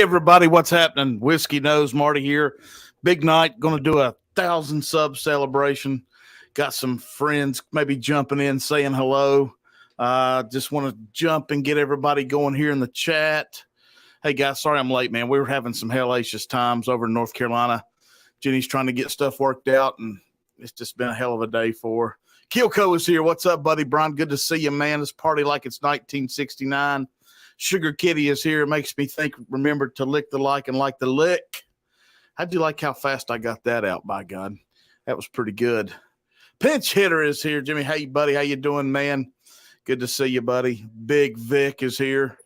everybody, what's happening? Whiskey Nose, Marty here. Big night, going to do a 1,000 sub celebration. Got some friends maybe jumping in, saying hello. Just want to jump and get everybody going here in the chat. Hey, guys, sorry I'm late, man. We were having some hellacious times over in North Carolina. Jenny's trying to get stuff worked out, and it's just been a hell of a day for her. Kilco is here. What's up, buddy? Brian, good to see you, man. This party like it's 1969. Sugar Kitty is here. It makes me think, remember to lick the like and like the lick. How'd you like how fast I got that out, by God? That was pretty good. Pinch Hitter is here. Jimmy, hey, buddy. How you doing, man? Good to see you, buddy. Big Vic is here.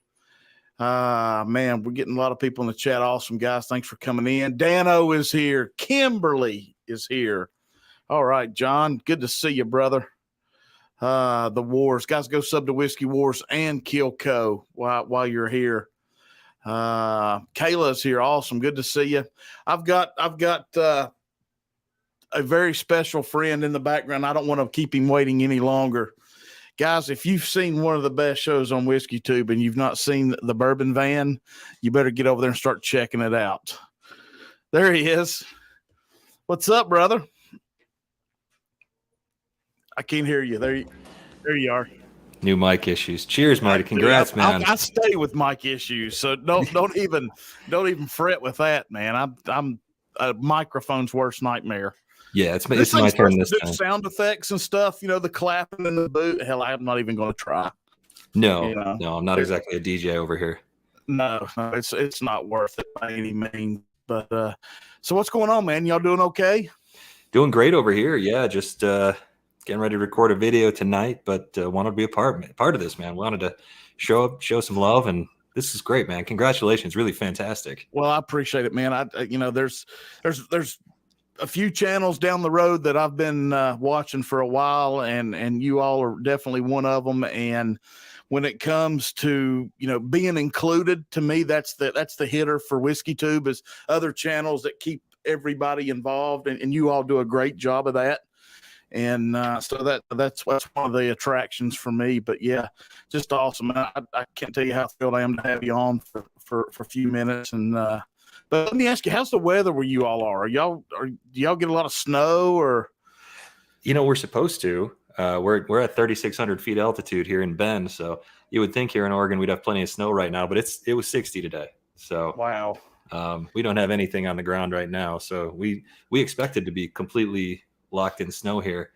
Man, we're getting a lot of people in the chat. Awesome, guys. Thanks for coming in. Dano is here. Kimberly is here. All right, John. Good to see you, brother. The Wars. Guys, go sub to Whiskey Wars and Kilco while you're here. Kayla's here. Awesome. Good to see you. I've got a very special friend in the background. I don't want to keep him waiting any longer. Guys, if you've seen one of the best shows on Whiskey Tube and you've not seen the Bourbon Van, you better get over there and start checking it out. There he is. What's up, brother? I can't hear you. There you are. New mic issues. Cheers, Marty. Congrats, man. I stay with mic issues, so don't even fret with that, man. I'm a microphone's worst nightmare. Yeah, it's my turn this time. Sound effects and stuff, you know, the clapping and the boot. Hell, I'm not even going to try. No, I'm not exactly a DJ over here. No, it's not worth it by any means. But so what's going on, man? Y'all doing okay? Doing great over here. Yeah, just getting ready to record a video tonight, but wanted to be a part of this, man. Wanted to show up, show some love, and this is great, man. Congratulations, really fantastic. Well, I appreciate it, man. There's a few channels down the road that I've been watching for a while, and you all are definitely one of them. And when it comes to, you know, being included, to me, that's the hitter for Whiskey Tube, is other channels that keep everybody involved, and you all do a great job of that. And so that's one of the attractions for me. But yeah, just awesome. I can't tell you how thrilled I am to have you on for a few minutes. And but let me ask you, how's the weather where you all are? Do y'all get a lot of snow, or? You know, we're supposed to. We're at 3,600 feet altitude here in Bend, so you would think here in Oregon we'd have plenty of snow right now, but it was 60 today. So wow. We don't have anything on the ground right now, so we expected to be completely locked in snow here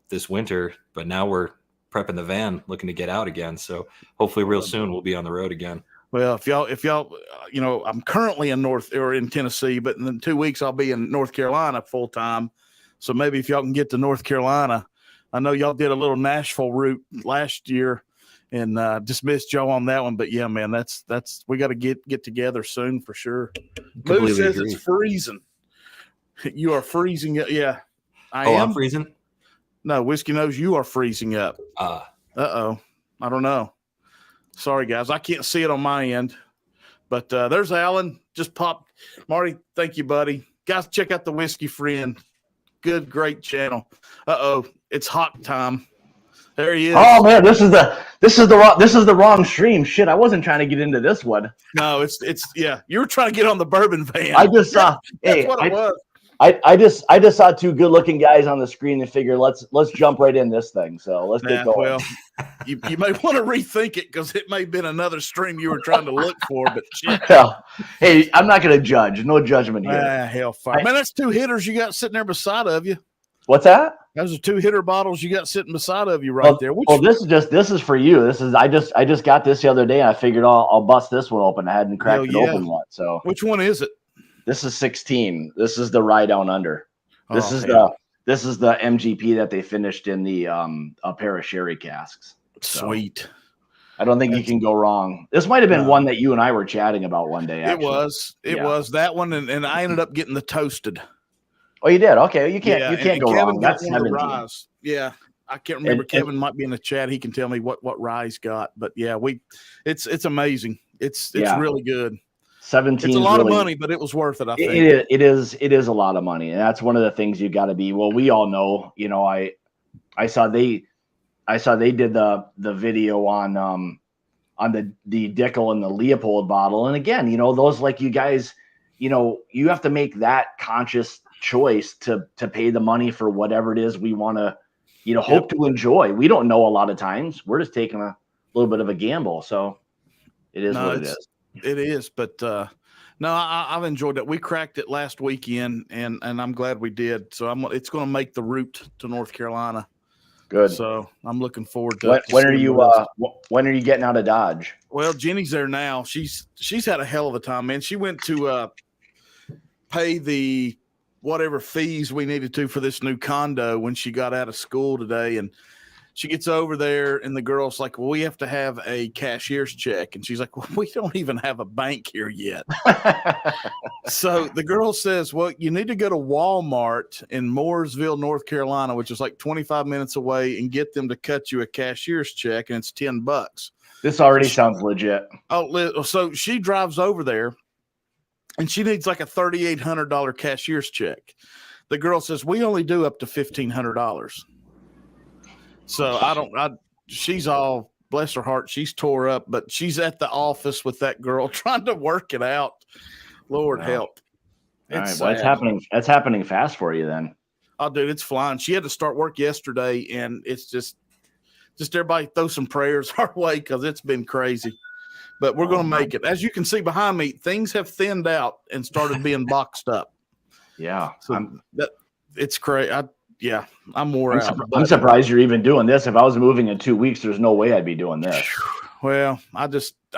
this winter, but now we're prepping the van, looking to get out again. So hopefully real soon we'll be on the road again. Well, if y'all, you know, I'm currently in Tennessee, but in 2 weeks I'll be in North Carolina full time. So maybe if y'all can get to North Carolina, I know y'all did a little Nashville route last year, and just missed y'all on that one. But yeah, man, that's we got to get together soon for sure. Lou says agree. It's freezing. You are freezing. Yeah, I am. I'm freezing. No, Whiskey knows you are freezing up. Uh-oh. I don't know. Sorry, guys. I can't see it on my end. But there's Alan. Just popped. Marty, thank you, buddy. Guys, check out the Whiskey Friend. Good, great channel. Uh-oh. It's hot time. There he is. Oh man, this is the wrong stream. Shit, I wasn't trying to get into this one. No, it's yeah. You were trying to get on the Bourbon Van. I just saw. That's what it was. I just saw two good-looking guys on the screen and figured let's jump right in this thing. So let's get going. Well, you may want to rethink it, because it may have been another stream you were trying to look for. But shit. Hey, I'm not going to judge. No judgment here. Hellfire, man. That's two hitters you got sitting there beside of you. What's that? Those are 2 hitter bottles you got sitting beside of you there. This is for you. I just got this the other day, and I figured I'll bust this one open. I hadn't cracked it open yet. So which one is it? This is 16. This is the Rye Down Under. This is the MGP that they finished in the a pair of sherry casks. Sweet. I don't think you can go wrong. This might have been one that you and I were chatting about one day. Actually. It was that one, and I ended up getting the Toasted. Oh, you did? Okay, you can't go wrong. That's 17. Yeah, I can't remember. Kevin might be in the chat. He can tell me what Rye's got. But yeah, it's amazing. It's really good. 17. It's a lot of money, but it was worth it. I think it is a lot of money, and that's one of the things you got to be. Well, we all know. You know, I saw they did the video on the Dickel and the Leopold bottle. And again, you know, those, like, you guys, you know, you have to make that conscious choice to pay the money for whatever it is we want to, you know, hope to enjoy. We don't know a lot of times. We're just taking a little bit of a gamble. So it is what it is. It is, but no, I've enjoyed it. We cracked it last weekend, and I'm glad we did. So it's going to make the route to North Carolina. Good. So I'm looking forward to. When are you getting out of Dodge? Well, Jenny's there now. She's had a hell of a time, man. She went to pay the whatever fees we needed to for this new condo when she got out of school today, and she gets over there, and the girl's like, well, we have to have a cashier's check. And she's like, well, we don't even have a bank here yet. So the girl says, well, you need to go to Walmart in Mooresville, North Carolina, which is like 25 minutes away, and get them to cut you a cashier's check, and it's $10. This already sounds legit. Oh, so she drives over there, and she needs like a $3,800 cashier's check. The girl says, we only do up to $1,500. So she's all, bless her heart, she's tore up, but she's at the office with that girl trying to work it out. Lord help. All right, well, that's happening fast for you then. Oh, dude, it's flying. She had to start work yesterday, and it's just everybody throw some prayers our way because it's been crazy. But we're going to make it. As you can see behind me, things have thinned out and started being boxed up. Yeah. So it's crazy. I'm wore out. I'm surprised you're even doing this. If I was moving in 2 weeks, there's no way I'd be doing this. Well, I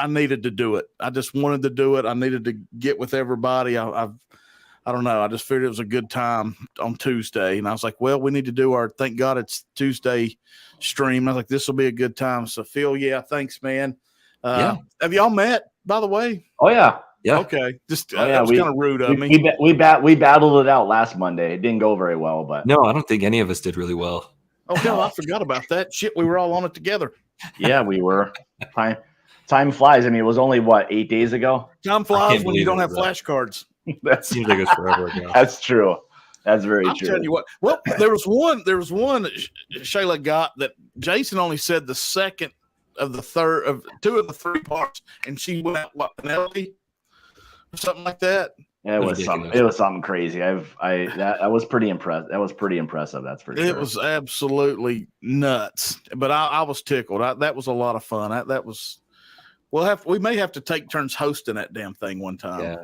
needed to do it. I just wanted to do it. I needed to get with everybody. I don't know. I just figured it was a good time on Tuesday. And I was like, well, we need to do our, thank God it's Tuesday stream. I was like, this will be a good time. So Phil, thanks, man. Have y'all met, by the way? Oh, yeah. Yeah. Okay. Just that was kind of rude of me. We battled it out last Monday. It didn't go very well, but no, I don't think any of us did really well. Oh no, I forgot about that. Shit, we were all on it together. Yeah, we were. Time flies. I mean, it was only 8 days ago. Time flies when you don't have flashcards. That seems like it's forever ago. That's true. That's very true. Telling you what. Well, there was one Shayla got that Jason only said the second of the third of two of the three parts, and she went out Penelope or something like that. Yeah, it was something crazy. That was pretty impressed. That was pretty impressive. That's for sure. It was absolutely nuts. But I was tickled. That was a lot of fun. That was. We may have to take turns hosting that damn thing one time.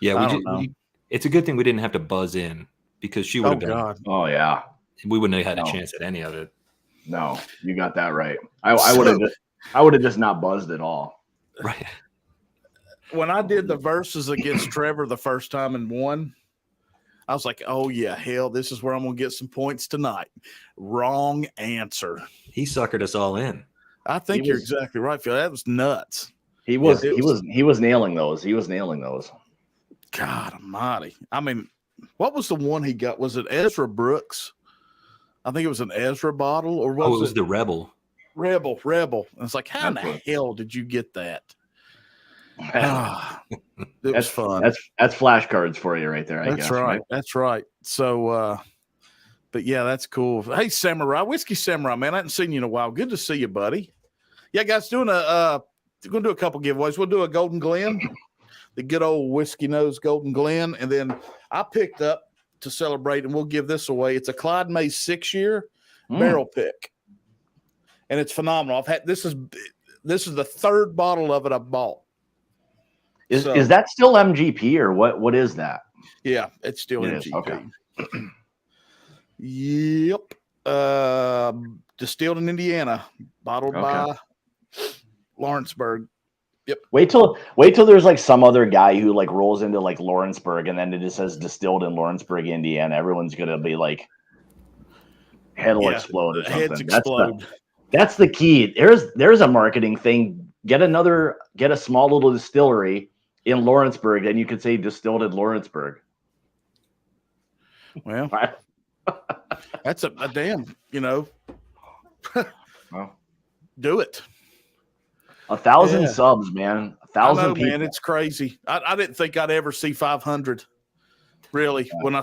Yeah. It's a good thing we didn't have to buzz in because she would have been. God. Oh yeah. We wouldn't have had a chance at any of it. No, you got that right. I would have just not buzzed at all. Right. When I did the verses against Trevor the first time and won, I was like, oh, yeah, hell, this is where I'm going to get some points tonight. Wrong answer. He suckered us all in. I think you're exactly right, Phil. That was nuts. He was nailing those. He was nailing those. God almighty. I mean, what was the one he got? Was it Ezra Brooks? I think it was an Ezra bottle. Or what it was the Rebel. Rebel. And it's like, how in the hell did you get that? It was fun. That's flashcards for you right there. I guess. Right. That's right. So, but yeah, that's cool. Hey, Samurai, Whiskey Samurai, man, I haven't seen you in a while. Good to see you, buddy. Yeah, guys, we're gonna do a couple giveaways. We'll do a Golden Glen, the good old whiskey nose Golden Glen, and then I picked up to celebrate, and we'll give this away. It's a Clyde May 6-year barrel pick, and it's phenomenal. I've had this is the third bottle of it I've bought. Is that still MGP or what? What is that? Yeah, it's still MGP. Okay. Yep. Distilled in Indiana, bottled by Lawrenceburg. Yep. Wait till there's like some other guy who like rolls into like Lawrenceburg and then it just says distilled in Lawrenceburg, Indiana. Everyone's gonna be like head will explode or something. Heads explode. That's the key. There's a marketing thing. Get a small little distillery in Lawrenceburg, then you could say distilled in Lawrenceburg. Well, that's a damn, well, do it. 1,000 subs, man. 1,000 people. Man, it's crazy. I didn't think I'd ever see 500. Really, I'm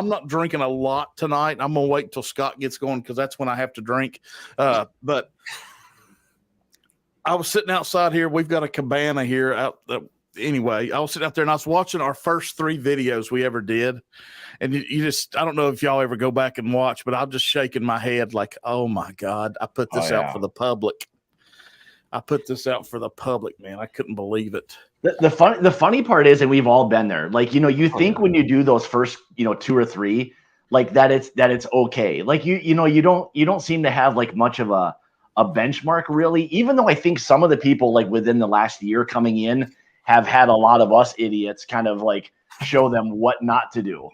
not drinking a lot tonight. I'm gonna wait until Scott gets going because that's when I have to drink. But I was sitting outside here. We've got a cabana here out. Anyway, I was sitting out there and I was watching our first 3 videos we ever did. And you just, I don't know if y'all ever go back and watch, but I'm just shaking my head like, oh my God, I put this out for the public. I put this out for the public, man. I couldn't believe it. The funny part is, and we've all been there, like, you think when you do those first, 2 or 3, like that it's okay. Like you don't seem to have like much of a benchmark really, even though I think some of the people like within the last year coming in have had a lot of us idiots kind of like show them what not to do,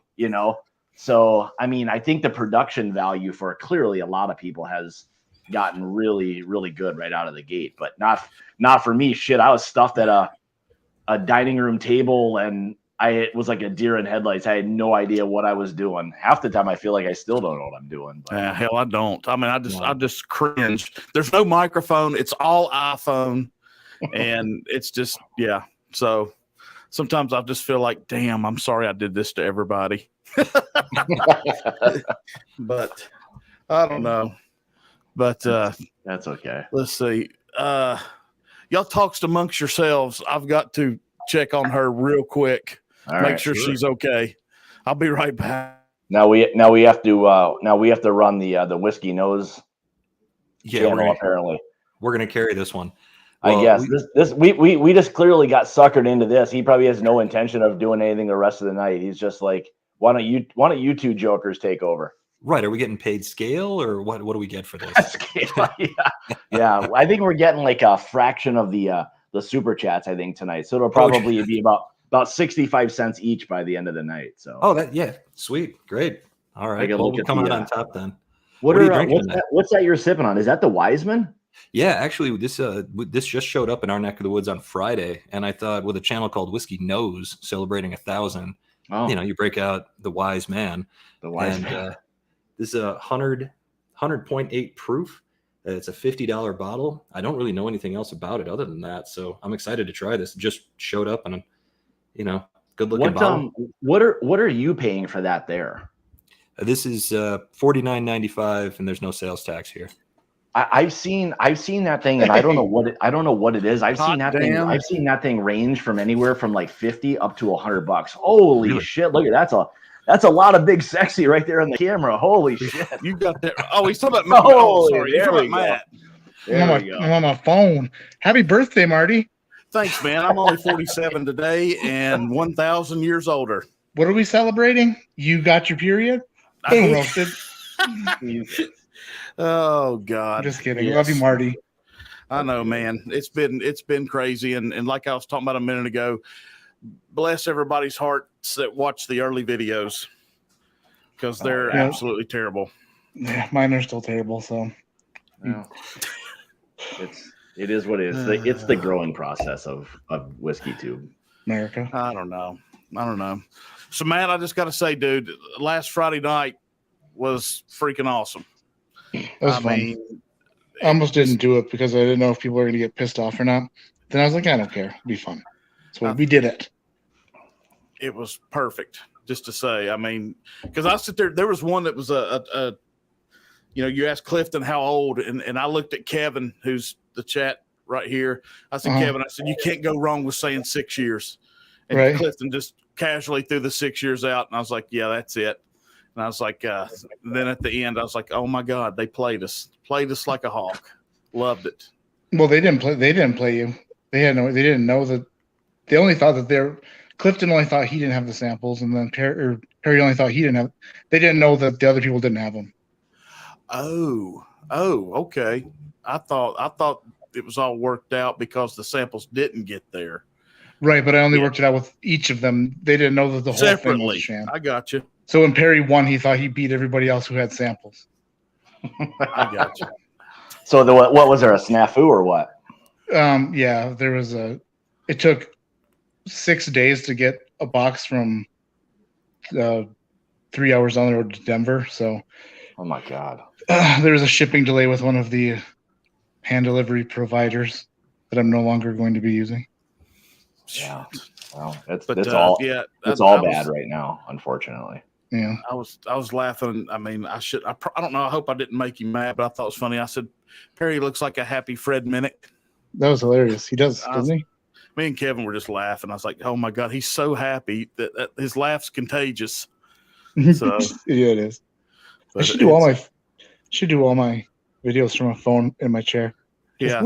So, I mean, I think the production value for clearly a lot of people has gotten really, really good right out of the gate, but not for me. Shit, I was stuffed at a dining room table and it was like a deer in headlights. I had no idea what I was doing. Half the time I feel like I still don't know what I'm doing. But. Hell, I don't. I mean, I just cringe. There's no microphone. It's all iPhone. And it's just, yeah. So sometimes I just feel like, damn, I'm sorry I did this to everybody. But I don't know. But that's okay. Let's see. Y'all talks amongst yourselves. I've got to check on her real quick. Make sure she's okay. I'll be right back. Now we have to run the whiskey nose. Yeah, apparently we're gonna carry this one. Well, I guess this we just clearly got suckered into this. He probably has no intention of doing anything the rest of the night. He's just like, why don't you 2 jokers take over? Right. Are we getting paid scale or what do we get for this? Scale, yeah. I think we're getting like a fraction of the super chats, I think, tonight. So it'll probably be about 65 cents each by the end of the night. So sweet. Great. All right. We'll come out on top then. What's that you're sipping on? Is that the Wiseman? Yeah, actually, this just showed up in our neck of the woods on Friday, and I thought with a channel called Whiskey Knows celebrating 1,000, you break out the wise man. The wise man. This is 100.8 proof. It's a $50 bottle. I don't really know anything else about it other than that, so I'm excited to try this. It just showed up, and good looking bottle. What are you paying for that there? This is $49.95, and there's no sales tax here. I've seen that thing, and I don't know what it is. I've seen that thing range from anywhere from like 50 up to $100. Holy shit! Look at that's a lot of big sexy right there on the camera. Holy shit! You got that? Oh, he's talking about Matt. Oh, sorry, there we go. I'm on my phone. Happy birthday, Marty! Thanks, man. I'm only 47 today and 1,000 years older. What are we celebrating? You got your period? Boom, roasted. Oh God! I'm just kidding. Yes. Love you, Marty. I know, man. It's been crazy, and like I was talking about a minute ago, bless everybody's hearts that watch the early videos because they're absolutely terrible. Yeah, mine are still terrible. So it is what it is. It's the growing process of Whiskey Tube America. I don't know. So Matt, I just got to say, dude, last Friday night was freaking awesome. It was fun. I almost didn't do it because I didn't know if people were going to get pissed off or not. Then I was like, I don't care. It'll be fun. So we did it. It was perfect, just to say. I mean, because I sit there. There was one that was you asked Clifton how old, and I looked at Kevin, who's the chat right here. I said, Kevin, I said, you can't go wrong with saying 6 years. And Clifton just casually threw the 6 years out, and I was like, yeah, that's it. And I was like, then at the end, I was like, oh my God, they played us like a hawk. Loved it. Well, they didn't play you. They didn't know that. They only thought that Clifton only thought he didn't have the samples, and then Perry only thought he didn't have. They didn't know that the other people didn't have them. Oh, okay. I thought it was all worked out because the samples didn't get there. Right, but I only worked it out with each of them. They didn't know that the whole thing was a sham. I got you. So when Perry won, he thought he beat everybody else who had samples. I got you. So what was there, a snafu or what? Yeah, there was it took 6 days to get a box from 3 hours on the road to Denver. So, oh my God, there was a shipping delay with one of the hand delivery providers that I'm no longer going to be using. Yeah, well, it's all bad right now, unfortunately. Yeah, I was laughing. I mean, I don't know. I hope I didn't make you mad, but I thought it was funny. I said, Perry looks like a happy Fred Minnick. That was hilarious. He does, doesn't he? Me and Kevin were just laughing. I was like, "Oh my god, he's so happy that his laugh's contagious." So yeah, it is. I should do all my videos from a phone in my chair. Yeah,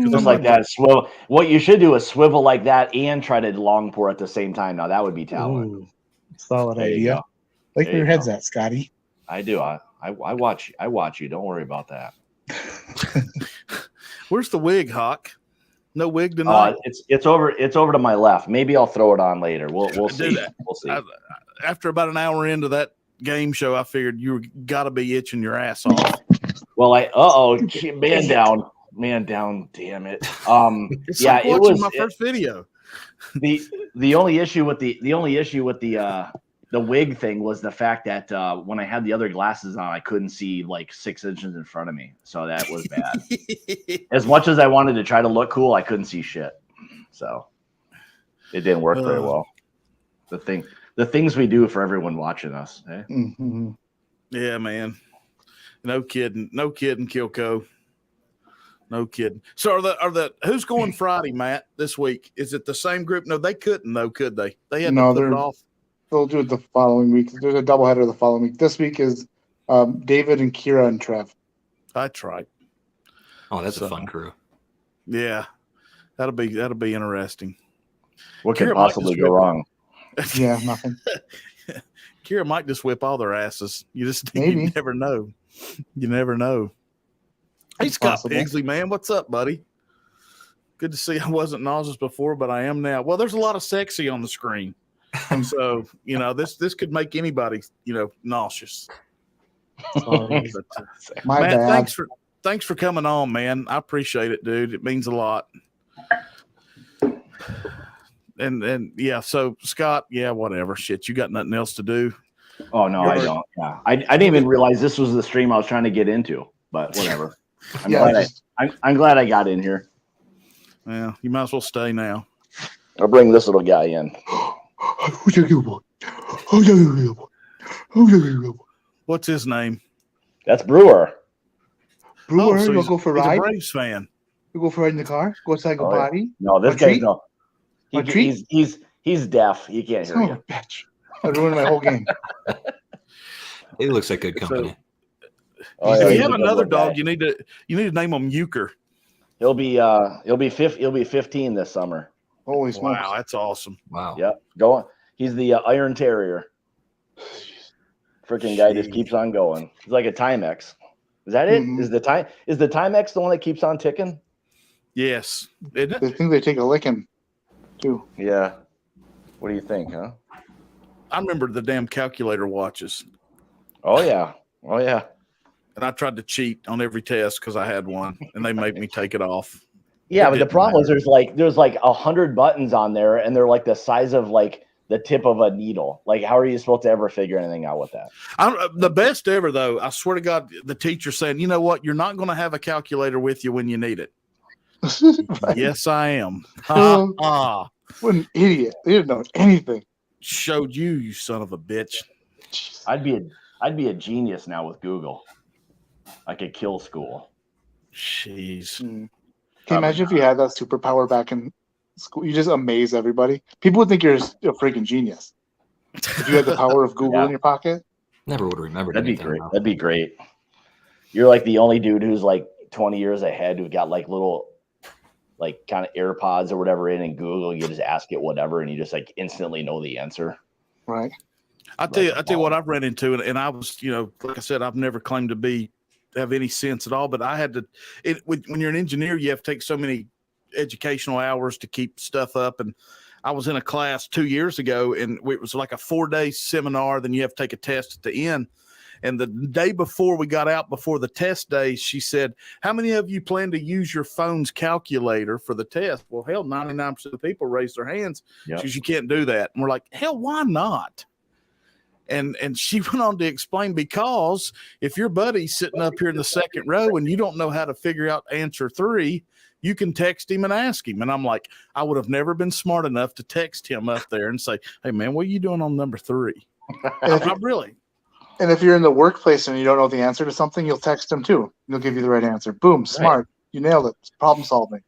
just like that. Swivel. What you should do is swivel like that and try to long pour at the same time. Now that would be talent. Ooh, solid there idea. Like where your head's at, Scotty. I do. I watch. I watch you. Don't worry about that. Where's the wig, Hawk? No wig tonight. It's over to my left. Maybe I'll throw it on later. We'll see. We'll see. After about an hour into that game show, I figured you got to be itching your ass off. Well, man down. Damn it. It's like watching it was my first video. The only issue with the wig thing was the fact that when I had the other glasses on, I couldn't see like 6 inches in front of me. So that was bad. As much as I wanted to try to look cool, I couldn't see shit. So it didn't work very well. The things we do for everyone watching us. Eh? Mm-hmm. Yeah, man. No kidding, Kilco. No kidding. So are the who's going Friday, Matt, this week? Is it the same group? No, they couldn't though, could they? They had to put it off. They'll do it the following week. There's a doubleheader the following week. This week is David and Kira and Trev. That's right. Oh, that's a fun crew. Yeah, that'll be interesting. What could possibly go wrong? Yeah, nothing. Kira might just whip all their asses. You never know. You never know. Hey, Scott Pigsley, man, what's up, buddy? Good to see. I wasn't nauseous before, but I am now. Well, there's a lot of sexy on the screen, so this could make anybody nauseous. Sorry. But, Matt, bad. Thanks for coming on, man. I appreciate it, dude. It means a lot. And yeah, so Scott, yeah, whatever. Shit, you got nothing else to do? Oh no, I don't. Yeah, I didn't even realize this was the stream I was trying to get into, but whatever. I'm glad I got in here. Yeah, you might as well stay now. I'll bring this little guy in. What's his name? That's Brewer. Brewer, so you'll go for a ride? He's a Braves fan. You go for a ride in the car? Go outside, go potty? No, this guy's no. He's deaf. He can't hear you. Bitch. I ruined my whole game. He looks like good company. If you have another dog, you need to name him Euchre. He'll be 15 this summer. Holy smokes. Wow, that's awesome. Wow. Yep. Go on. He's the Iron Terrier. Freaking guy just keeps on going. He's like a Timex. Is that it? Mm-hmm. Is the Timex the one that keeps on ticking? Yes. Isn't it? I think they take a licking too. Yeah. What do you think, huh? I remember the damn calculator watches. Oh yeah. And I tried to cheat on every test because I had one, and they made me take it off. Yeah, but the problem is there's like 100 buttons on there, and they're like the size of like the tip of a needle. Like, how are you supposed to ever figure anything out with that? The best ever, though, I swear to God, the teacher saying, you know what? You're not going to have a calculator with you when you need it. Right. Yes, I am. What an idiot. They didn't know anything. Showed you son of a bitch. I'd be a genius now with Google. I could kill school. Jeez. Can you imagine if you had that superpower back in school? You just amaze everybody. People would think you're a freaking genius. If you had the power of Google in your pocket. Never would have remembered. That'd be great. That'd be great. You're like the only dude who's like 20 years ahead who got like little like kind of AirPods or whatever in Google. You just ask it whatever and you just like instantly know the answer. Right. I tell you what I've ran into, and I was, like I said, I've never claimed to have any sense at all, but I had to. When you're an engineer, you have to take so many educational hours to keep stuff up. And I was in a class 2 years ago, and it was like a 4-day seminar. Then you have to take a test at the end. And the day before we got out, before the test day, she said, "How many of you plan to use your phone's calculator for the test?" Well, hell, 99% of the people raised their hands. Yep. She says, "You can't do that." And we're like, "Hell, why not?" And she went on to explain, because if your buddy's sitting up here in the second row and you don't know how to figure out answer 3, you can text him and ask him. And I'm like, I would have never been smart enough to text him up there and say, "Hey, man, what are you doing on number 3? I'm really. And if you're in the workplace and you don't know the answer to something, you'll text him too. He'll give you the right answer. Boom, smart. Right. You nailed it. Problem solving.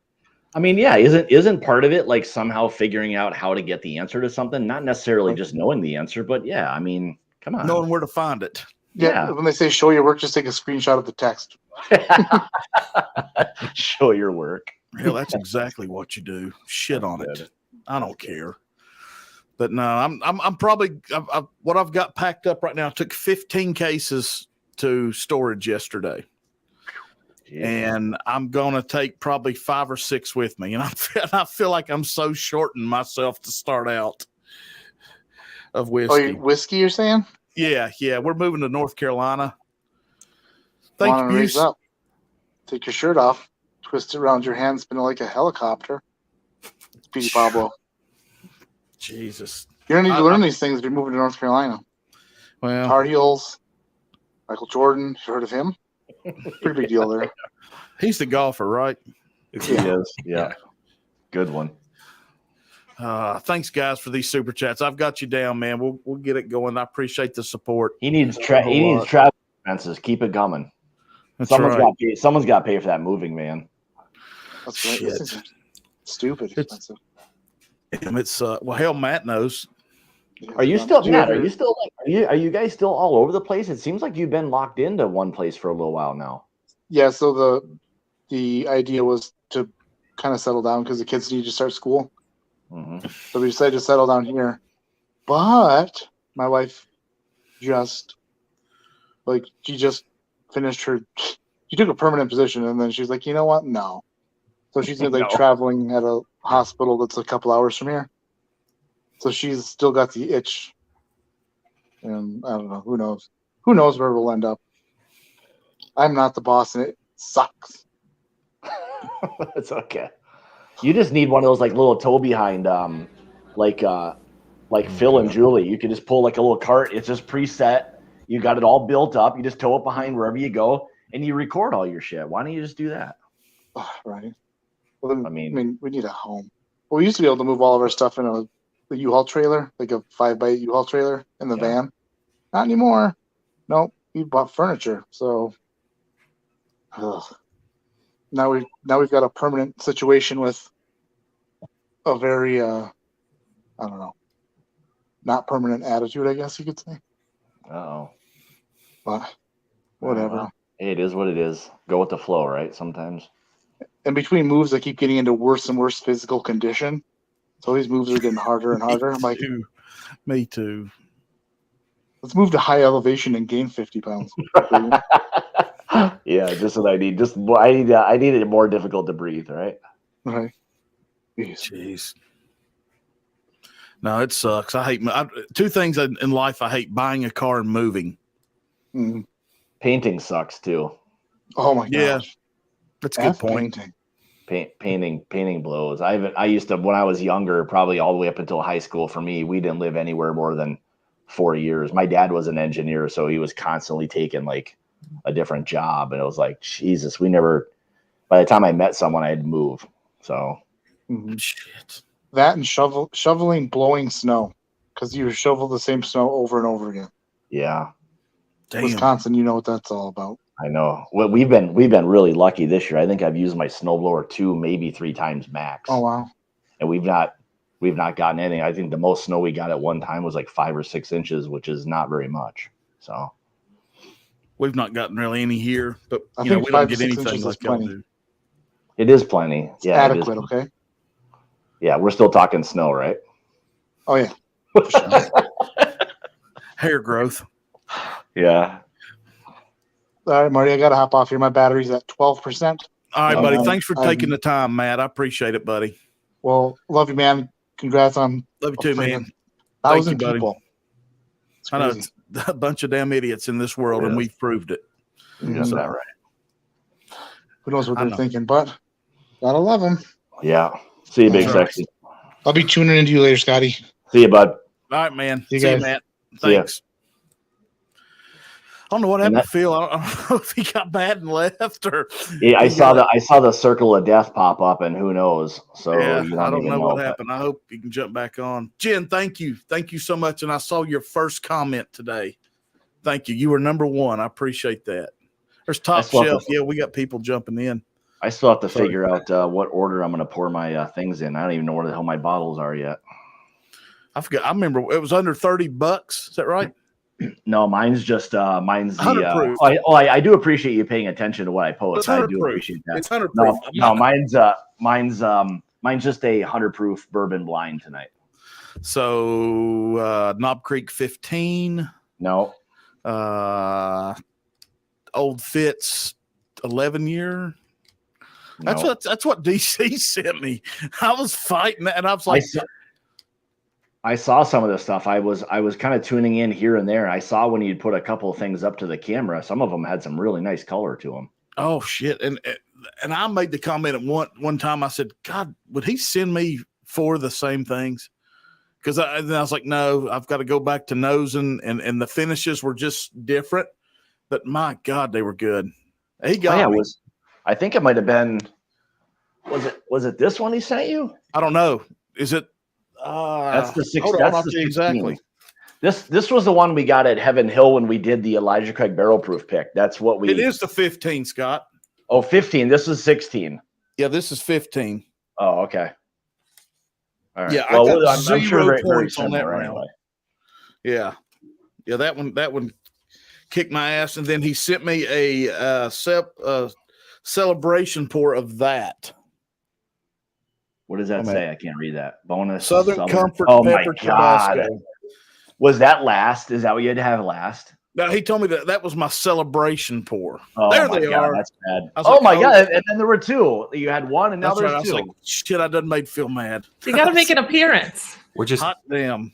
I mean, yeah, isn't part of it like somehow figuring out how to get the answer to something? Not necessarily just knowing the answer, but yeah, I mean, come on. Knowing where to find it. Yeah. When they say show your work, just take a screenshot of the text. Show your work. Hell, that's exactly what you do. Shit on it. I don't care. But no, I'm probably what I've got packed up right now. I took 15 cases to storage yesterday. Jeez. And I'm gonna take probably 5 or 6 with me, and I feel like I'm so shorting myself to start out of whiskey. Oh, whiskey, you're saying? Yeah. We're moving to North Carolina. Thank you. Raise up. Take your shirt off, twist it around your hand, spin it like a helicopter. Speedy Pablo. Jesus. You're gonna need to learn these things if you're moving to North Carolina. Well, Tar Heels, Michael Jordan. You heard of him? Pretty big deal there. He's the golfer, right? He is. Yeah. Good one. Thanks, guys, for these super chats. I've got you down, man. We'll get it going. I appreciate the support. He needs travel expenses. Keep it coming. That's someone's right. Someone's got to pay for that moving, man. That's right. This is stupid expensive. It's well, hell, Matt knows. Are you still, Matt? Are you guys still all over the place? It seems like you've been locked into one place for a little while now. Yeah. So the idea was to kind of settle down because the kids need to start school. Mm-hmm. So we decided to settle down here. But my wife she just finished she took a permanent position, and then she's like, you know what? No. So she's traveling at a hospital that's a couple hours from here. So she's still got the itch. And I don't know. Who knows? Who knows where we'll end up? I'm not the boss, and it sucks. It's okay. You just need one of those like little tow behind, like Phil and Julie. You can just pull like a little cart. It's just preset. You got it all built up. You just tow it behind wherever you go, and you record all your shit. Why don't you just do that? Oh, right. Well, then, I mean, we need a home. Well, we used to be able to move all of our stuff in a U-Haul trailer, like a 5x8 U-Haul trailer in the van. Not anymore. Nope. We bought furniture, so now we've got a permanent situation with a very I don't know, not permanent attitude, I guess you could say. Oh, but whatever. It is what it is. Go with the flow, right? Sometimes. And between moves, I keep getting into worse and worse physical condition. So these moves are getting harder and harder. I'm like, me too. Let's move to high elevation and gain 50 pounds. Yeah, just what I need. I need it more difficult to breathe, right? Right. Jeez. No, it sucks. I hate two things in life. I hate buying a car and moving. Mm. Painting sucks too. Oh my gosh. Yeah, that's a good point. Painting blows. I used to, when I was younger, probably all the way up until high school. For me, we didn't live anywhere more than 4 years. My dad was an engineer, so he was constantly taking like a different job, and it was like, Jesus, we never. By the time I met someone, I had to move. So, shit. That and shoveling blowing snow, because you shovel the same snow over and over again. Yeah. Damn. Wisconsin, you know what that's all about. I know. Well, we've been really lucky this year. I think I've used my snowblower 2, maybe 3 times max. Oh wow! And we've not gotten anything. I think the most snow we got at one time was like 5 or 6 inches, which is not very much. So we've not gotten really any here, but we don't get anything like y'all do. It is plenty. It's adequate. Okay. Yeah, we're still talking snow, right? Oh yeah. Hair growth. Yeah. All right, Marty, I got to hop off here. My battery's at 12%. All right, buddy. Thanks for taking the time, Matt. I appreciate it, buddy. Well, love you, man. Congrats on. Love you too, man. 1,000 people. I know it's a bunch of damn idiots in this world, and we've proved it. That's not right. Who knows what they're thinking, but gotta love them. Yeah. See you, big sexy. I'll be tuning into you later, Scotty. See you, bud. All right, man. See you, Matt. Thanks. I don't know what happened to Phil. I don't know if he got mad and left or. Yeah, I saw the circle of death pop up, and who knows? So yeah, I don't know what happened. I hope you can jump back on. Jen, thank you so much. And I saw your first comment today. Thank you. You were number 1. I appreciate that. There's Top Shelf. Yeah, we got people jumping in. I still have to figure out what order I'm going to pour my things in. I don't even know where the hell my bottles are yet. I forgot. I remember it was under $30. Is that right? No, mine's just mine's 100 the. proof. I do appreciate you paying attention to what I post. It's I 100 do proof. appreciate that. It's 100 proof. No, mine's just a 100 proof bourbon blind tonight. So Knob Creek 15. No. Old Fitz 11-year. That's No. what DC sent me. I was fighting that, and I was like, I saw some of this stuff. I was kind of tuning in here and there. I saw when you'd put a couple of things up to the camera. Some of them had some really nice color to them. oh shit. And I made the comment at one time. I said, God, would he send me 4 of the same things? Because I was like, no, I've got to go back to nosing, and the finishes were just different. But my God, they were good. He got me. I think it might have been. Was it this one he sent you? I don't know. Is it? That's the 6. Hold on, That's I'll the tell you 16. exactly. This was the one we got at Heaven Hill when we did the Elijah Craig barrel proof pick. That's what we. It is the 15, Scott. Oh, 15. This is 16. Yeah, this is 15. Oh, okay. All right. Yeah, well, I got I'm sure zero very points on that similar round. anyway. Yeah, that one kicked my ass, and then he sent me a celebration pour of that. What does that say? I can't read that. Bonus Southern Comfort Oh Pepper my God. Tabasco. Was that last? Is that what you had to have last? No, he told me that was my celebration pour. Oh, there my they God, are. That's bad. I was Oh like, my God! And then there were 2. You had 1, and now That's right. there's I was 2. like, shit, I done made Phil mad. You got to make an appearance. We're just Hot damn.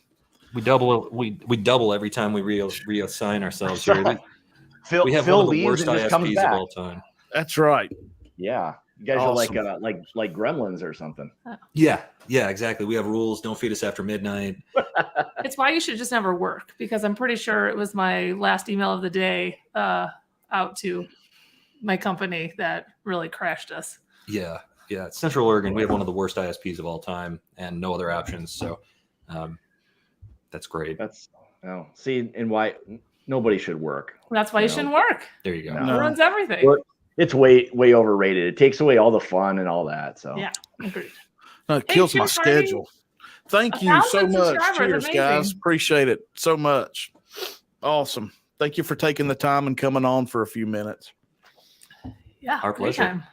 we double every time we reassign ourselves here. Phil, We have Phil one of the leaves worst and just comes ISPs of back. all time. That's right. Yeah, you guys Awesome. are like gremlins or something. Yeah, exactly. We have rules. Don't feed us after midnight. It's why you should just never work, because I'm pretty sure it was my last email of the day out to my company that really crashed us. Yeah. Central Oregon, we have one of the worst ISPs of all time, and no other options. So that's great. See, and why nobody should work. That's why you shouldn't work. There you go. It ruins everything. Work- It's way overrated. It takes away all the fun and all that. So Yeah, agreed. No, it kills my cheers, Freddie. schedule. Thank you 1,000 so much. subscribers, Cheers, amazing. guys. Appreciate it so much. Awesome. Thank you for taking the time and coming on for a few minutes. Yeah, Our great pleasure. time.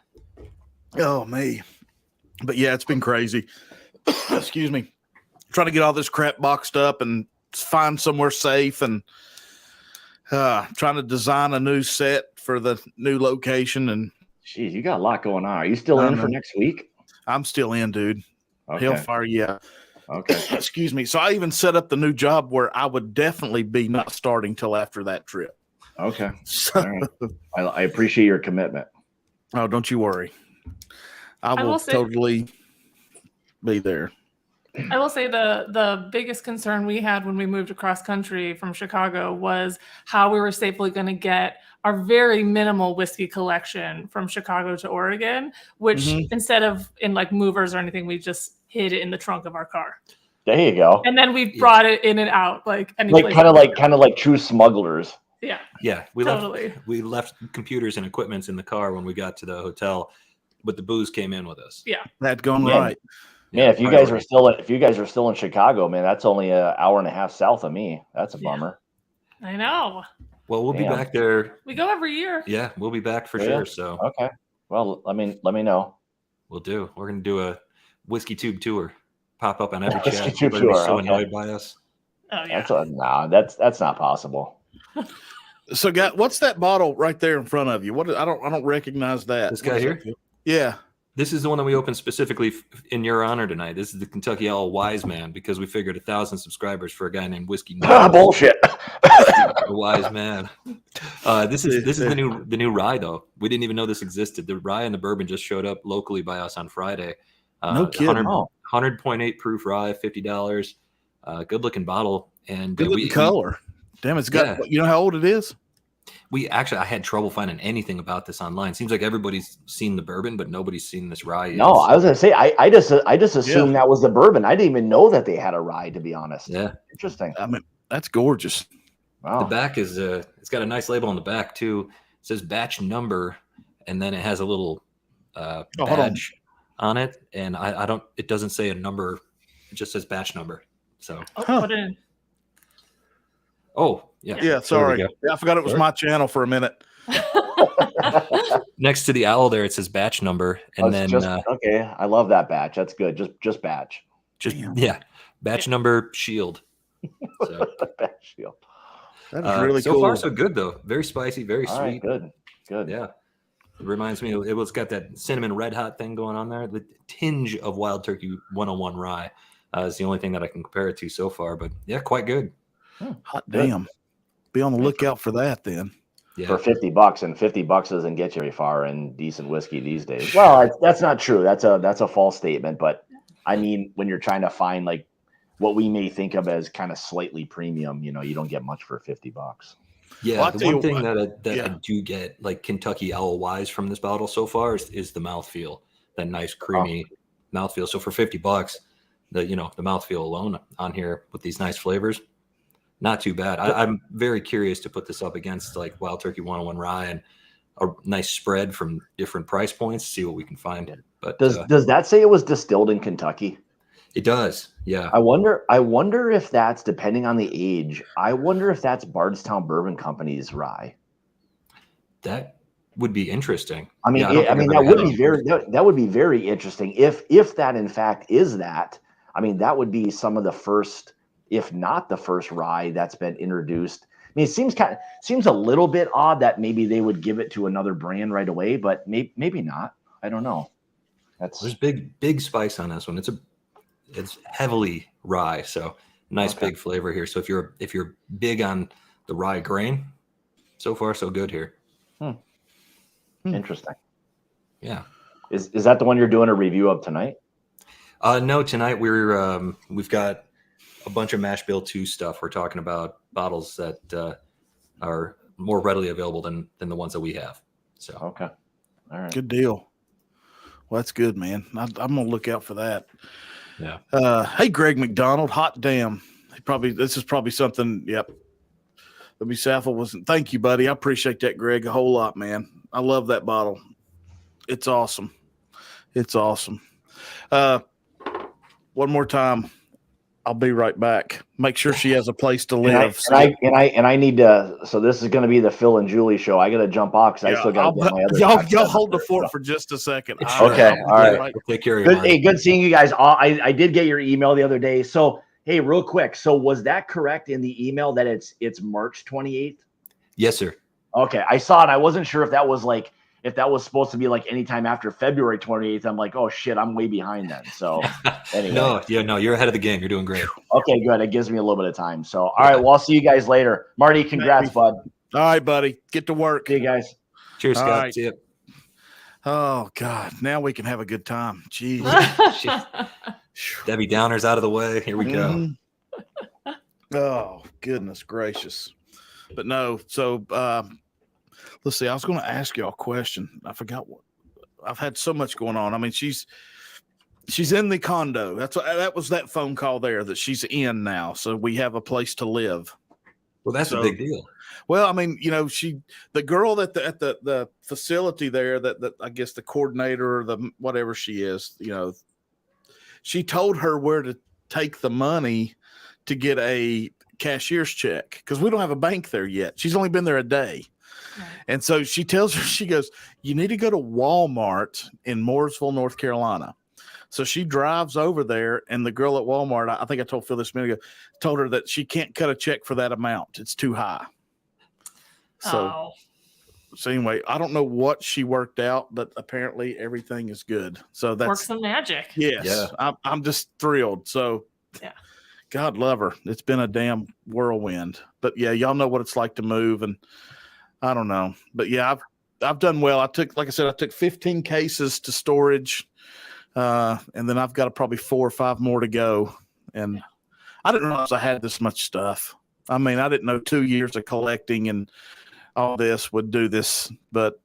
Oh, me. But yeah, it's been crazy. Excuse me. Trying to get all this crap boxed up and find somewhere safe, and trying to design a new set for the new location. And Jeez, you got a lot going on. Are you still in for next week? I'm still in, dude. Okay. Hellfire, yeah. Okay. Excuse me. So I even set up the new job where I would definitely be not starting till after that trip. Okay. So, All right. I appreciate your commitment. oh, don't you worry. I will say- totally be there. I will say the biggest concern we had when we moved across country from Chicago was how we were safely going to get our very minimal whiskey collection from Chicago to Oregon, which instead of in like movers or anything, we just hid it in the trunk of our car. There you go. And then we brought it in and out like any place. Kind of like true smugglers. Yeah, We totally. left computers and equipments in the car when we got to the hotel, but the booze came in with us. Yeah. That's going Yeah. right. Man, if you guys are still in Chicago, man, that's only an hour and a half south of me. That's a bummer. I know. Well, we'll be Damn. back there. We go every year. Yeah, we'll be back for Yeah. sure. So Okay. Well, let me know. we'll do. We're gonna do a whiskey tube tour. Pop up on every Whiskey chat. tube Everybody's tour, so okay. annoyed by us. Oh yeah. That's not possible. So, guy, what's that bottle right there in front of you? What? I don't recognize that. This What guy is here? that? Yeah. This is the one that we opened specifically in your honor tonight. This is the Kentucky Owl Wise Man, because we figured 1,000 subscribers for a guy named Whiskey. Bullshit. A wise man. This is the new rye though. We didn't even know this existed. The rye and the bourbon just showed up locally by us on Friday. No kidding. 100.8 proof rye, $50. Good looking bottle, and Good looking color. Damn, it's got. Yeah. You know how old it is? I had trouble finding anything about this online. Seems like everybody's seen the bourbon, but nobody's seen this rye yet. No, I was gonna say I just assumed that was the bourbon. I didn't even know that they had a rye, to be honest. Yeah. Interesting. I mean, that's gorgeous. Wow. The back is it's got a nice label on the back too. It says batch number, and then it has a little hold on. badge on it, and I don't. It doesn't say a number; it just says batch number. So, Put it in. oh yeah, Yeah, there we sorry. go. Yeah, I forgot it was Sorry. my channel for a minute. Next to the owl there, it says batch number, and then okay. I love that batch. That's good. Just batch. Damn. batch number shield. So, Batch shield. That is really so cool. far so good though. Very spicy, very All sweet. right, good. Yeah. It reminds me, it was got that cinnamon red hot thing going on there. The tinge of Wild Turkey 101 rye is the only thing that I can compare it to so far. But yeah, quite good. Hot damn. Be on the lookout for that then. Yeah. For $50, and $50 doesn't get you very far in decent whiskey these days. Well, that's not true. That's a false statement. But I mean, when you're trying to find like what we may think of as kind of slightly premium, you don't get much for $50. Yeah, Well, the one thing that I do get, like Kentucky Owl Wise from this bottle so far is the mouthfeel, that nice creamy mouthfeel. So for $50, the mouthfeel alone on here with these nice flavors, not too bad. I'm very curious to put this up against like Wild Turkey 101 rye and a nice spread from different price points, see what we can find. But does that say it was distilled in Kentucky? It does, yeah. I wonder if that's, depending on the age, I wonder if that's Bardstown Bourbon Company's rye. That would be interesting. I mean, that would be very interesting if that in fact is that. I mean, that would be some of the first, if not the first rye that's been introduced. I mean, it seems a little bit odd that maybe they would give it to another brand right away, but maybe not. I don't know. There's big spice on this one. It's heavily rye, so nice big flavor here. So if you're big on the rye grain, so far so good here. Interesting. Yeah. Is that the one you're doing a review of tonight? No, tonight we've got a bunch of Mash Bill 2 stuff. We're talking about bottles that are more readily available than the ones that we have. So okay, all right, good deal. Well, that's good, man. I'm gonna look out for that. Yeah. Hey, Greg McDonald, hot damn. This is probably something. Yep. Let me Saffel wasn't. Thank you, buddy. I appreciate that, Greg, a whole lot, man. I love that bottle. It's awesome. It's awesome. One more time. I'll be right back. Make sure she has a place to live. And I need to. So this is going to be the Phil and Julie show. I got to jump off because I still got to get my other. Y'all hold the fort for just a second. Okay, all right. We'll take care of you. you. Hey, good seeing you guys. I did get your email the other day. So hey, real quick. So was that correct in the email that it's March 28th? Yes, sir. Okay, I saw it. I wasn't sure if that was supposed to be like anytime after February 28th. I'm like, oh shit, I'm way behind then. So anyway. No, you're ahead of the game. You're doing great. Okay, good. It gives me a little bit of time. So all right, well, I'll see you guys later. Marty, congrats, bud. All right, buddy. Get to work. See you guys. Cheers, Scott. Right. See you. Oh God, now we can have a good time. Jeez. Debbie Downer's out of the way. Here we go. Oh, goodness gracious. But no, so let's see. I was going to ask y'all a question. I forgot what. I've had so much going on. I mean, she's in the condo. That was that phone call there that she's in now. So we have a place to live. Well, that's a big deal. Well, I mean, the girl at the facility there that I guess the coordinator or the whatever she is, she told her where to take the money to get a cashier's check because we don't have a bank there yet. She's only been there a day. Right. And so she tells her, she goes, you need to go to Walmart in Mooresville, North Carolina. So she drives over there, and the girl at Walmart, I think I told Phil this minute ago, told her that she can't cut a check for that amount. It's too high. So anyway, I don't know what she worked out, but apparently everything is good. So that's work some magic. Yes. Yeah. I'm just thrilled. So yeah. God love her. It's been a damn whirlwind. But yeah, y'all know what it's like to move, and I don't know. But yeah, I've done well. I took 15 cases to storage, and then I've got probably 4 or 5 more to go. And I didn't realize I had this much stuff. I mean, I didn't know 2 years of collecting and all this would do this, but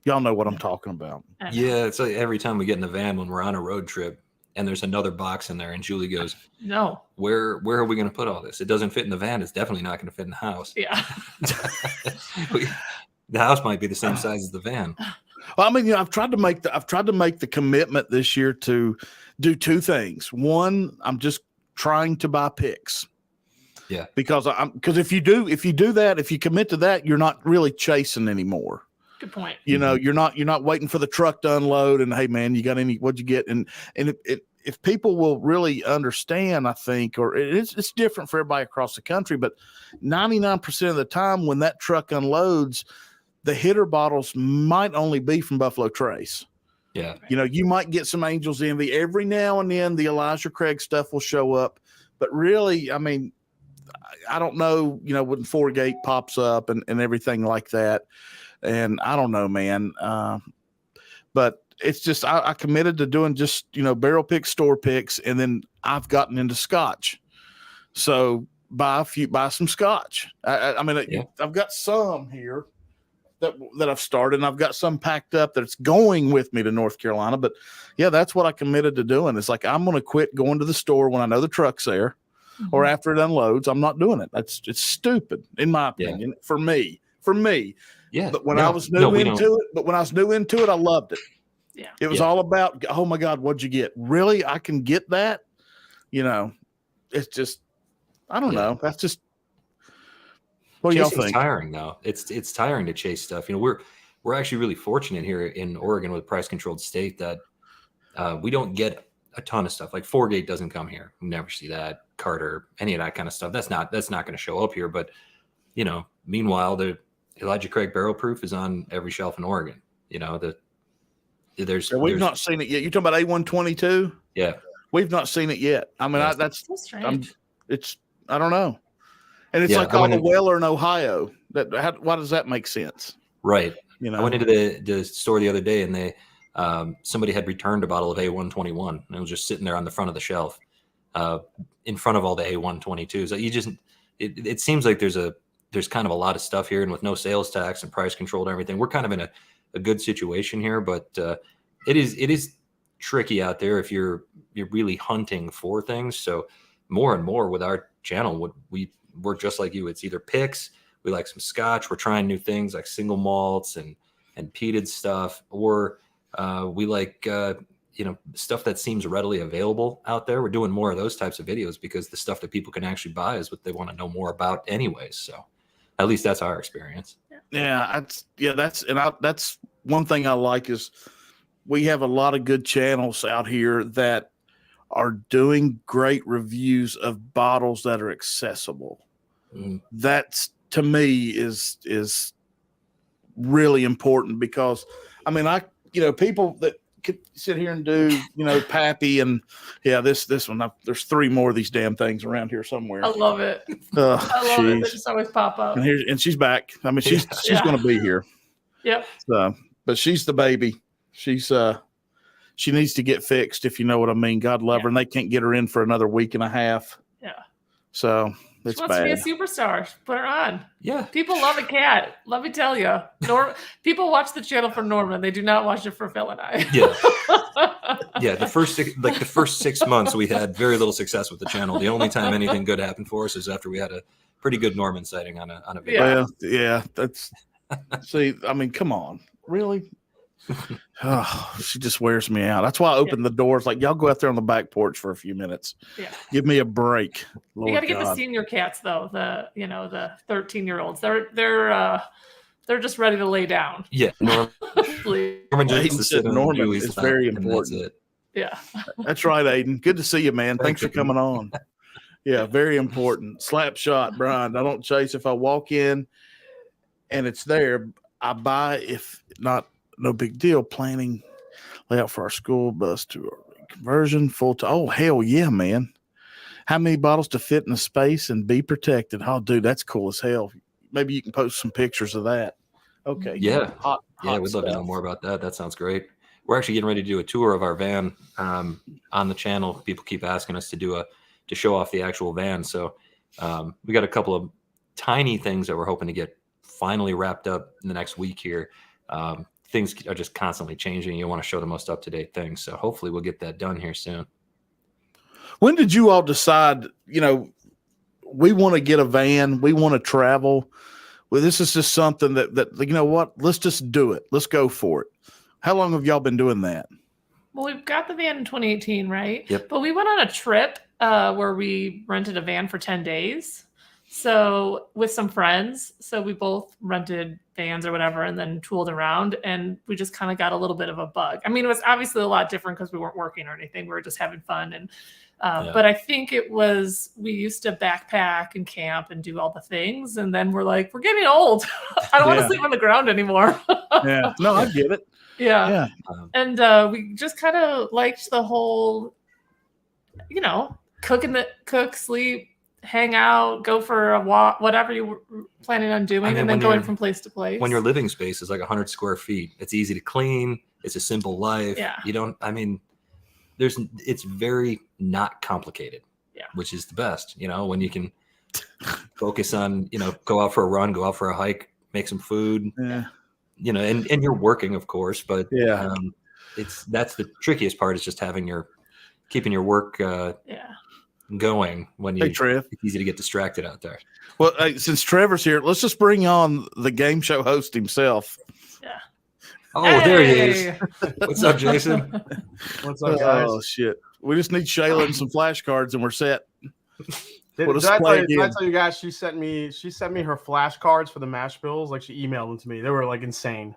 y'all know what I'm talking about. Yeah, it's like every time we get in the van when we're on a road trip and there's another box in there and Julie goes, no, where are we going to put all this? It doesn't fit in the van. It's definitely not going to fit in the house. Yeah. The house might be the same size as the van. Well, I mean, I've tried to make the commitment this year to do two things. One, I'm just trying to buy picks. Yeah. Because if you do that, if you commit to that, you're not really chasing anymore. Good point. You know, you're not waiting for the truck to unload and, hey man, you got what'd you get? And if people will really understand, I think, or it's different for everybody across the country, but 99% of the time when that truck unloads, the hitter bottles might only be from Buffalo Trace. Yeah. You know, you might get some Angels Envy. Every now and then the Elijah Craig stuff will show up. But really, I mean, I don't know, you know, when Four-Gate pops up and everything like that. And I don't know, man. But it's just I committed to doing just, you know, barrel picks, store picks, and then I've gotten into Scotch. So buy some Scotch. I mean, I've got some here that I've started, and I've got some packed up that's going with me to North Carolina. But yeah, that's what I committed to doing. It's like I'm going to quit going to the store when I know the truck's there, or after it unloads. I'm not doing it. It's stupid in my opinion. For me. Yeah. But when I was new into it, I loved it. Yeah. It was all about, oh my God, what'd you get? Really? I can get that? You know, it's just, I don't know. That's just, what do y'all think? It's tiring though. It's tiring to chase stuff. You know, we're actually really fortunate here in Oregon with a price controlled state that we don't get a ton of stuff. Like Four-Gate doesn't come here. We never see that. Carter, any of that kind of stuff. That's not going to show up here. But you know, meanwhile, the Elijah Craig Barrel Proof is on every shelf in Oregon. You know, we've not seen it yet. You're talking about A122? Yeah, we've not seen it yet. I mean, that's so strange. I don't know. And it's like all the Weller in Ohio. Why does that make sense? Right. You know, I went into the store the other day and they somebody had returned a bottle of A121 and it was just sitting there on the front of the shelf in front of all the A122s. It seems like there's kind of a lot of stuff here, and with no sales tax and price control and everything, we're kind of in a good situation here. But it is tricky out there if you're really hunting for things. So more and more with our channel, we're just like you. It's either picks, we like some Scotch, we're trying new things like single malts and peated stuff, or we like stuff that seems readily available out there. We're doing more of those types of videos because the stuff that people can actually buy is what they want to know more about anyways. So at least that's our experience. That's one thing I like is we have a lot of good channels out here that are doing great reviews of bottles that are accessible. That's, to me, is really important because, I mean, people that could sit here and do, Pappy and this one, there's 3 more of these damn things around here somewhere. I love it. I love it. They just always pop up. And she's back. I mean, she's going to be here. Yep. So, but she's the baby. She needs to get fixed, if you know what I mean. God love her, and they can't get her in for another week and a half. Yeah. So it's she wants bad. to be a superstar. Put her on. Yeah. People love a cat. Let me tell you. People watch the channel for Norman. They do not watch it for Phil and I. Yeah. Yeah. The first 6 months, we had very little success with the channel. The only time anything good happened for us is after we had a pretty good Norman sighting on a video. Well, yeah. That's see. I mean, come on, really. Oh, she just wears me out. That's why I opened the doors. Like, y'all go out there on the back porch for a few minutes. Yeah, give me a break. Lord you got to get God. the senior cats though. The 13-year-olds. They're just ready to lay down. Yeah, Norman is very important. Yeah, that's right, Aiden. Good to see you, man. Thanks for coming on. Yeah, very important. Slap shot, Brian. I don't chase. If I walk in and it's there, I buy. If not, no big deal. Planning layout for our school bus to conversion full to. Oh, hell yeah, man. How many bottles to fit in a space and be protected? Oh, dude, that's cool as hell. Maybe you can post some pictures of that. Okay. Yeah. Hot we'd love to know more about that. That sounds great. We're actually getting ready to do a tour of our van on the channel. People keep asking us to show off the actual van. So we got a couple of tiny things that we're hoping to get finally wrapped up in the next week here. Things are just constantly changing. You want to show the most up-to-date things. So hopefully we'll get that done here soon. When did you all decide, we want to get a van, we want to travel? Well, this is just something that you know what? Let's just do it. Let's go for it. How long have y'all been doing that? Well, we've got the van in 2018, right? Yep. But we went on a trip where we rented a van for 10 days. So with some friends. So we both rented vans or whatever and then tooled around. And we just kind of got a little bit of a bug. I mean, it was obviously a lot different because we weren't working or anything. We were just having fun. And but I think it was, we used to backpack and camp and do all the things. And then we're like, we're getting old. I don't want to sleep on the ground anymore. Yeah. No, I get it. Yeah. And we just kind of liked the whole, cook, sleep, hang out, go for a walk, whatever you were planning on doing, and then going from place to place. When your living space is like 100 square feet, it's easy to clean. It's a simple life. Yeah. It's very not complicated. Yeah. Which is the best, when you can focus on, go out for a run, go out for a hike, make some food. Yeah. And you're working, of course, but that's the trickiest part, is just keeping your work going when Hey, Trev. it's easy to get distracted out there. Well, since Trevor's here, let's just bring on the game show host himself. Yeah. Oh, there he is. What's up, Jason? What's up, guys? Oh shit! We just need Shayla and some flashcards, and we're set. Did I tell you guys? She sent me her flashcards for the mash bills. Like, she emailed them to me. They were like insane.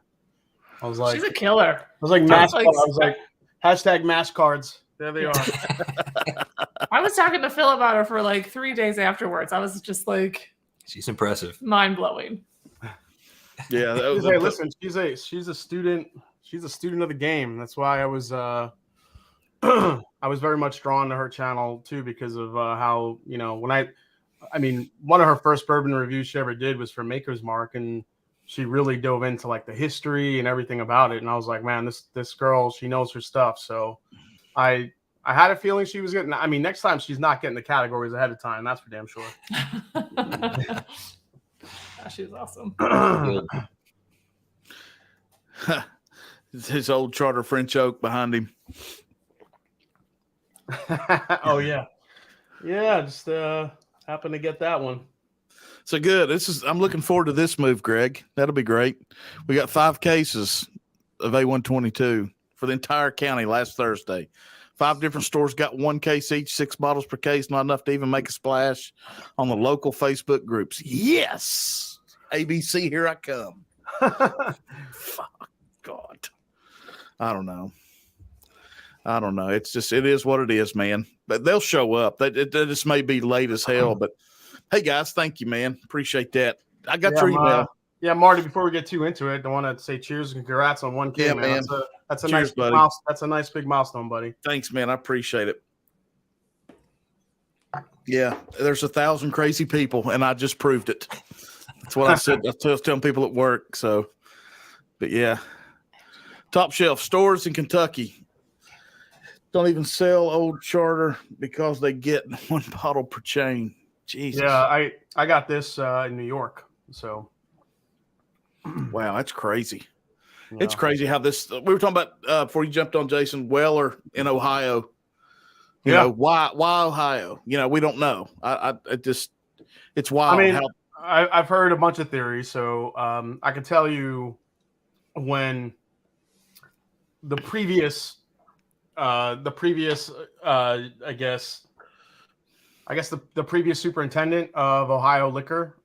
I was like, she's a killer. I was like, mash. I was like, hashtag mash cards. There they are. I was talking to Phil about her for like 3 days afterwards. I was just like, she's impressive. Mind blowing. Yeah. Hey, listen, she's a student. She's a student of the game. That's why I was I was very much drawn to her channel too, because of how, one of her first bourbon reviews she ever did was for Maker's Mark, and she really dove into like the history and everything about it. And I was like, man, this girl, she knows her stuff. So I had a feeling she was getting. I mean, next time she's not getting the categories ahead of time. That's for damn sure. She was awesome. His old charter French oak behind him. Oh yeah, just happened to get that one. So good. I'm looking forward to this move, Greg. That'll be great. We got 5 cases of A122 for the entire county last Thursday. 5 different stores got 1 case each, 6 bottles per case, not enough to even make a splash on the local Facebook groups. Yes, ABC, here I come. Fuck God. I don't know. It is what it is, man. But they'll show up. They just may be late as hell. But hey, guys, thank you, man. Appreciate that. I got your email. Marty. Before we get too into it, I want to say cheers and congrats on 1K, yeah, man. That's a cheers, nice big milestone. That's a nice big milestone, buddy. Thanks, man. I appreciate it. Yeah, there's 1,000 crazy people, and I just proved it. That's what I said. I was telling people at work. So, but yeah, Top Shelf stores in Kentucky don't even sell old charter because they get 1 bottle per chain. Jesus. Yeah, I got this in New York. So, wow, that's crazy. Yeah. It's crazy how this. We were talking about before you jumped on, Jason, Weller in Ohio. You know why Ohio? We don't know. It's wild. I mean, I've heard a bunch of theories. So I can tell you when the previous I guess the previous superintendent of Ohio Liquor,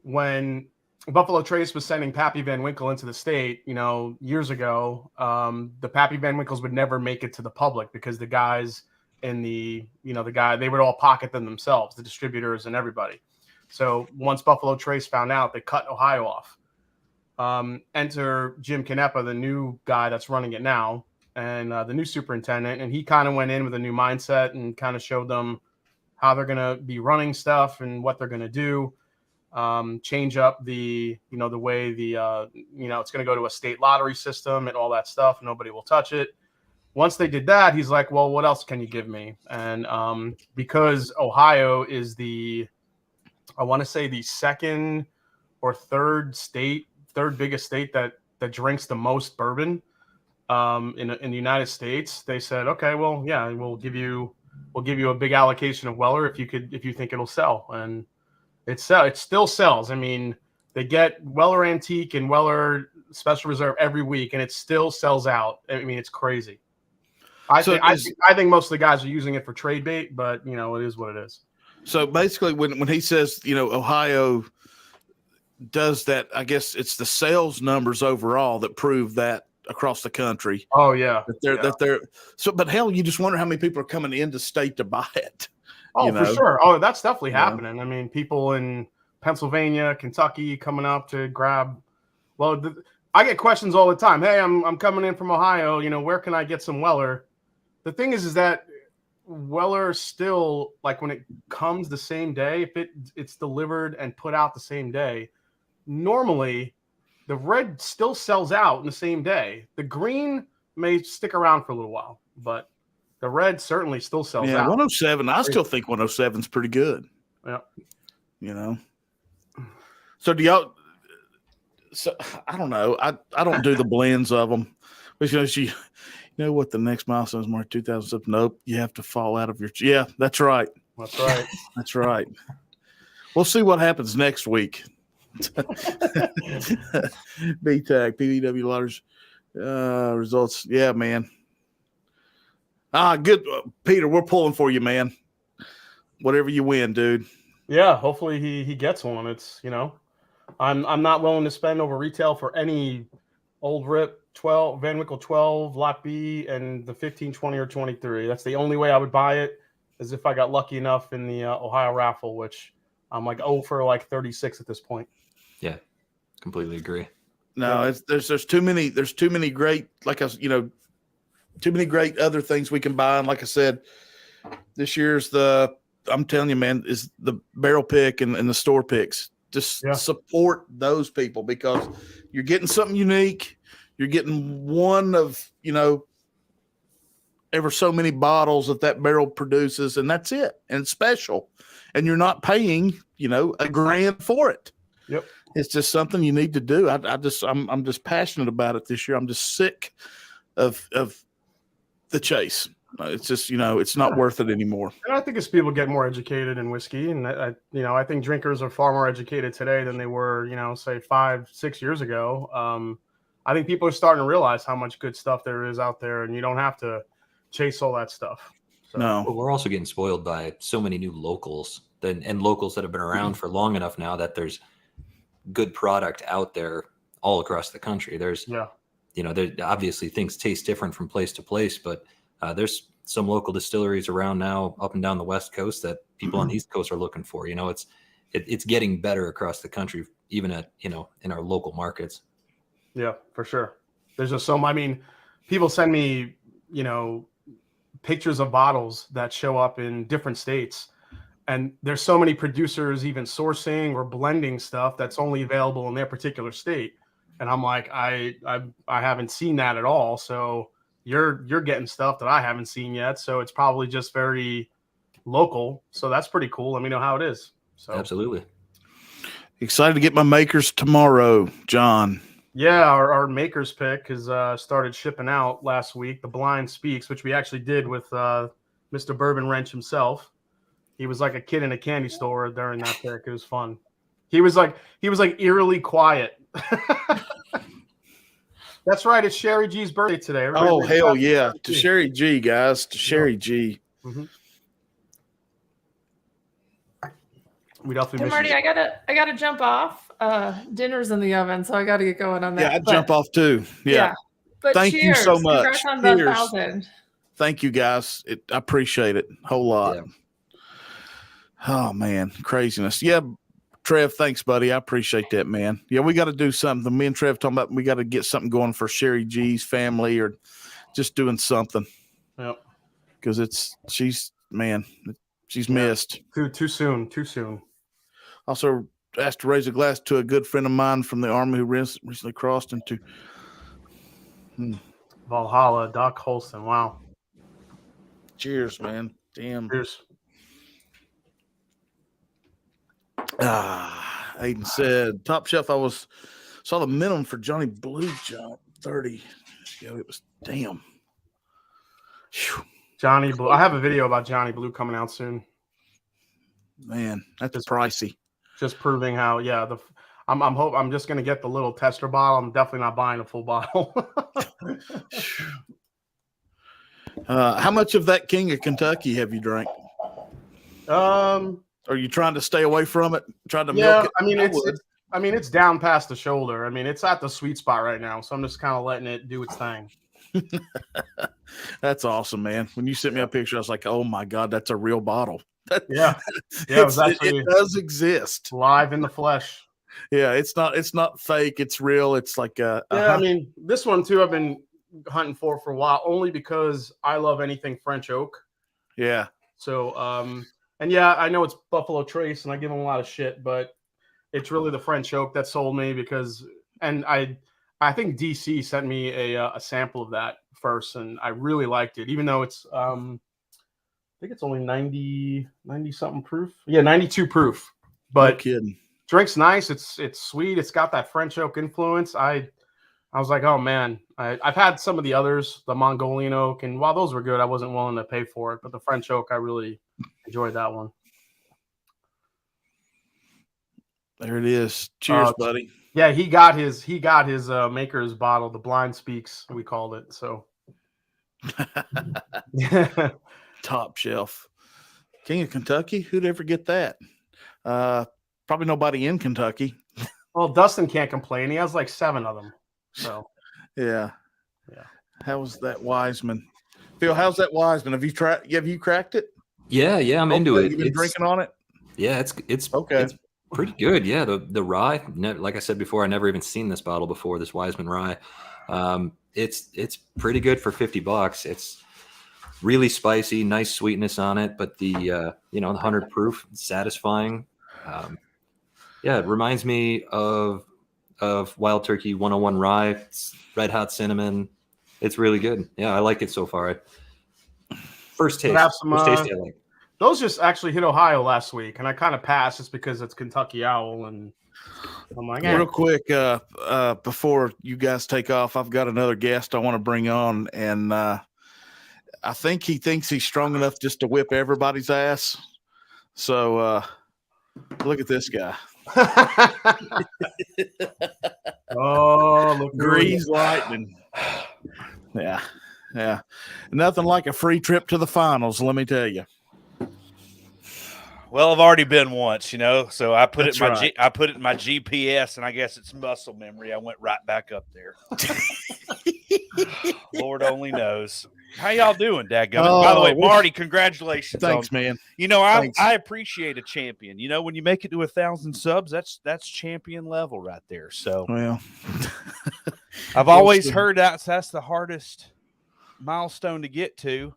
when Buffalo Trace was sending Pappy Van Winkle into the state, years ago, the Pappy Van Winkles would never make it to the public because the guys in they would all pocket them themselves, the distributors and everybody. So once Buffalo Trace found out, they cut Ohio off. Enter Jim Canepa, the new guy that's running it now, and the new superintendent, and he kind of went in with a new mindset and kind of showed them how they're going to be running stuff and what they're going to do. Change up the way it's going to go to a state lottery system and all that stuff. Nobody will touch it. Once they did that, he's like, well, what else can you give me? And because Ohio is I want to say the second or third biggest state that drinks the most bourbon in the United States, they said, okay, well, yeah, we'll give you a big allocation of Weller if you think it'll sell. And it still sells. I mean, they get Weller Antique and Weller special reserve every week, and it still sells out. I mean, it's crazy. I think most of the guys are using it for trade bait, but you know, it is what it is. So basically, when he says, you know, Ohio does that, I guess it's the sales numbers overall that prove that across the country. Oh yeah, that they're so. But hell, you just wonder how many people are coming into state to buy it. Oh, for sure. Oh, that's definitely happening. Yeah. I mean, people in Pennsylvania, Kentucky coming up to grab. Well, I get questions all the time. Hey, I'm coming in from Ohio. You know, where can I get some Weller? The thing is that Weller still, like, when it comes the same day, if it's delivered and put out the same day, normally the red still sells out in the same day. The green may stick around for a little while, but the red certainly still sells out. 107. I still think 107 is pretty good. Yeah. You know. So do y'all? So I don't know. I don't do the blends of them because you know what the next milestone is, March 2007. Nope, you have to fall out of your. Yeah, that's right. That's right. That's right. We'll see what happens next week. BTAG, PBW Lotters results. Yeah, man. Good. Peter, we're pulling for you, man. Whatever you win, dude. Yeah, hopefully he gets one. It's, you know, I'm not willing to spend over retail for any old rip 12 Van Winkle 12 lot B and the 15, 20, or 23. That's the only way I would buy it, is if I got lucky enough in the Ohio raffle, which I'm like 0 for like 36 at this point. Yeah, completely agree. No, there's too many. There's too many great, too many great other things we can buy. And like I said, this year's I'm telling you, man, is the barrel pick and the store picks. Just support those people because you're getting something unique. You're getting one of, ever so many bottles that barrel produces, and that's it. And it's special. And you're not paying, $1,000 for it. Yep. It's just something you need to do. I'm just passionate about it this year. I'm just sick of the chase. It's just, it's not worth it anymore. And I think as people get more educated in whiskey, and I think drinkers are far more educated today than they were, say 5-6 years ago. I think people are starting to realize how much good stuff there is out there, and you don't have to chase all that stuff. So. No, well, we're also getting spoiled by so many new locals and locals that have been around for long enough now that there's good product out there all across the country. There's, there obviously things taste different from place to place, but there's some local distilleries around now up and down the West Coast that people on the East Coast are looking for. It's getting better across the country, even at, in our local markets. Yeah, for sure. There's just people send me, pictures of bottles that show up in different states. And there's so many producers even sourcing or blending stuff that's only available in their particular state. And I'm like, I haven't seen that at all. So you're getting stuff that I haven't seen yet. So it's probably just very local. So that's pretty cool. Let me know how it is. So absolutely. Excited to get my makers tomorrow, John. Yeah, our makers pick has started shipping out last week. The Blind Speaks, which we actually did with Mr. Bourbon Wrench himself. He was like a kid in a candy store during that pick. It was fun. He was like eerily quiet. That's right. It's Sherry G's birthday today. Everybody hell yeah. To Sherry G, guys. To Sherry G. Mm-hmm. We definitely Marty, I gotta jump off. Dinner's in the oven, so I gotta get going on that. Yeah, I'd jump off too. Yeah. But thank you so much. Congrats on the 1,000. Thank you, guys. I appreciate it a whole lot. Yeah. Oh man, craziness. Yeah, Trev, thanks, buddy. I appreciate that, man. Yeah, we got to do something. Me and Trev talking about we got to get something going for Sherry G's family, or just doing something. Yep. Because she's missed. Too soon. Also asked to raise a glass to a good friend of mine from the Army who recently crossed into Valhalla, Doc Holston. Wow. Cheers, man. Damn. Cheers. Aiden said, Top Shelf, saw the minimum for Johnny Blue jump 30. Yeah, it was damn. Whew. Johnny Blue. I have a video about Johnny Blue coming out soon. Man, that's pricey. Just proving how, I'm just gonna get the little tester bottle. I'm definitely not buying a full bottle. How much of that King of Kentucky have you drank? Are you trying to stay away from it? Trying to milk it? I mean, it's down past the shoulder. I mean, it's at the sweet spot right now. So I'm just kind of letting it do its thing. That's awesome, man. When you sent me a picture, I was like, "Oh my god, that's a real bottle." Yeah, it was actually it does exist live in the flesh. Yeah, it's not fake. It's real. It's like I mean, this one too. I've been hunting for a while, only because I love anything French oak. Yeah. So, and yeah, I know it's Buffalo Trace, and I give them a lot of shit, but it's really the French oak that sold me because, and I think DC sent me a sample of that first, and I really liked it, even though it's I think it's only 90 something proof. Yeah, 92 proof. But no kidding. Drink's nice. It's sweet. It's got that French oak influence. I was like, oh man, I've had some of the others, the Mongolian oak, and while those were good, I wasn't willing to pay for it. But the French oak, I really enjoyed that one. There it is. Cheers, buddy. Yeah, he got his maker's bottle, the Blind Speaks, we called it. So top shelf. King of Kentucky? Who'd ever get that? Probably nobody in Kentucky. Well, Dustin can't complain. He has like 7 of them. So yeah. How was that Wiseman? Phil, how's that Wiseman? Have you cracked it? Yeah, I'm into it. You've been drinking on it? Yeah, it's okay. It's pretty good. Yeah, the rye, like I said before, I never even seen this bottle before, this Wiseman rye. It's pretty good for $50. It's really spicy, nice sweetness on it, but the the 100 proof, satisfying. It reminds me of Wild Turkey 101 rye. It's red hot cinnamon. It's really good. Yeah, I like it so far. First taste. I like. Those just actually hit Ohio last week, and I kind of passed just because it's Kentucky Owl, and I'm like, real quick, before you guys take off, I've got another guest I want to bring on, and I think he thinks he's strong enough just to whip everybody's ass. So look at this guy. Oh, look, Grease lightning. Yeah. Nothing like a free trip to the finals, let me tell you. Well, I've already been once, so I put That's it in my right. I put it in my GPS, and I guess it's muscle memory. I went right back up there. Lord only knows. How y'all doing, dadgummit? By the way, Marty, congratulations. Thanks, man. I appreciate a champion. When you make it to 1,000 subs, that's champion level right there. So, well, I've always heard that's the hardest milestone to get to.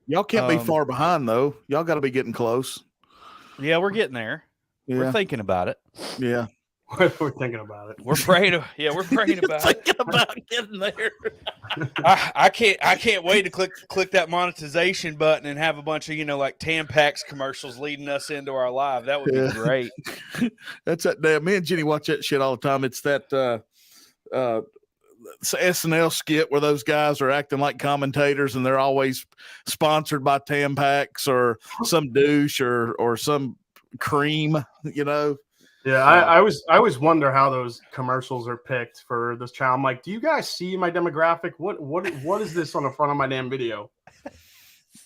Y'all can't be far behind, though. Y'all got to be getting close. Yeah, we're getting there. Yeah. We're thinking about it. Yeah. We're thinking about it. We're praying about it. Thinking about getting there. I can't wait to click that monetization button and have a bunch of like Tampax commercials leading us into our live. That would be great. That's that damn. Me and Jenny watch that shit all the time. It's that it's an SNL skit where those guys are acting like commentators, and they're always sponsored by Tampax or some douche or some cream. Yeah, I always wonder how those commercials are picked for this channel. I'm like, do you guys see my demographic? What is this on the front of my damn video?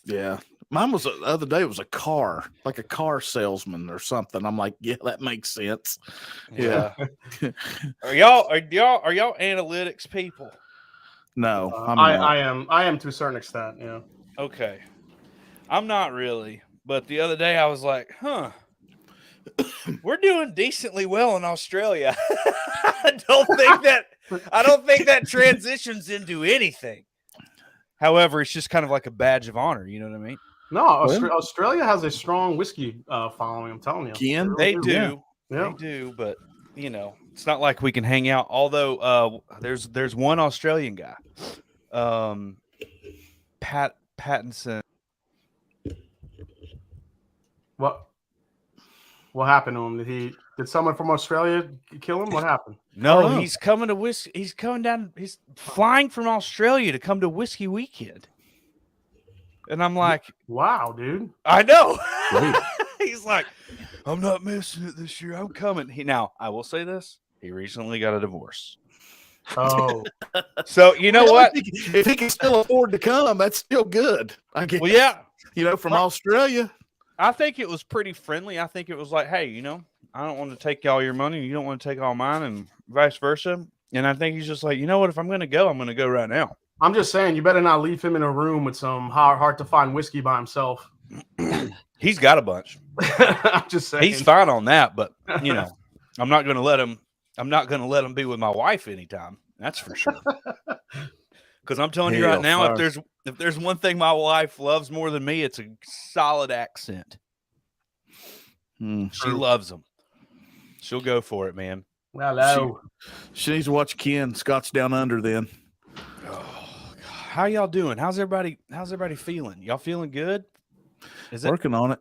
Yeah, mine was the other day. It was a car, like a car salesman or something. I'm like, yeah, that makes sense. Yeah. Are y'all analytics people? No, I am to a certain extent. Yeah. Okay, I'm not really. But the other day I was like, we're doing decently well in Australia. I don't think that transitions into anything. However, it's just kind of like a badge of honor. You know what I mean? No, Australia has a strong whiskey following. I'm telling you. Again, they do. Yeah. They do. But it's not like we can hang out. Although there's one Australian guy, Pattinson. What happened to him? Did someone from Australia kill him? What happened? No, he's coming to whiskey. He's coming down. He's flying from Australia to come to Whiskey Weekend. And I'm like, wow, dude. I know. He's like, I'm not missing it this year. I'm coming. Now, I will say this. He recently got a divorce. Oh, So, you know Well, what? if he can still afford to come, that's still good. I guess. Well, yeah. From Australia. I think it was pretty friendly. I think it was like, hey, I don't want to take all your money. You don't want to take all mine and vice versa. And I think he's just like, you know what? If I'm going to go, I'm going to go right now. I'm just saying, you better not leave him in a room with some hard to find whiskey by himself. He's got a bunch. I'm just saying. He's fine on that, but I'm not going to let him be with my wife anytime. That's for sure. Because I'm telling you right now, if there's one thing my wife loves more than me, it's a solid accent. She loves them. She'll go for it, man. Hello. She needs to watch Ken Scott's Down Under then. Oh, God. How y'all doing? How's everybody feeling? Y'all feeling good? Is it working on it?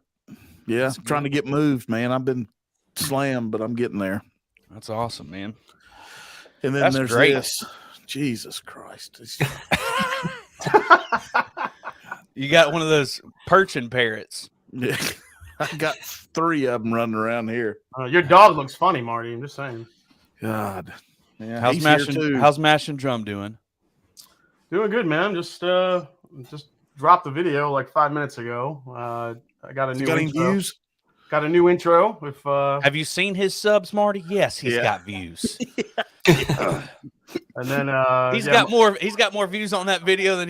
Yeah, I'm trying to get moved, man. I've been slammed, but I'm getting there. That's awesome, man. And then That's there's great. this. Jesus Christ. You got one of those perching parrots. Yeah. I got 3 of them running around here. Your dog looks funny, Marty. I'm just saying. God. Yeah, How's Mash and Drum doing? Doing good, man. Just dropped the video like 5 minutes ago. I got a new intro. Views? Got a new intro. Have you seen his subs, Marty? Yes, he's got views. And then he's got more views on that video than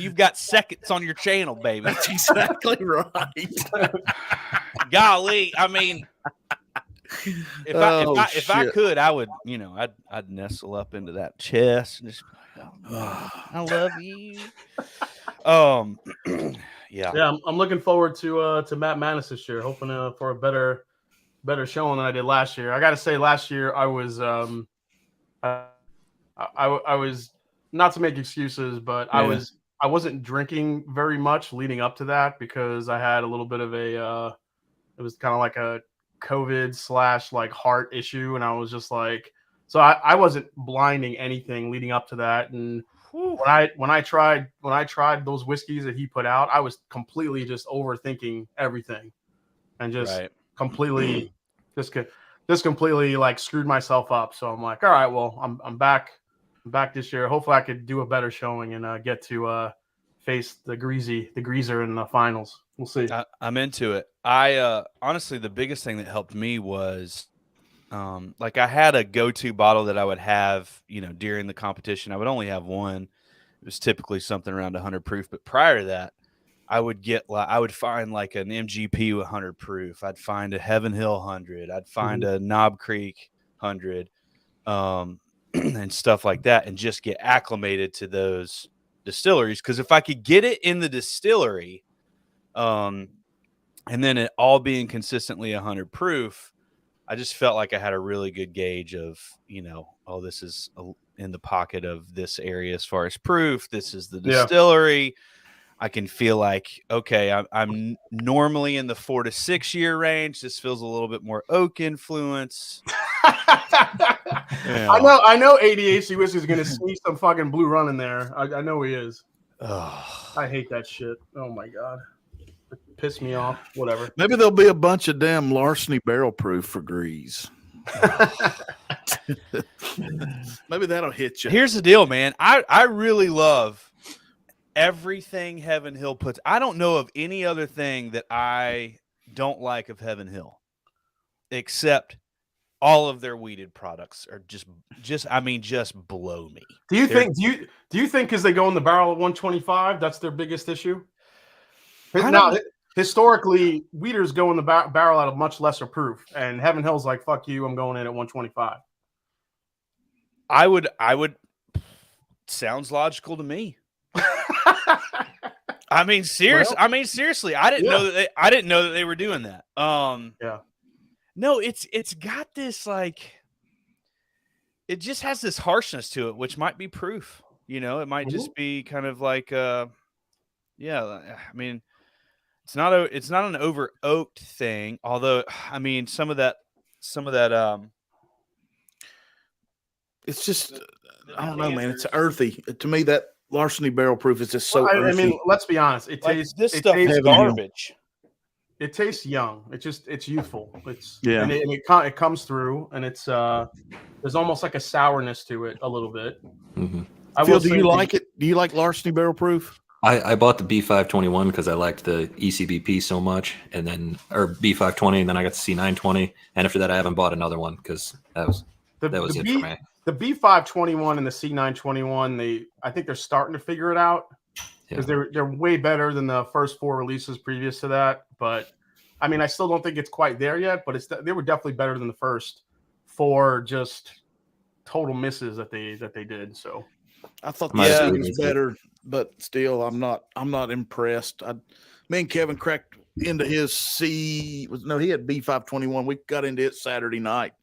you've got seconds on your channel, baby. That's exactly right. Golly, I mean, if I could, I would, I'd nestle up into that chest and just, I love you. Yeah. I'm looking forward to Matt Manis this year, hoping for a better showing than I did last year. I got to say, last year I was I was, not to make excuses, but I wasn't drinking very much leading up to that because I had a little bit of it was kind of like a COVID / like heart issue, and I was just like, so I wasn't blinding anything leading up to that. And when I tried those whiskeys that he put out, I was completely just overthinking everything, and just completely completely like screwed myself up. So I'm like, all right, well, I'm back this year. Hopefully I could do a better showing and get to face the greaser in the finals. We'll see. I'm into it. I honestly, the biggest thing that helped me was like I had a go-to bottle that I would have, during the competition. I would only have one. It was typically something around 100 proof, but prior to that, I would find like an MGP 100 proof. I'd find a Heaven Hill 100. I'd find a Knob Creek 100, and stuff like that, and just get acclimated to those distilleries. Because if I could get it in the distillery, and then it all being consistently 100 proof, I just felt like I had a really good gauge of, this is in the pocket of this area as far as proof. This is the distillery. Yeah. I can feel like, okay, I'm normally in the 4 to 6 year range. This feels a little bit more oak influence. Yeah. I know ADHD whiskey is going to sneak some fucking Blue Run in there. I know he is. I hate that shit. Oh my God. It pissed me off. Whatever. Maybe there'll be a bunch of damn larceny barrel proof for Grease. Maybe that'll hit you. Here's the deal, man. I really love everything Heaven Hill puts. I don't know of any other thing that I don't like of Heaven Hill, except all of their weeded products are just blow me. Do you think because they go in the barrel at 125, that's their biggest issue? Now, historically, weeders go in the barrel at a much lesser proof, and Heaven Hill's like, fuck you, I'm going in at 125. I would sounds logical to me. I mean, seriously, I didn't know that they were doing that. No, it's got this, like, it just has this harshness to it, which might be proof. It might just be kind of like, I mean, it's not an over oaked thing. Although, I mean, some of that, it's just, I don't know, man. It's earthy to me. That larceny barrel proof is just so earthy. I mean, let's be honest. It tastes this stuff is garbage. It tastes young. It's youthful. Yeah. and it comes through, and it's there's almost like a sourness to it a little bit. Mm-hmm. Phil, do you like it? Do you like Larceny Barrel Proof? I bought the B521 because I liked the ECBP so much, and then B520, and then I got the C920, and after that I haven't bought another one because that was it for me. The B521 and the C921, I think they're starting to figure it out because they're way better than the first 4 releases previous to that. But I mean, I still don't think it's quite there yet, but they were definitely better than the first 4 just total misses that they did. So I thought the C was better, but still, I'm not impressed. Me and Kevin cracked into his C. He had B521. We got into it Saturday night,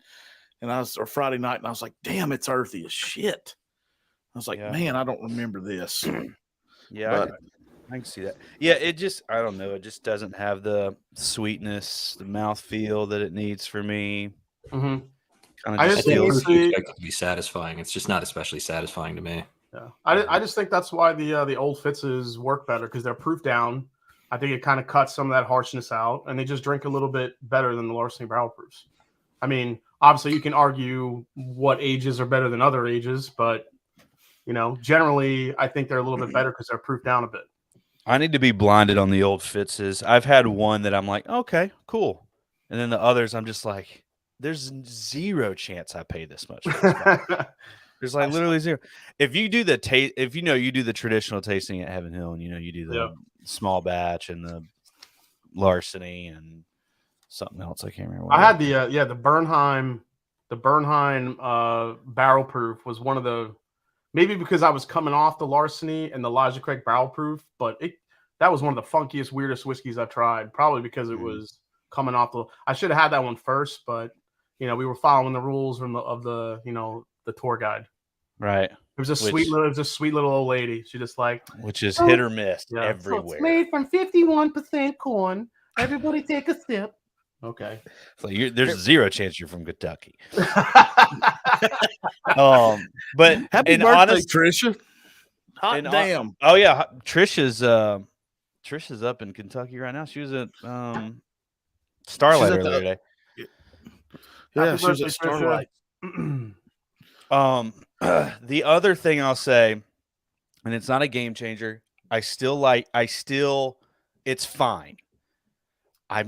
or Friday night, and I was like, "Damn, it's earthy as shit." I was like, "Man, I don't remember this." Yeah, I can see that. Yeah, I don't know. It just doesn't have the sweetness, the mouthfeel that it needs for me. Mm-hmm. I just expect it to be satisfying. It's just not especially satisfying to me. Yeah, I just think that's why the old Fitzes work better because they're proof down. I think it kind of cuts some of that harshness out, and they just drink a little bit better than the Larceny Barrel Proofs. I mean, obviously you can argue what ages are better than other ages, but generally I think they're a little bit better because they're proof down a bit. I need to be blinded on the old Fitzes. I've had one that I'm like, okay, cool, and then the others I'm just like, there's zero chance I pay this much for this. There's like literally zero. If you do you do the traditional tasting at Heaven Hill, and you do the small batch and the Larceny and something else, I can't remember. I had the Bernheim, barrel proof was one of the, maybe because I was coming off the Larceny and the Logicreg barrel proof, but that was one of the funkiest, weirdest whiskeys I've tried. Probably because it was coming off I should have had that one first, but we were following the rules of the tour guide. Right. It was a sweet little old lady. She just which is hit or miss everywhere. So it's made from 51% corn. Everybody take a sip. Okay. So there's zero chance you're from Kentucky. But happy birthday, Trisha. Hot damn. Oh yeah, Trisha's up in Kentucky right now. She was at Starlight earlier today. Yeah, she was at Starlight. The other thing I'll say, and it's not a game changer, it's fine. I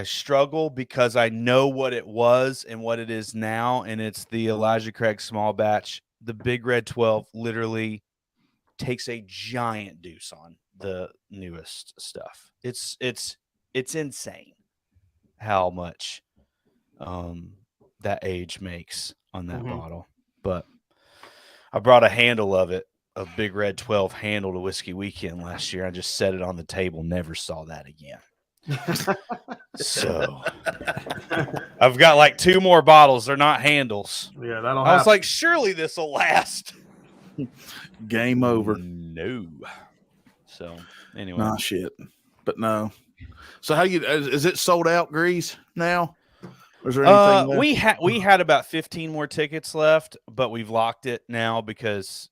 struggle because I know what it was and what it is now, and it's the Elijah Craig small batch. The Big Red 12 literally takes a giant deuce on the newest stuff. It's insane how much that age makes on that bottle. But I brought a handle of it, a Big Red 12 handle to Whiskey Weekend last year. I just set it on the table, never saw that again. So I've got like 2 more bottles. They're not handles. Yeah, that'll I was like, surely this will last. Game over. No. So anyway. Nah, shit. But no. So is it sold out, Grease, now? Or is there anything left? We had about 15 more tickets left, but we've locked it now because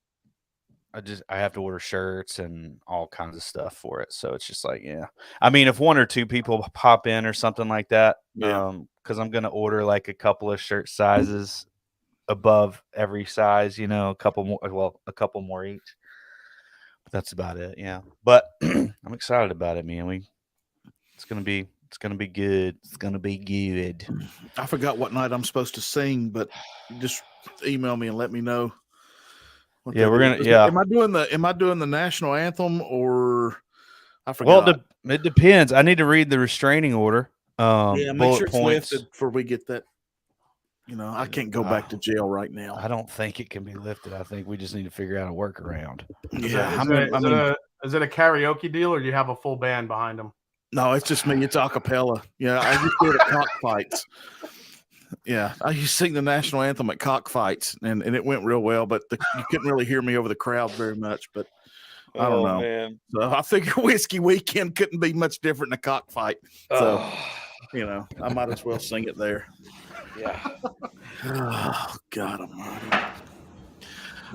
I have to order shirts and all kinds of stuff for it. So it's just like, yeah. I mean, if 1 or 2 people pop in or something like that, because I'm going to order like a couple of shirt sizes above every size, a couple more each. But that's about it. Yeah. But I'm excited about it, man. It's going to be good. It's going to be good. I forgot what night I'm supposed to sing, but just email me and let me know. Yeah, we're gonna. Yeah, am I doing the national anthem or I forgot? Well, it depends. I need to read the restraining order. Make sure it's lifted before we get that. I can't go back to jail right now. I don't think it can be lifted. I think we just need to figure out a workaround. Yeah, is it a karaoke deal or do you have a full band behind them? No, it's just me. It's a cappella. Yeah, I used to do it at cockfights. Yeah, I used to sing the national anthem at cockfights, and it went real well, but you couldn't really hear me over the crowd very much, but I don't know. Man. So I figure Whiskey Weekend couldn't be much different than a cockfight. So, I might as well sing it there. Yeah. Oh, God almighty.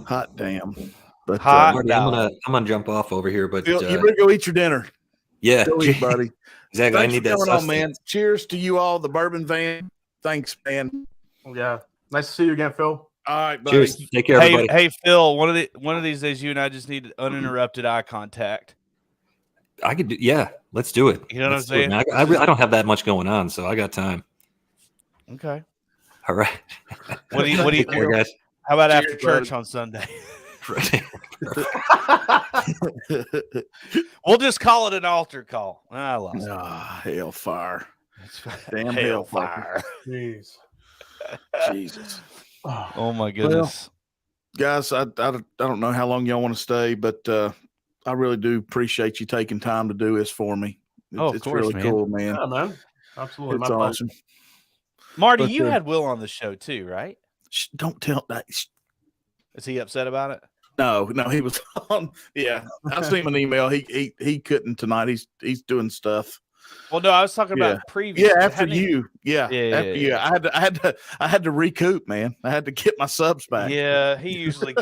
Hot damn. But I'm gonna jump off over here, but Phil, you better go eat your dinner. Yeah, go eat, buddy. Exactly. I Thanks need for that coming on, sustenance. man. Cheers to you all, the Bourbon Van. Thanks, man. Yeah. Nice to see you again, Phil. All right, buddy. Cheers. Take care, everybody. Hey, Phil. One of these days, you and I just need uninterrupted eye contact. I could do. Yeah, let's do it. You know what I'm Let's do it, saying? man. I don't have that much going on, so I got time. Okay. All right. What do you? Take care, guys. How about Cheers, after church bud. on Sunday? We'll just call it an altar call. I lost it. Ah, hellfire. It's Damn hellfire. Jeez. Jesus. Oh my goodness. Guys, I don't know how long y'all want to stay, but I really do appreciate you taking time to do this for me. Of It's course, really man. cool, man. Yeah, man. Absolutely. It's My pleasure. awesome. Marty, But, you had Will on the show too, right? Shh, don't tell that. Is he upset about it? No, he was on. Yeah, I sent him an email. He couldn't tonight. He's doing stuff. Well, no, I was talking about previous. Yeah, after hadn't he- you. Yeah, Yeah, after you. yeah. I had to recoup, man. I had to get my subs back. Yeah, he usually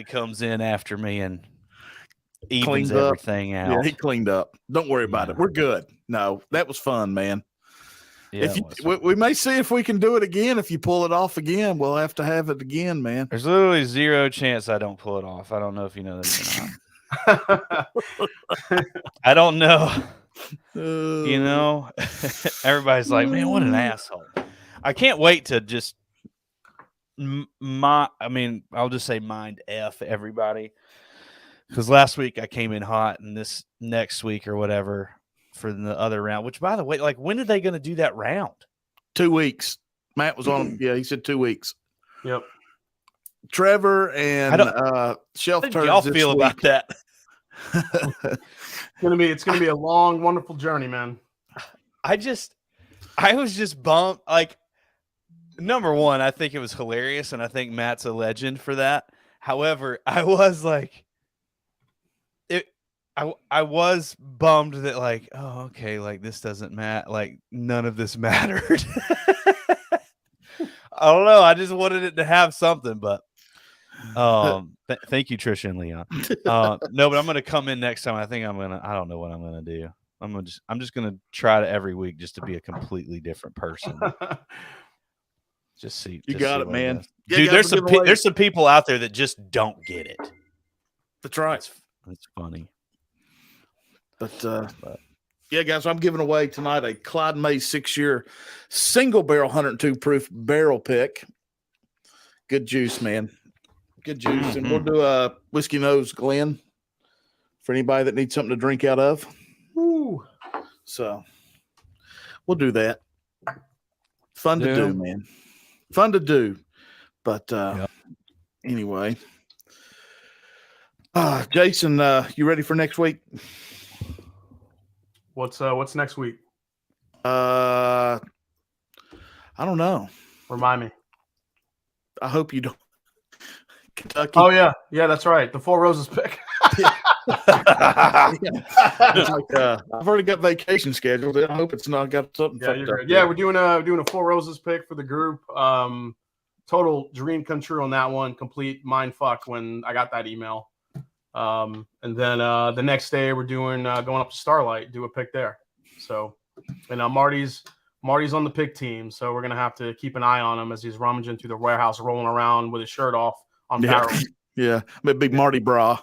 comes in after me and evens Cleans up. everything out. Yeah, he cleaned up. Don't worry about it. We're good. No, that was fun, man. Yeah, If it you, was we, fun. we may see if we can do it again. If you pull it off again, we'll have to have it again, man. There's literally zero chance I don't pull it off. I don't know if you know this or not. I don't know. You know, everybody's like, man, what an asshole. I can't wait to just I'll just say mind F everybody. Because last week I came in hot, and this next week or whatever for the other round, which by the way, like, when are they going to do that round? 2 weeks. Matt was on. Yeah, he said 2 weeks. Yep. Trevor and Shelf How did Turds y'all this feel week. about that? It's gonna be a long, wonderful journey, man. I was just bummed. Like, number one, I think it was hilarious, and I think Matt's a legend for that. However, I was like, I was bummed that, like, oh, okay, like, this doesn't matter. Like, none of this mattered. I don't know. I just wanted it to have something, but thank you, Trisha and Leon. No, but I'm gonna come in next time. I don't know what I'm gonna do. I'm just gonna try to every week just to be a completely different person. Just see. You just got see it, what man. does. Yeah, Dude, guys, we're giving away- there's some people out there that just don't get it. That's right. That's funny. But yeah, guys, I'm giving away tonight a Clyde May 6-year single barrel 102 proof barrel pick. Good juice, man. Good juice. And we'll do a Whiskey Nose Glen for anybody that needs something to drink out of. Woo. So we'll do that. Fun to do, man. Fun to do. But anyway. Jason, you ready for next week? What's next week? I don't know. Remind me. I hope you don't. Kentucky. Oh yeah, that's right. The Four Roses pick. It's like, I've already got vacation scheduled. I hope it's not got something. Yeah, fucked you're up good. Yeah, there. we're doing a Four Roses pick for the group. Total dream come true on that one. Complete mind fuck when I got that email. And then the next day we're doing going up to Starlight, do a pick there. So, and Marty's on the pick team, so we're gonna have to keep an eye on him as he's rummaging through the warehouse, rolling around with his shirt off on barrels. Yeah, big Marty Bra,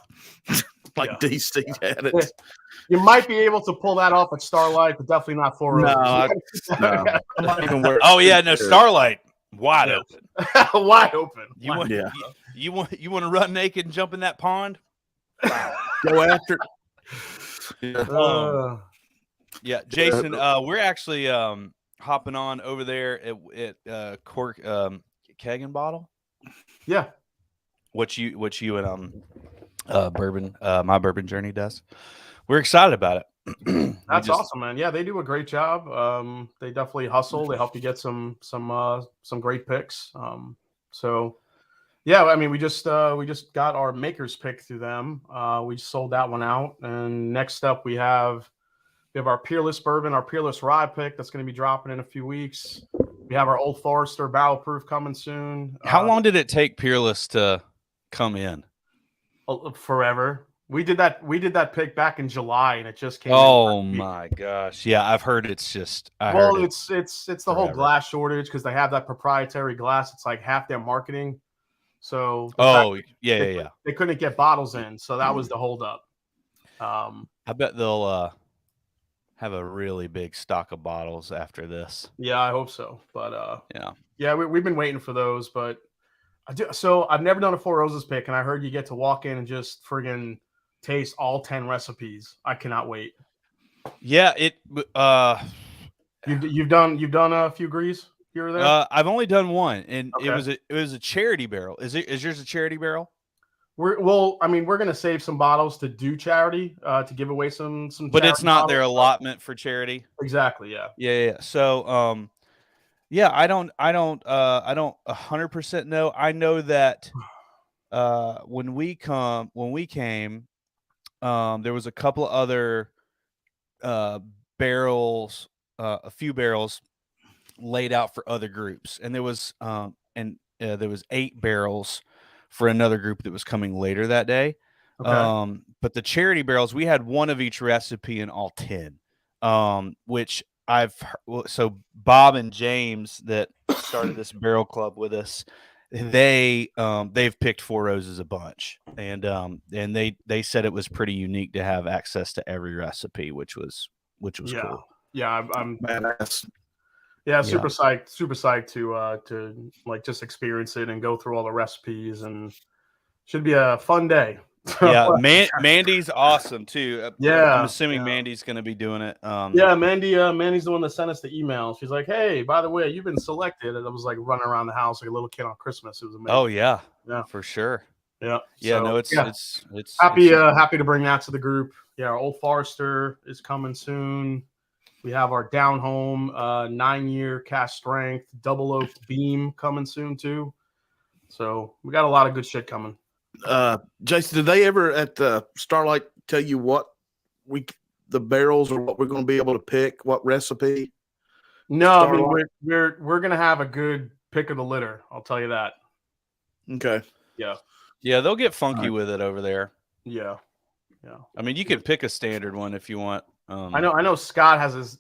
like DC had it. You might be able to pull that off at Starlight, but definitely not Four Roses. No, I'm not even wearing. Oh yeah, no, Starlight wide open. Wide open. You want to run naked and jump in that pond? Go after it. Yeah, Jason, we're actually hopping on over there at Cork Keg and Bottle. Yeah. What you and Bourbon My Bourbon Journey does. We're excited about it. That's awesome, man. Yeah, they do a great job. They definitely hustle. They help you get some great picks. So yeah, I mean, we just got our maker's pick through them. We sold that one out, and next up we have our Peerless Bourbon, our Peerless Rye pick that's going to be dropping in a few weeks. We have our Old Forester Barrel Proof coming soon. How long did it take Peerless to come in? Forever. We did that pick back in July, and it just came. Oh my gosh! Yeah, I've heard it's just. It's the whole forever. glass shortage because they have that proprietary glass. It's like half their marketing. So yeah. They couldn't get bottles in, so that was the holdup. I bet they'll have a really big stock of bottles after this. Yeah, I hope so. But yeah, we've been waiting for those. But so I've never done a Four Roses pick, and I heard you get to walk in and just friggin' taste all 10 recipes. I cannot wait. Yeah, you've done a few grease here or there. I've only done one, and Okay. it was a charity barrel. Is yours a charity barrel? We're gonna save some bottles to do charity, to give away some. But it's not their allotment for charity. Exactly. Yeah. Yeah. So, yeah, I don't 100% know. I know that when we came, there was a couple of other barrels, a few barrels laid out for other groups, and there was 8 barrels for another group that was coming later that day. Okay. But the charity barrels, we had one of each recipe in all 10, which so Bob and James that started this barrel club with us, they've picked Four Roses a bunch, and they said it was pretty unique to have access to every recipe, which was cool. Yeah, I'm badass. Yeah, super psyched to like just experience it and go through all the recipes, and should be a fun day. Yeah, Mandy's awesome too. Yeah, I'm assuming Mandy's going to be doing it. Yeah, Mandy's the one that sent us the email. She's like, "Hey, by the way, you've been selected," and I was like running around the house like a little kid on Christmas. It was amazing. Oh yeah, for sure. Yeah, so, it's happy to bring that to the group. Yeah, our Old Forester is coming soon. We have our down home 9-year cast strength double oak beam coming soon too. So we got a lot of good shit coming. Jason, did they ever at the Starlight tell you what the barrels or what we're going to be able to pick, what recipe? No, I mean, we're going to have a good pick of the litter. I'll tell you that. Okay. Yeah. Yeah, they'll get funky with it over there. Yeah. I mean, you could pick a standard one if you want. I know Scott has his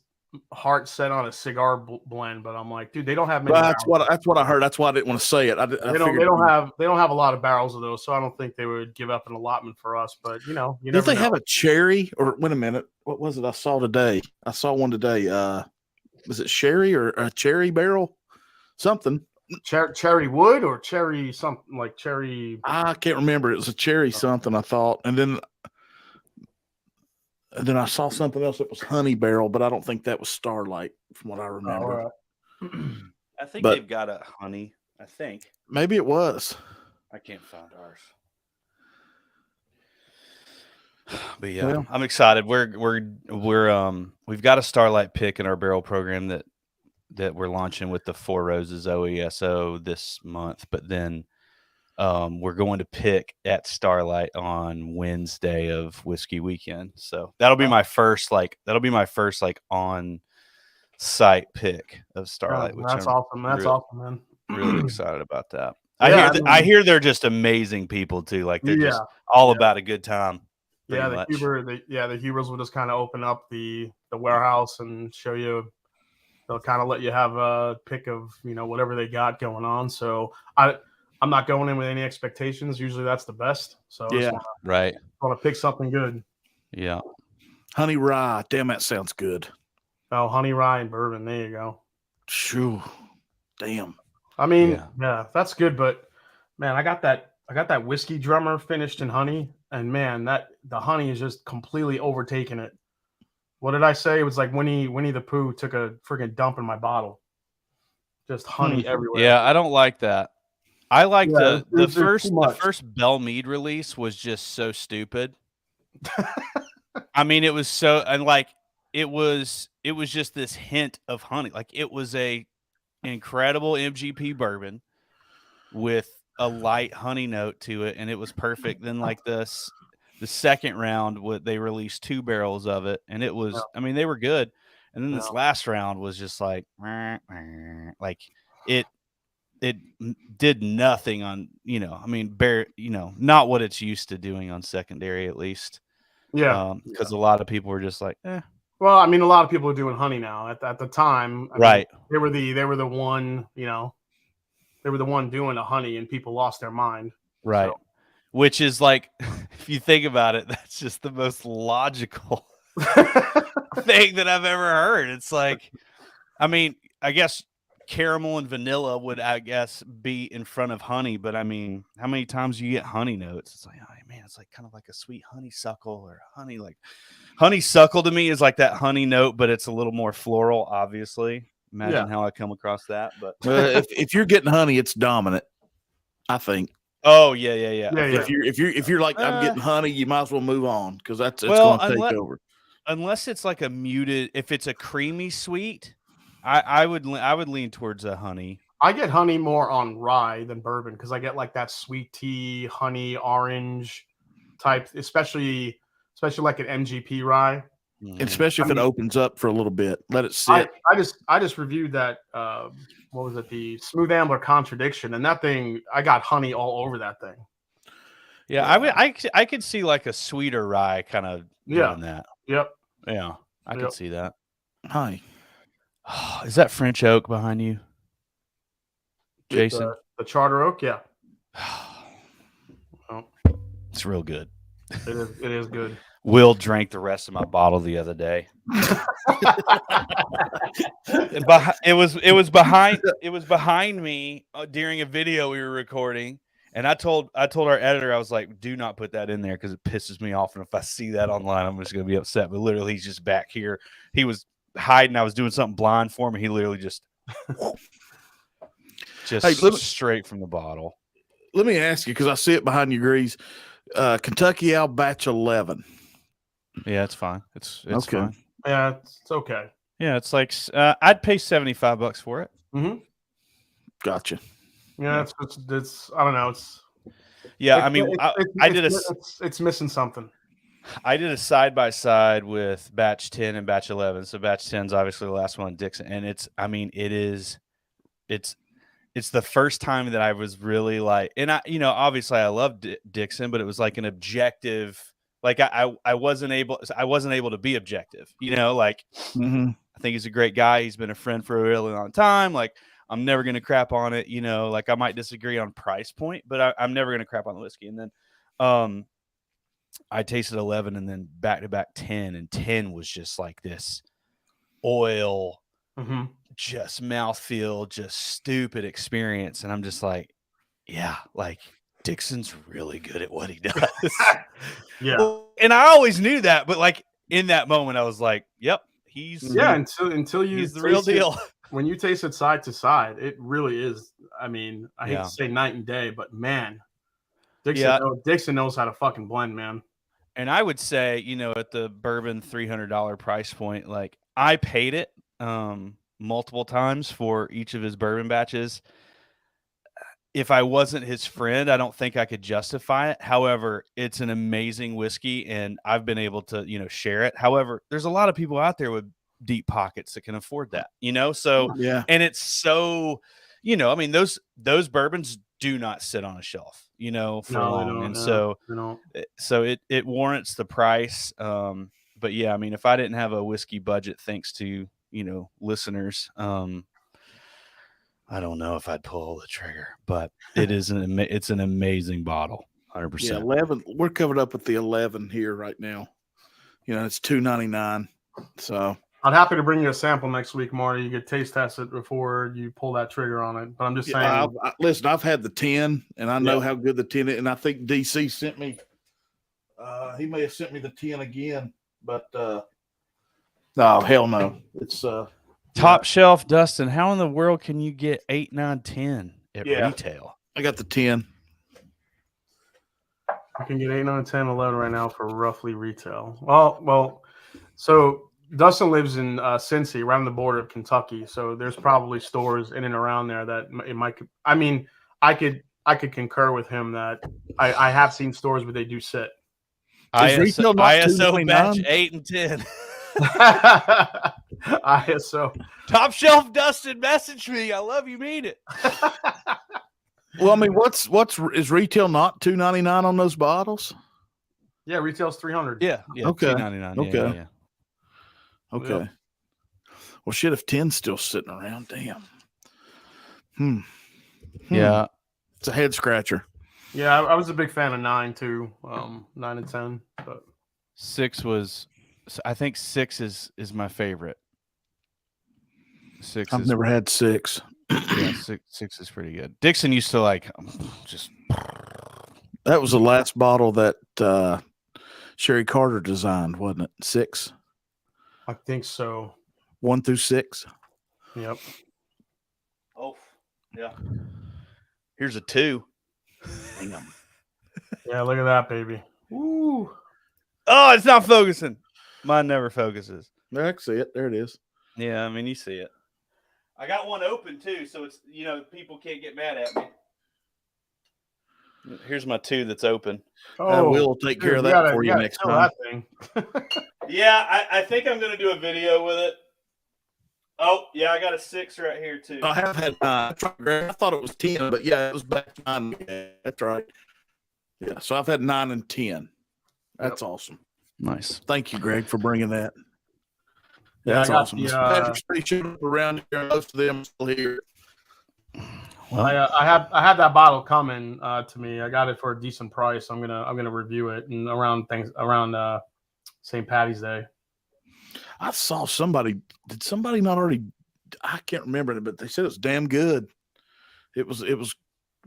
heart set on a cigar blend, but I'm like, dude, they don't have many. Well, that's what I heard. That's why I didn't want to say it. They don't have a lot of barrels of those, so I don't think they would give up an allotment for us. But you did they have a cherry? Or wait a minute, what was it I saw today? I saw one today. Was it sherry or a cherry barrel? Something. Cherry wood or cherry something like cherry. I can't remember. It was a cherry something, I thought, and then I saw something else that was honey barrel, but I don't think that was Starlight from what I remember. I think they've got a honey. I think maybe it was. I can't find ours. But yeah, I'm excited. We've got a Starlight pick in our barrel program that we're launching with the Four Roses OESO this month, but then we're going to pick at Starlight on Wednesday of Whiskey Weekend. So that'll be my first on site pick of Starlight. Which that's awesome. That's awesome, man. Really excited about that. I hear they're just amazing people too. Like they're just all about a good time. Yeah, the Hubers will just kind of open up the warehouse and show you. They'll kind of let you have a pick of whatever they got going on. So I'm not going in with any expectations. Usually that's the best. So right. Want to pick something good. Yeah. Honey rye. Damn, that sounds good. Oh, honey rye and bourbon. There you go. Shoo. Damn. I mean, yeah, that's good. But man, I got that whiskey drummer finished in honey, and man, the honey is just completely overtaking it. What did I say? It was like Winnie the Pooh took a freaking dump in my bottle. Just honey everywhere. Yeah, I don't like that. I like the first Bell Mead release was just so stupid. I mean, it was so, and like it was just this hint of honey. Like it was a incredible MGP bourbon with a light honey note to it, and it was perfect. Then like the second round, they released 2 barrels of it, and it was, I mean, they were good. And then this last round was just like it. did nothing on, I mean, not what it's used to doing on secondary, at least. Yeah. Because a lot of people were just like, eh. Well, I mean, a lot of people are doing honey now. At the time, Right. They were the one, they were the one doing the honey, and people lost their mind. Right. So. Which is like, if you think about it, that's just the most logical thing that I've ever heard. It's like, I mean, I guess caramel and vanilla would, I guess, be in front of honey. But I mean, how many times do you get honey notes? It's like, oh man, it's like kind of like a sweet honeysuckle or honey. Like honeysuckle to me is like that honey note, but it's a little more floral, obviously. Imagine how I come across that. But if you're getting honey, it's dominant, I think. Oh yeah. If you're like, I'm getting honey, you might as well move on, because it's well, going to take over. Unless it's like a muted, if it's a creamy sweet, I would lean towards a honey. I get honey more on rye than bourbon, because I get like that sweet tea, honey, orange type, especially like an MGP rye. And especially if it opens up for a little bit, let it sit. I just reviewed that. What was it? The Smooth Ambler Contradiction, and that thing, I got honey all over that thing. Yeah, I could see like a sweeter rye kind of doing that. Yep. Yeah, I could see that. Hi. Is that French oak behind you, Jason? The Charter Oak, yeah. Well, it's real good. It is good. Will drank the rest of my bottle the other day. It was behind me during a video we were recording, and I told our editor, I was like, do not put that in there because it pisses me off, and if I see that online, I'm just gonna be upset. But literally, he's just back here. He was hiding. I was doing something blind for him, and he literally just straight from the bottle. Let me ask you, because I see it behind you, Grease. Kentucky Owl Batch 11. Yeah, it's fine. It's okay. Fine. Yeah, it's okay. Yeah, it's like I'd pay $75 for it. Mm-hmm. Gotcha. Yeah, it's I don't know. It's missing something. I did a side by side with Batch 10 and Batch 11. So Batch 10 is obviously the last one, Dixon, and it's the first time that I was really like, and obviously I love Dixon, but it was like an objective. Like I wasn't able to be objective, like I think he's a great guy. He's been a friend for a really long time. Like I'm never going to crap on it. Like I might disagree on price point, but I'm never going to crap on the whiskey. And then, I tasted 11 and then back to back 10, and 10 was just like this oil, just mouthfeel, just stupid experience. And I'm just like, yeah, like Dixon's really good at what he does. Yeah. And I always knew that, but like in that moment, I was like, yep, until you he's the real deal. When you taste it side to side, it really is. I mean, I hate to say night and day, but man, Dixon knows how to fucking blend, man. And I would say, at the bourbon $300 price point, like I paid it multiple times for each of his bourbon batches. If I wasn't his friend, I don't think I could justify it. However, it's an amazing whiskey, and I've been able to, share it. However, there's a lot of people out there with deep pockets that can afford that, So, yeah. And it's so, I mean, those bourbons do not sit on a shelf, for long. And so it warrants the price. But yeah, I mean, if I didn't have a whiskey budget, thanks to, listeners, I don't know if I'd pull the trigger, but it's an amazing bottle. 100%. Yeah, 11. We're covered up with the 11 here right now. It's $2.99. So I'm happy to bring you a sample next week, Marty. You could taste test it before you pull that trigger on it. But I'm just saying. Listen, I've had the 10, and I know how good the 10 is. And I think DC sent me. He may have sent me the 10 again, but no, hell no. It's top shelf, Dustin. How in the world can you get 8, 9, 10 at retail? I got the 10. I can get 8, 9, 10, 11 right now for roughly retail. Well, so Dustin lives in Cincy, around the border of Kentucky. So there's probably stores in and around there that it might. I mean, I could concur with him that I have seen stores where they do sit. ISO batch 8 and 10. ISO. Top Shelf Dustin messaged me. I love you, mean it. Well, I mean, is retail not $2.99 on those bottles? Yeah, retail's $300. Yeah. Okay. $2.99. Okay. Yeah. Okay. Yep. Well, shit, if 10's still sitting around, damn. Yeah. It's a head scratcher. Yeah, I was a big fan of 9 too. 9 and 10, but 6 was, I think 6 is my favorite. 6 I've is, never had 6. yeah, 6 is pretty good. Dixon used to like just. That was the last bottle that Sherry Carter designed, wasn't it? 6? I think so. 1 through 6. Yep. Oh, yeah. Here's a 2. Damn. Yeah, look at that, baby. Woo. Oh, it's not focusing. Mine never focuses. I see it. There it is. Yeah, I mean, you see it. I got one open too, so it's, people can't get mad at me. Here's my 2 that's open. We'll take care of that for you next time. That thing. Yeah, I think I'm going to do a video with it. Oh, yeah, I got a 6 right here too. I have had 9. I thought it was 10, but yeah, it was back to 9. Yeah, that's right. Yeah, so I've had 9 and 10. That's awesome. Nice. Thank you, Greg, for bringing that. Yeah, That's I got awesome. the, Patrick Street showed up around here, and most of them are still here. Well, I have that bottle coming to me. I got it for a decent price. I'm gonna review it and around St. Patty's Day. I saw somebody. Did somebody not already? I can't remember it, but they said it was damn good. It was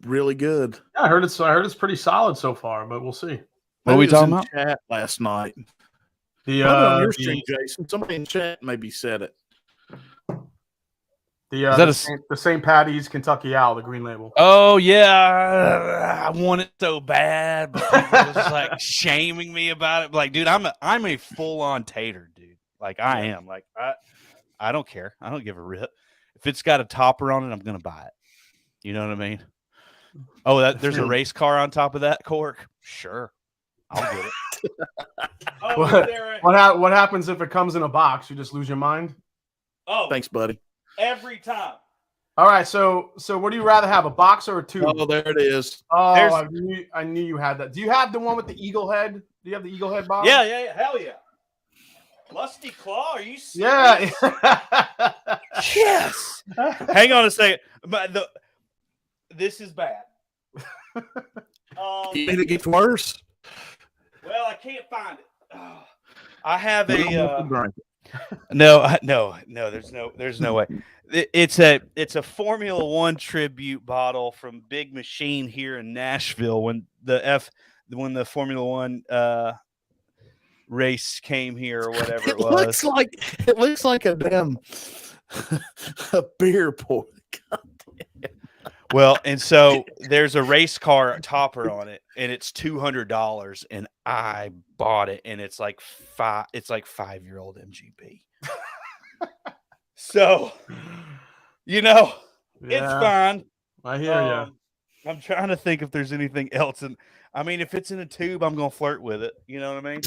really good. Yeah, I heard it's pretty solid so far, but we'll see. What are we Maybe it was talking in about? Chat last night. The on your stream, Jason. Somebody in chat maybe said it. The St. Patty's Kentucky Owl, the green label. Oh yeah, I want it so bad, but people was like shaming me about it. Like, dude, I'm a full on tater, dude. Like I am. Like I don't care. I don't give a rip. If it's got a topper on it, I'm gonna buy it. You know what I mean? Oh, there's a race car on top of that cork. Sure, I'll get it. What happens if it comes in a box? You just lose your mind. Oh, Thanks, buddy. every time. All right, so what do you rather have, a box or a tube? Oh, there it is. Oh, I knew you had that. Do you have the one with the eagle head? Do you have the eagle head box? Yeah. Hell yeah. Lusty Claw, are you serious? Yeah. Yes. Hang on a second. But this is bad. You think it gets worse? Well, I can't find it. Oh, I have a No. no. There's no way. It's a Formula One tribute bottle from Big Machine here in Nashville when the Formula One race came here or whatever it was. It looks like a damn a beer pour. Well, and so there's a race car topper on it, and it's $200, and I bought it, and it's like 5-year-old MGB. So, it's fine. I hear you. I'm trying to think if there's anything else, and I mean, if it's in a tube, I'm gonna flirt with it. You know what I mean?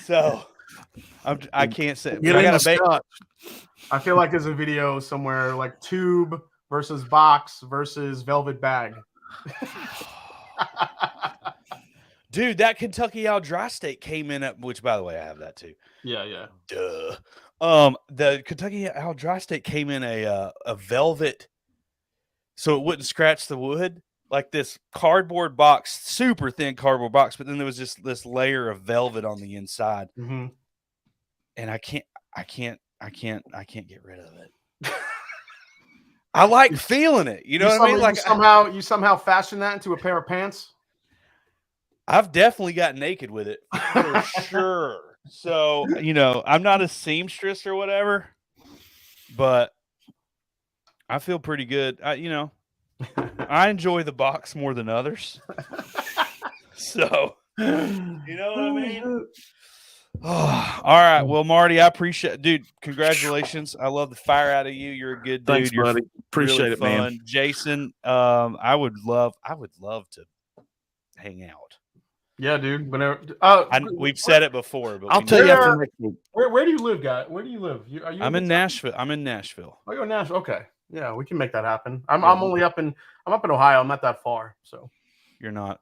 So, I can't say. I gotta I feel like there's a video somewhere like tube versus box versus velvet bag. Dude, that Kentucky Owl Dry State came in at, which by the way, I have that too. Yeah. Duh. The Kentucky Owl Dry State came in a velvet, so it wouldn't scratch the wood, like this cardboard box, super thin cardboard box, but then there was just this layer of velvet on the inside. Mm-hmm. And I can't get rid of it. I like feeling it. You know what I mean? Like you somehow fashioned that into a pair of pants. I've definitely got naked with it for sure. So, I'm not a seamstress or whatever, but I feel pretty good. I enjoy the box more than others. So, you know what I mean? Oh, all right. Well, Marty, I appreciate it. Dude, congratulations. I love the fire out of you. You're a good dude. Thanks, You're buddy. Appreciate really it, fun. man. Jason, I would love to hang out. Yeah, dude. Whenever. We've said it before, but I'll tell you after next week. Where do you live, guy? Where do you live? Are you I'm in Nashville. I'm in Nashville. Oh, you're in Nashville. Okay. Yeah, we can make that happen. I'm only up in Ohio. I'm not that far. So You're not.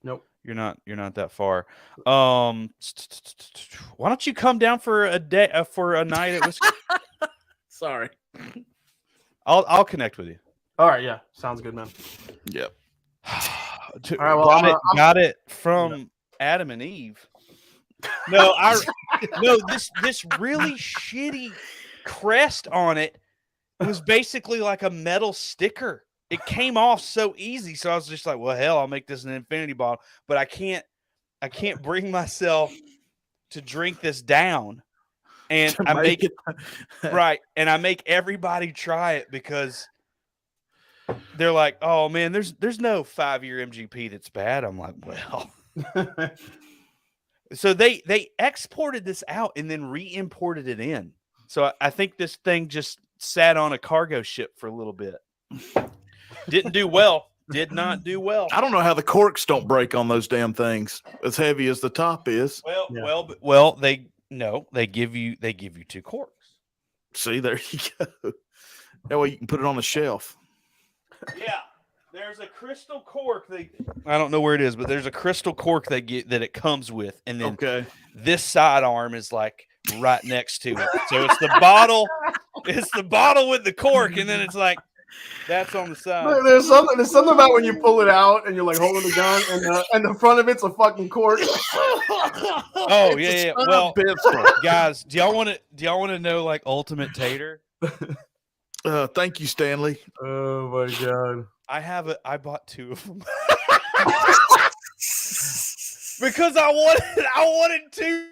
Nope. You're not that far. Why don't you come down for a day for a night at Whiskey? Sorry. I'll connect with you. All right. Yeah. Sounds good, man. Yep. All right. Well, got it from Adam and Eve. No, this really shitty crest on it was basically like a metal sticker. It came off so easy, so I was just like, "Well, hell, I'll make this an infinity bottle." But I can't bring myself to drink this down, and I make it right, and I make everybody try it because they're like, "Oh man, there's no 5-year MGP that's bad." I'm like, "Well." So they exported this out and then re-imported it in. So I think this thing just sat on a cargo ship for a little bit. Didn't do well. Did not do well. I don't know how the corks don't break on those damn things. As heavy as the top is. Well, they give you 2 corks. See, there you go. That way you can put it on the shelf. Yeah. There's a crystal cork. I don't know where it is, but there's a crystal cork that it comes with, and then this side arm is like right next to it. So it's the bottle. It's the bottle with the cork, and then it's like that's on the side. There's something about when you pull it out and you're like holding the gun, and the front of it's a fucking cork. Oh yeah. Well, guys, do y'all want to know like Ultimate Tater? Thank you, Stanley. Oh my god. I bought 2 of them because I wanted to.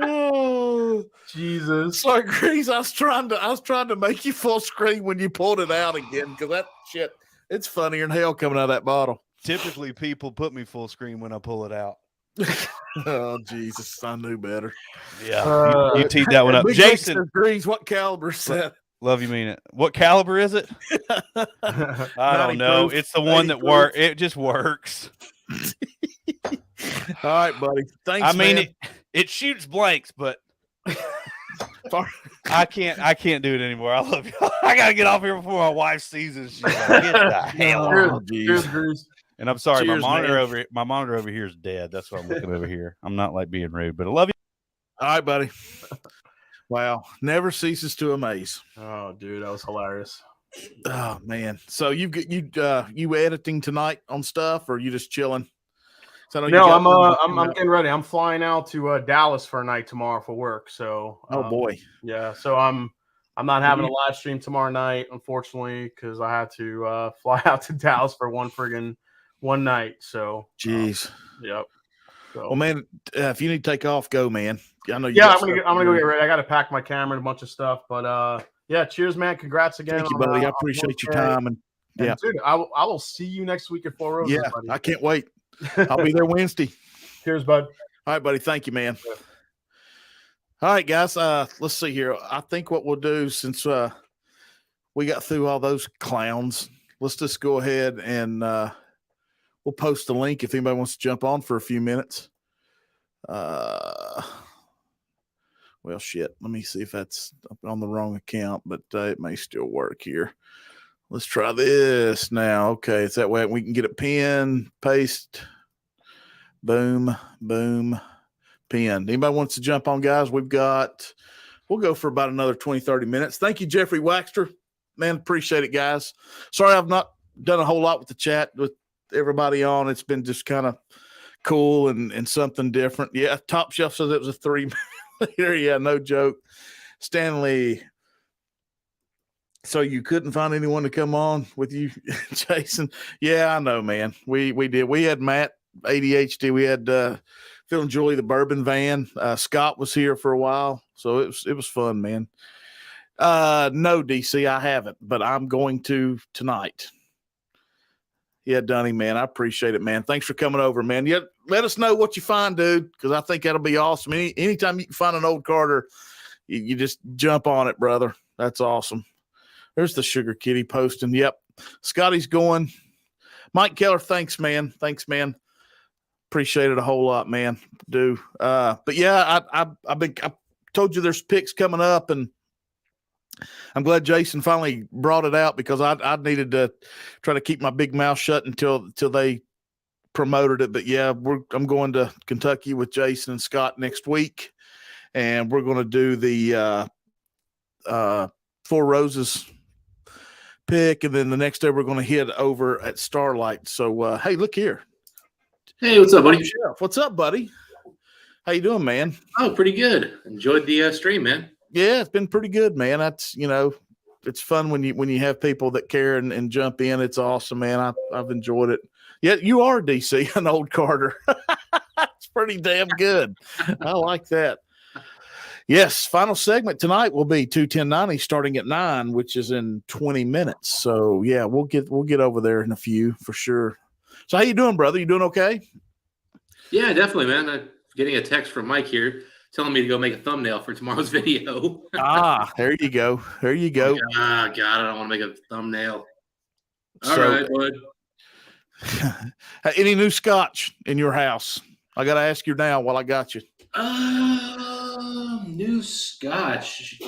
Oh Jesus! Sorry, Grease. I was trying to make you full screen when you pulled it out again because that shit. It's funnier than hell coming out of that bottle. Typically, people put me full screen when I pull it out. Oh Jesus! I knew better. Yeah, you teed that one up, Jason. Grease, what caliber is that? Love you, mean it. What caliber is it? I don't know. It's the one that works. It just works. All right, buddy. Thanks. I mean, it shoots blanks, but I can't do it anymore. I love you. I gotta get off here before my wife sees this. She's like, get the hell out. Cheers. And I'm sorry, Cheers, my monitor over here is dead. That's why I'm looking over here. I'm not like being rude, but I love you. All right, buddy. Wow, never ceases to amaze. Oh, dude, that was hilarious. Oh man, so you editing tonight on stuff, or you just chilling? No, I'm getting ready. I'm flying out to Dallas for a night tomorrow for work. So, oh boy, yeah. So I'm not having a live stream tomorrow night, unfortunately, because I had to fly out to Dallas for one night. So, jeez, yep. So, well, man, if you need to take off, go, man. I know. I'm gonna go get ready. I got to pack my camera and a bunch of stuff. But yeah, cheers, man. Congrats again. Thank you, buddy. I appreciate your time and yeah, dude, I will see you next week at Four Roses. Yeah, buddy. I can't wait. I'll be there Wednesday. Cheers, bud. All right, buddy. Thank you, man. Yeah. All right, guys. Let's see here. I think what we'll do, since we got through all those clowns, let's just go ahead and we'll post the link if anybody wants to jump on for a few minutes. Well, shit. Let me see if that's on the wrong account, but it may still work here. Let's try this now. Okay, it's that way we can get it pinned, paste, boom, boom, pinned. Anybody wants to jump on, guys? We'll go for about another 20, 30 minutes. Thank you, Jeffrey Waxter. Man, appreciate it, guys. Sorry I've not done a whole lot with the chat with everybody on. It's been just kind of cool and something different. Yeah, Top Shelf says it was a 3 later. Yeah, no joke. Stanley. So you couldn't find anyone to come on with you, Jason? Yeah, I know, man. We did. We had Matt, ADHD. We had Phil and Julie, the Bourbon Van. Scott was here for a while, so it was fun, man. No, DC, I haven't, but I'm going to tonight. Yeah, Dunny, man, I appreciate it, man. Thanks for coming over, man. Yeah, let us know what you find, dude, because I think that'll be awesome. Anytime you can find an old Carter, you just jump on it, brother. That's awesome. There's the Sugar Kitty posting. Yep. Scotty's going. Mike Keller, thanks, man. Thanks, man. Appreciate it a whole lot, man. Do. But yeah, I told you there's picks coming up, and I'm glad Jason finally brought it out because I needed to try to keep my big mouth shut until they promoted it. But yeah, I'm going to Kentucky with Jason and Scott next week, and we're going to do the Four Roses pick, and then the next day we're going to hit over at Starlight. So hey, look here. Hey, what's up, buddy? Sheriff, what's up, buddy? How you doing, man? Oh, pretty good. Enjoyed the stream, man. Yeah, it's been pretty good, man. That's it's fun when you have people that care and jump in. It's awesome, man. I've enjoyed it. Yeah, you are DC, an old Carter. It's pretty damn good. I like that. Yes, final segment tonight will be 21090 starting at 9, which is in 20 minutes. So yeah, we'll get over there in a few for sure. So how you doing, brother? You doing okay? Yeah, definitely, man. I'm getting a text from Mike here telling me to go make a thumbnail for tomorrow's video. There you go. There you go. God, I don't want to make a thumbnail. All right, bud. Any new scotch in your house? I got to ask you now while I got you. New scotch.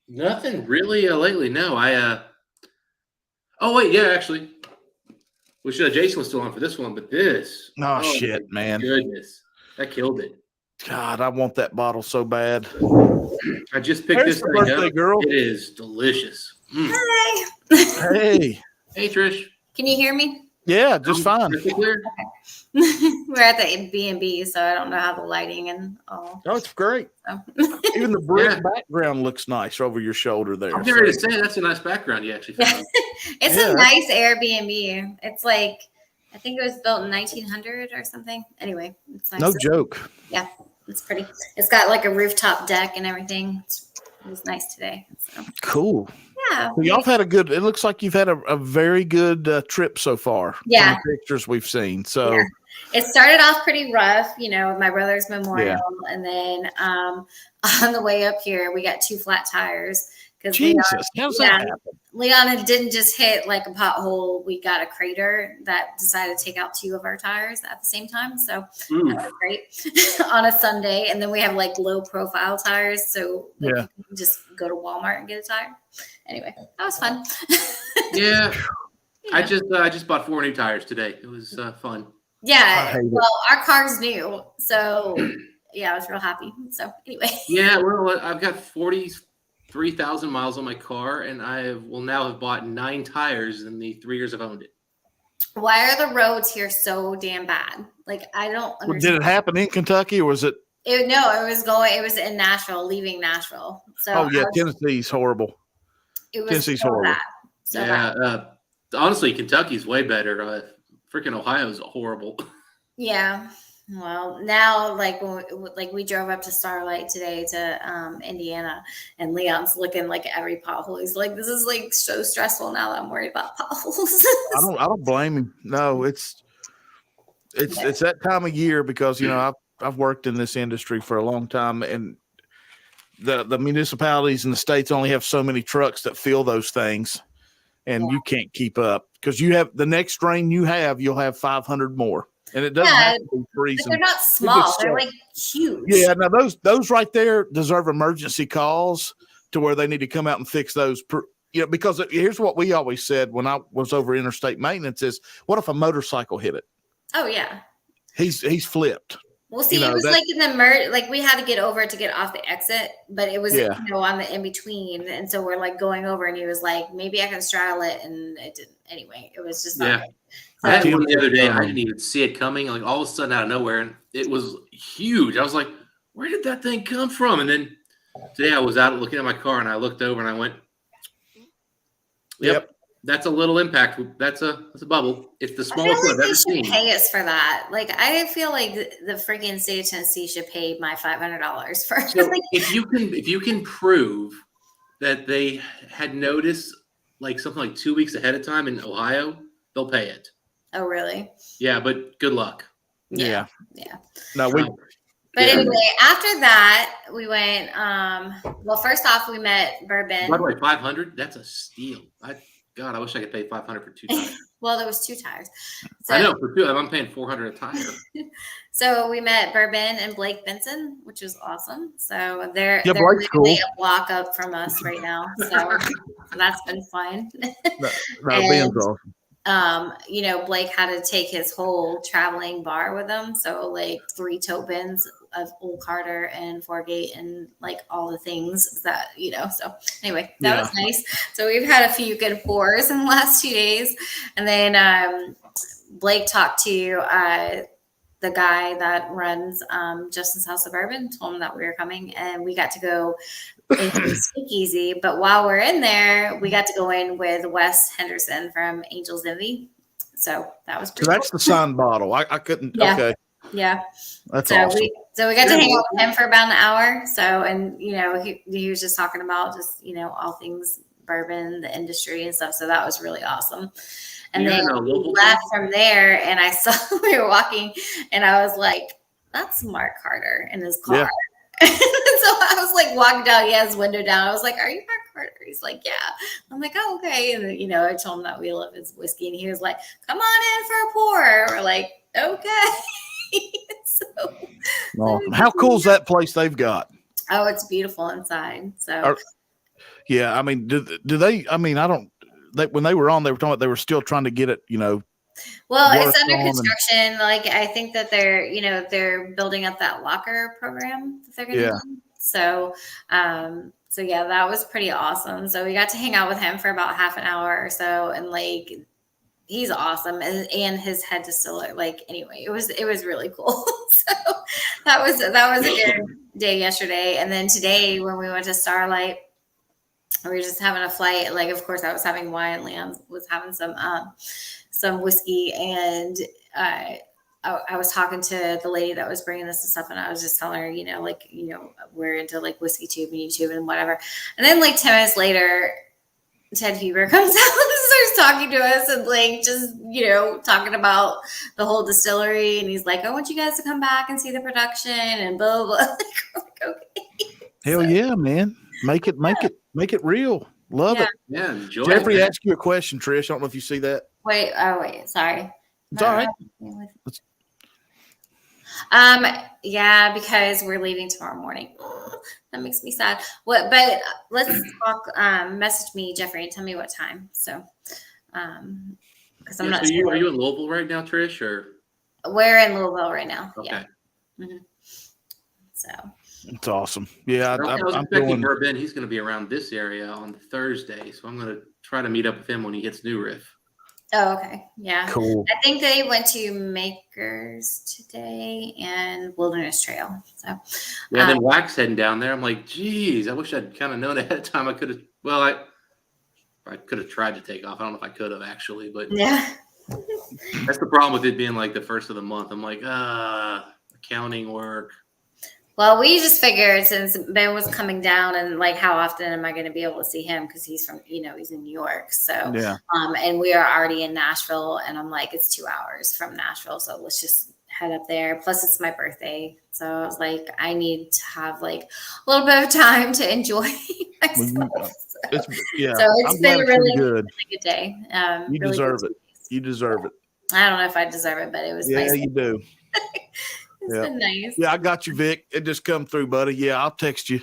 Nothing really lately. No, oh wait, yeah, actually, we should have. Jason was still on for this one, but this. Oh shit, man! Goodness, that killed it. God, I want that bottle so bad. I just picked There's this the thing birthday up. girl. It is delicious. Hi. Hey, Trish. Can you hear me? Yeah, just fine. Clear? We're at the B&B, so I don't know how the lighting and all. Oh, it's great. So. Even the brick background looks nice over your shoulder there. I'm getting ready to say that's a nice background you actually found. It's a nice Airbnb. It's like, I think it was built in 1900 or something. Anyway, it's nice. No joke. Yeah, it's pretty. It's got like a rooftop deck and everything. It was nice today. So. Cool. Yeah. So y'all had it looks like you've had a very good trip so far. Yeah. From the pictures we've seen. So yeah. It started off pretty rough, with my brother's memorial. Yeah. And then on the way up here, we got 2 flat tires. Jesus, how's that happen? Leon didn't just hit like a pothole. We got a crater that decided to take out 2 of our tires at the same time. So that was great on a Sunday. And then we have like low profile tires. So you can just go to Walmart and get a tire. Anyway, that was fun. Yeah. I just bought 4 new tires today. It was fun. Yeah. Well, our car's new. So yeah, I was real happy. So anyway. Yeah. Well, I've got 43,000 miles on my car, and I will now have bought 9 tires in the 3 years I've owned it. Why are the roads here so damn bad? Like, I don't understand. Did it happen in Kentucky or was it? It was in Nashville, leaving Nashville. So Tennessee's horrible. Tennessee's horrible. Bad. Honestly, Kentucky's way better. Freaking Ohio's horrible. Yeah. Well, now, we drove up to Starlight today to Indiana, and Leon's looking like every pothole. He's like, "This is like so stressful now that I'm worried about potholes." I don't blame him. No, it's that time of year because I've worked in this industry for a long time, and the municipalities and the states only have so many trucks that fill those things, and you can't keep up because you have the next rain you'll have 500 more. And it doesn't have to be freezing. They're not small. They're like huge. Yeah, now those right there deserve emergency calls to where they need to come out and fix those. Because here's what we always said when I was over interstate maintenance is, what if a motorcycle hit it? Oh, yeah. He's flipped. Well, see, it was like in the we had to get over to get off the exit, but it was on the in between, and so we're like going over, and he was like, maybe I can straddle it, and it didn't. Anyway, it was just not good. I had one the other day. I didn't even see it coming. Like all of a sudden, out of nowhere, and it was huge. I was like, "Where did that thing come from?" And then today, I was out looking at my car, and I looked over, and I went, "Yep, that's a little impact. That's a bubble. It's the smallest I've ever seen." Pay us for that. Like I feel like the freaking state of Tennessee should pay my $500 for. So if you can prove that they had noticed like something like 2 weeks ahead of time in Ohio, they'll pay it. Oh, really? Yeah, but good luck. Yeah. No, But anyway, after that, we went. Well, first off, we met Bourbon. By the way, 500. That's a steal. God, I wish I could pay $500 for 2 tires. Well, there was 2 tires. So, I know for 2, I'm paying $400 a tire. So we met Bourbon and Blake Benson, which was awesome. So they're Yeah, Blake's literally cool. a block up from us right now. So that's been fun. Ben's awesome. You know, Blake had to take his whole traveling bar with him. So like 3 tote bins of Old Carter and Foregate and like all the things that, you know, so anyway, that was nice. So we've had a few good pours in the last 2 days. And then Blake talked to the guy that runs Justin's House of Bourbon, told him that we were coming, and we got to go into the speakeasy. But while we're in there, we got to go in with Wes Henderson from Angel's Envy. So that was pretty that's cool. the signed bottle. I couldn't. Yeah. Okay. Yeah. That's awesome. So we got to hang out with him for about an hour. So, and, you know, he was just talking about just, you know, all things bourbon, the industry and stuff. So that was really awesome. And then we left from there, and I saw we were walking, and I was like, that's Mark Carter in his car. Yeah. So I was like walking down, he had his window down. I was like, are you Mark Carter? He's like, yeah. I'm like, oh, okay. And then, you know, I told him that we love his whiskey, and he was like, come on in for a pour. We're like, okay. How cool is that place they've got? Oh, it's beautiful inside. So yeah, I mean, do they? I mean, I don't. When they were on, they were talking about they were still trying to get it, you know. Well, it's under construction. Like I think that they're building up that locker program that they're going to do. So, so yeah, that was pretty awesome. So we got to hang out with him for about half an hour or so, and like he's awesome, and his head distiller. Like anyway, it was really cool. So that was a good day yesterday, and then today when we went to Starlight. We were just having a flight. Like, of course, I was having wine. Leon was having some whiskey, and I was talking to the lady that was bringing us the stuff, and I was just telling her, you know, like, you know, we're into like Whiskey Tube and YouTube and whatever. And then like 10 minutes later, Ted Huber comes out and starts talking to us and like just, you know, talking about the whole distillery, and he's like, I want you guys to come back and see the production and blah blah. Like, okay. Hell yeah, man. Make it real. Love it. Yeah, enjoy Jeffrey it. asked you a question, Trish. I don't know if you see that. Wait, sorry. It's all right. Yeah, because we're leaving tomorrow morning. That makes me sad. But let's talk. Message me, Jeffrey, and tell me what time. So, because I'm not sure. Are you in Louisville right now, Trish, or? We're in Louisville right now. Okay. Yeah. Mm-hmm. So. It's awesome. Yeah, I was expecting Bourbon. He's going to be around this area on Thursday, so I'm going to try to meet up with him when he hits New Riff. Oh, okay. Yeah. Cool. I think they went to Makers today and Wilderness Trail. So yeah, then Wax heading down there. I'm like, geez, I wish I'd kind of known ahead of time. I could have. Well, I could have tried to take off. I don't know if I could have actually, but yeah. That's the problem with it being like the first of the month. I'm like, accounting work. Well, we just figured since Ben was coming down, and like, how often am I going to be able to see him? Because he's from, you know, he's in New York. So, yeah. And we are already in Nashville, and I'm like, it's 2 hours from Nashville. So let's just head up there. Plus it's my birthday. So I was like, I need to have like a little bit of time to enjoy myself. So it's been a really good day. You really deserve it. You deserve it. I don't know if I deserve it, but it was nice. Yeah, you do. It's been nice. Yeah, I got you, Vic. It just come through, buddy. Yeah, I'll text you.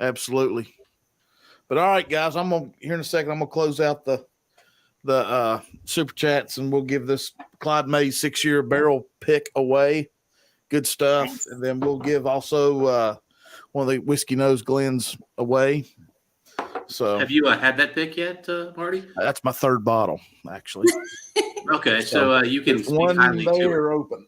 Absolutely. But all right, guys, here in a second. I'm gonna close out the super chats, and we'll give this Clyde Mays 6-year barrel pick away. Good stuff. Nice. And then we'll give also one of the Whiskey Nose Glens away. So have you had that pick yet, Marty? That's my 3rd bottle, actually. Okay, so you can speak one highly to it. Open.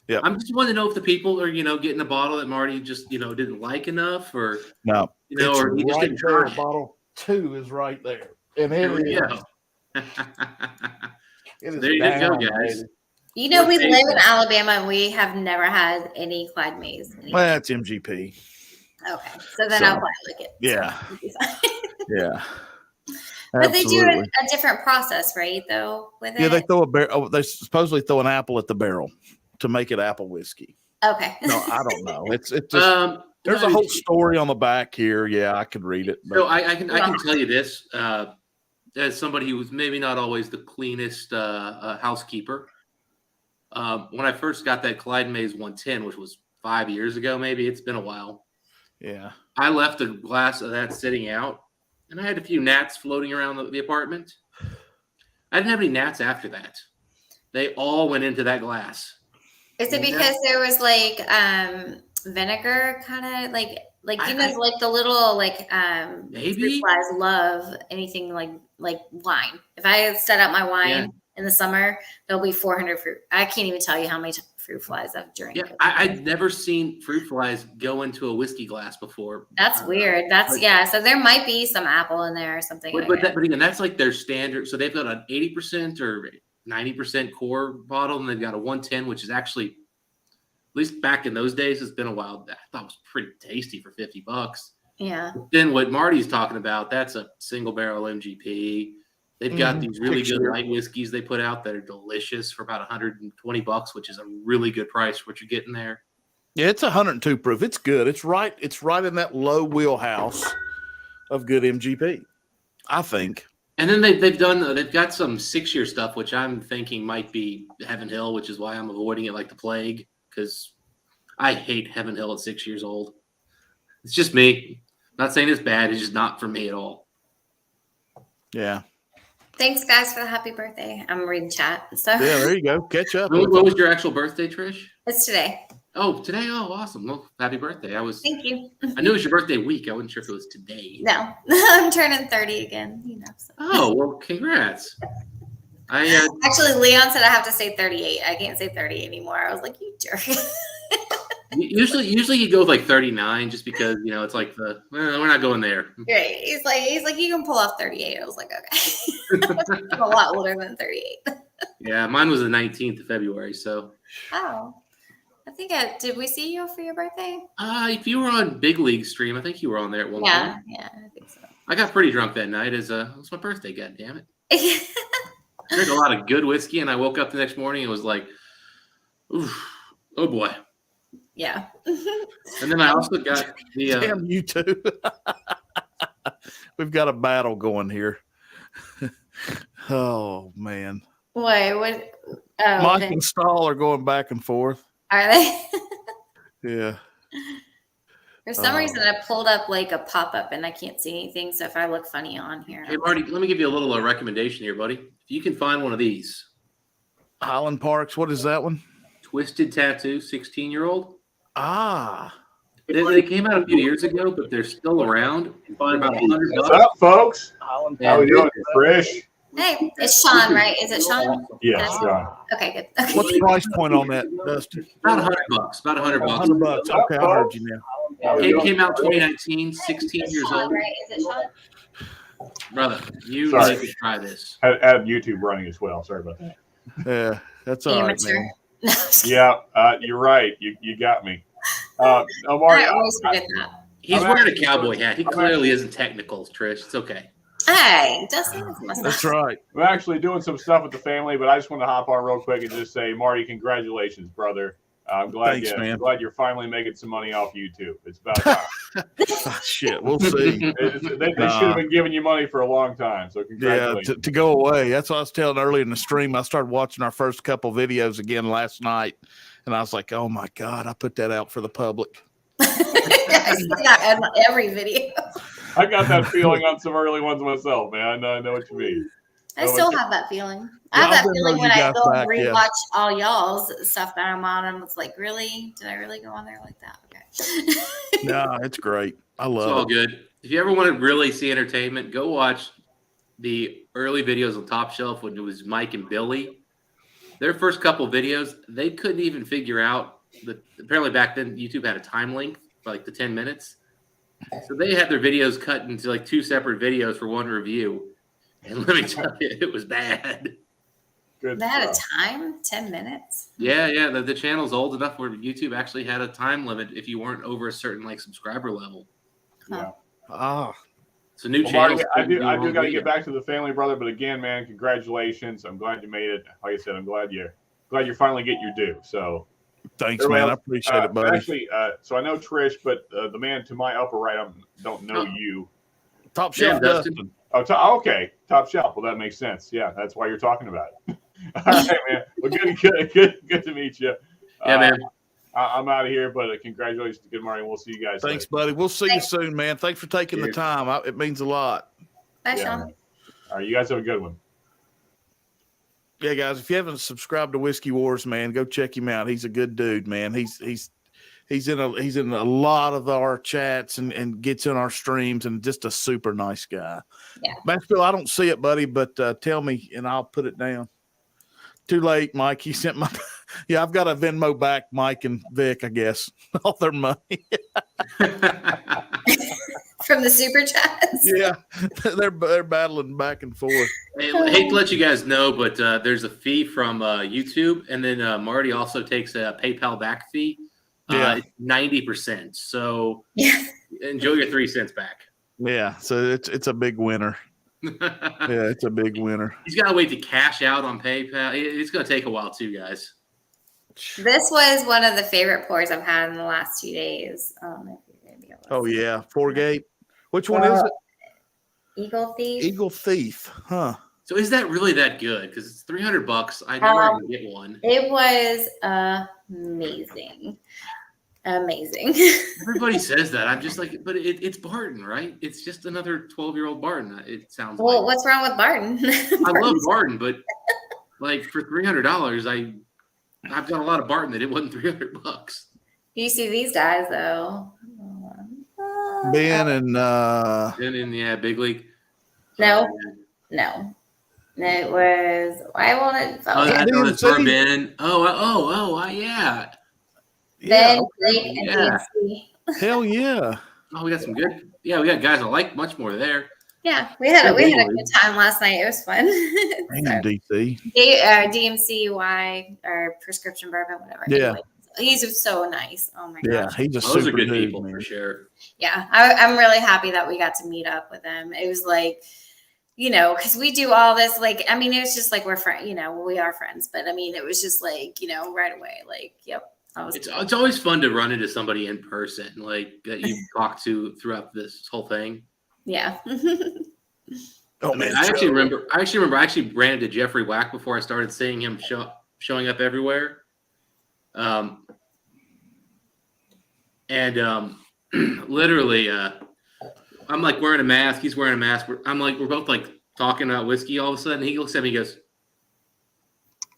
Yeah, I'm just wanting to know if the people are, you know, getting a bottle that Marty just, you know, didn't like enough, or no, you know, or he just didn't try it. Bottle 2 is right there, and there you go. There you go, guys. You know, we live in Alabama, and we have never had any Clyde Mays. Well, that's MGP. Okay, so then I'll probably like it. Yeah, yeah. But they do a different process, right? Though with it. Yeah, they throw a barrel. They supposedly throw an apple at the barrel to make it apple whiskey. Okay. No, I don't know. It's just there's a whole story on the back here. Yeah, I could read it. But. So I can tell you this. as somebody who was maybe not always the cleanest housekeeper, when I first got that Clyde Mays 110, which was 5 years ago, maybe it's been a while. Yeah. I left a glass of that sitting out, and I had a few gnats floating around the apartment. I didn't have any gnats after that. They all went into that glass. Is it because there was like vinegar kind of like like the little like maybe fruit flies love anything like wine. If I set up my wine in the summer, there'll be 400 fruit. I can't even tell you how many fruit flies I've drank. Yeah, I'd never seen fruit flies go into a whiskey glass before. That's weird. That's So there might be some apple in there or something. But again, that's like their standard. So they've got an 80% or 90% core bottle, and they've got a 110, which is actually, at least back in those days, it's been a while. I thought it was pretty tasty for $50. Yeah. Then what Marty's talking about, that's a single barrel MGP. They've got these really good light whiskeys they put out that are delicious for about $120, which is a really good price for what you're getting there. Yeah, it's 102 proof. It's good. It's right in that low wheelhouse of good MGP, I think. And then they've got some 6-year stuff, which I'm thinking might be Heaven Hill, which is why I'm avoiding it like the plague, because I hate Heaven Hill at 6 years old. It's just me. I'm not saying it's bad. It's just not for me at all. Yeah. Thanks, guys, for the happy birthday. I'm reading chat and stuff. Yeah, there you go. Catch up. What was your actual birthday, Trish? It's today. Oh, today? Oh, awesome. Well, happy birthday. Thank you. I knew it was your birthday week. I wasn't sure if it was today. No, I'm turning 30 again. So. Oh, well, congrats. Actually, Leon said I have to say 38. I can't say 30 anymore. I was like, you jerk. Usually you go with like 39 just because, it's like we're not going there. Right. He's like, you can pull off 38. I was like, okay. I'm a lot older than 38. Yeah, mine was the 19th of February, so. Oh. I think did we see you for your birthday? If you were on Big League stream, I think you were on there at one point. Yeah, I think so. I got pretty drunk that night it was my birthday, god damn it. I drank a lot of good whiskey and I woke up the next morning and was like, oof, oh boy. Yeah. And then I also got the damn you two. We've got a battle going here. Oh man. Wait, what? Mike and Stahl are going back and forth. Are they? Yeah. For some reason, I pulled up like a pop-up and I can't see anything. So if I look funny on here. Hey, Marty, let me give you a little recommendation here, buddy. If you can find one of these. Highland Parks, what is that one? Twisted Tattoo, 16-year-old. Ah. They came out a few years ago, but they're still around. You can find about $100. What's up, folks? How are we doing, Trish? Hey, it's Sean, right? Is it Sean? Yes, Sean. Okay, good. Okay. What's the price point on that, Dustin? About $100. About $100. $100. Okay, I heard you now. It came out 2019, 16 years old. Right? Is it Sean? Brother, you need to try this. I have YouTube running as well. Sorry about that. Yeah, that's all right, man. Yeah, you're right. You got me. Omar, I always forget that. He's wearing a cowboy hat. He clearly isn't technical, Trish. It's okay. Hey, Dustin. That's right. I'm actually doing some stuff with the family, but I just want to hop on real quick and just say, Marty, congratulations, brother. I'm glad, I'm glad you're finally making some money off YouTube. It's about time. Shit, we'll see. They should have been giving you money for a long time, so congratulations. Yeah, to go away. That's what I was telling earlier in the stream. I started watching our first couple videos again last night, and I was like, oh, my God, I put that out for the public. Every video. I got that feeling on some early ones myself, man. I know what you mean. I still have that feeling. I have that feeling when I go and rewatch all y'all's stuff that I'm on, and it's like, really? Did I really go on there like that? Okay. No, it's great. I love it. It's all good. If you ever want to really see entertainment, go watch the early videos on Top Shelf when it was Mike and Billy. Their first couple of videos, they couldn't even figure out that apparently back then YouTube had a time length for like the 10 minutes. So they had their videos cut into like 2 separate videos for one review. And let me tell you, it was bad. Good they had a stuff. time? 10 minutes? Yeah. The channel's old enough where YouTube actually had a time limit if you weren't over a certain like subscriber level. Yeah. Ah. So new Well, channels. Marty, I do got to get back to the family, brother. But again, man, congratulations. I'm glad you made it. Like I said, I'm glad you're finally getting your due. So thanks, man. I appreciate it, buddy. Actually, so I know Trish, but the man to my upper right, I don't know you. Top Shelf Dustin. Okay. Top Shelf. Well, that makes sense. Yeah, that's why you're talking about it. All right, man. Well, good to meet you. Yeah, man. I'm out of here, but congratulations to Good Marty, and we'll see you guys Thanks, later. buddy. We'll see you soon, man. Thanks for taking the time. It means a lot. Bye, Sean. All right, you guys have a good one. Yeah, guys, if you haven't subscribed to Whiskey Wars, man, go check him out. He's a good dude, man. He's in a lot of our chats and gets in our streams, and just a super nice guy. Yeah. Maxwell, I don't see it, buddy, but tell me and I'll put it down. Too late, Mike. He sent my yeah, I've got to Venmo back Mike and Vic, I guess. All their money. From the super chats. Yeah. They're battling back and forth. Hey, I hate to let you guys know, but there's a fee from YouTube, and then Marty also takes a PayPal back fee. 90%. So enjoy your 3 cents back. Yeah, so it's a big winner. Yeah, it's a big winner. He's got to wait to cash out on PayPal. It's going to take a while too, guys. This was one of the favorite pours I've had in the last 2 days. Oh yeah, Foregate. Which one is it? Eagle Thief. Eagle Thief, huh? So is that really that good? Because it's $300. I never even get one. It was amazing. Everybody says that. I'm just like, but it's Barton, right? It's just another 12-year-old Barton. It sounds. Well, what's wrong with Barton? I love Barton, but like for $300, I've got a lot of Barton that it wasn't $300. You see these guys though. Ben and Big League. No. It was. Why won't it? That's for Ben. Yeah. Ben, Blake, and DMC. Hell yeah. Oh, we got some good. Yeah, we got guys I like much more there. Yeah, we had a good time last night. It was fun. Damn, DC. DMCY or prescription bourbon, whatever. Yeah. He's so nice. Oh my gosh. Yeah, he's a Those super are good dude, people man. for sure. Yeah, I'm really happy that we got to meet up with them. It was like, because we do all this, like, I mean, it was just like we're friends, we are friends, but I mean, it was just like, right away, like, yep. It's always fun to run into somebody in person, like that you talked to throughout this whole thing. Yeah. Oh man, I actually remember I ran into Jeffrey Wack before I started seeing him showing up everywhere. Literally, I'm like wearing a mask. He's wearing a mask. We're both like talking about whiskey. All of a sudden, he looks at me and goes,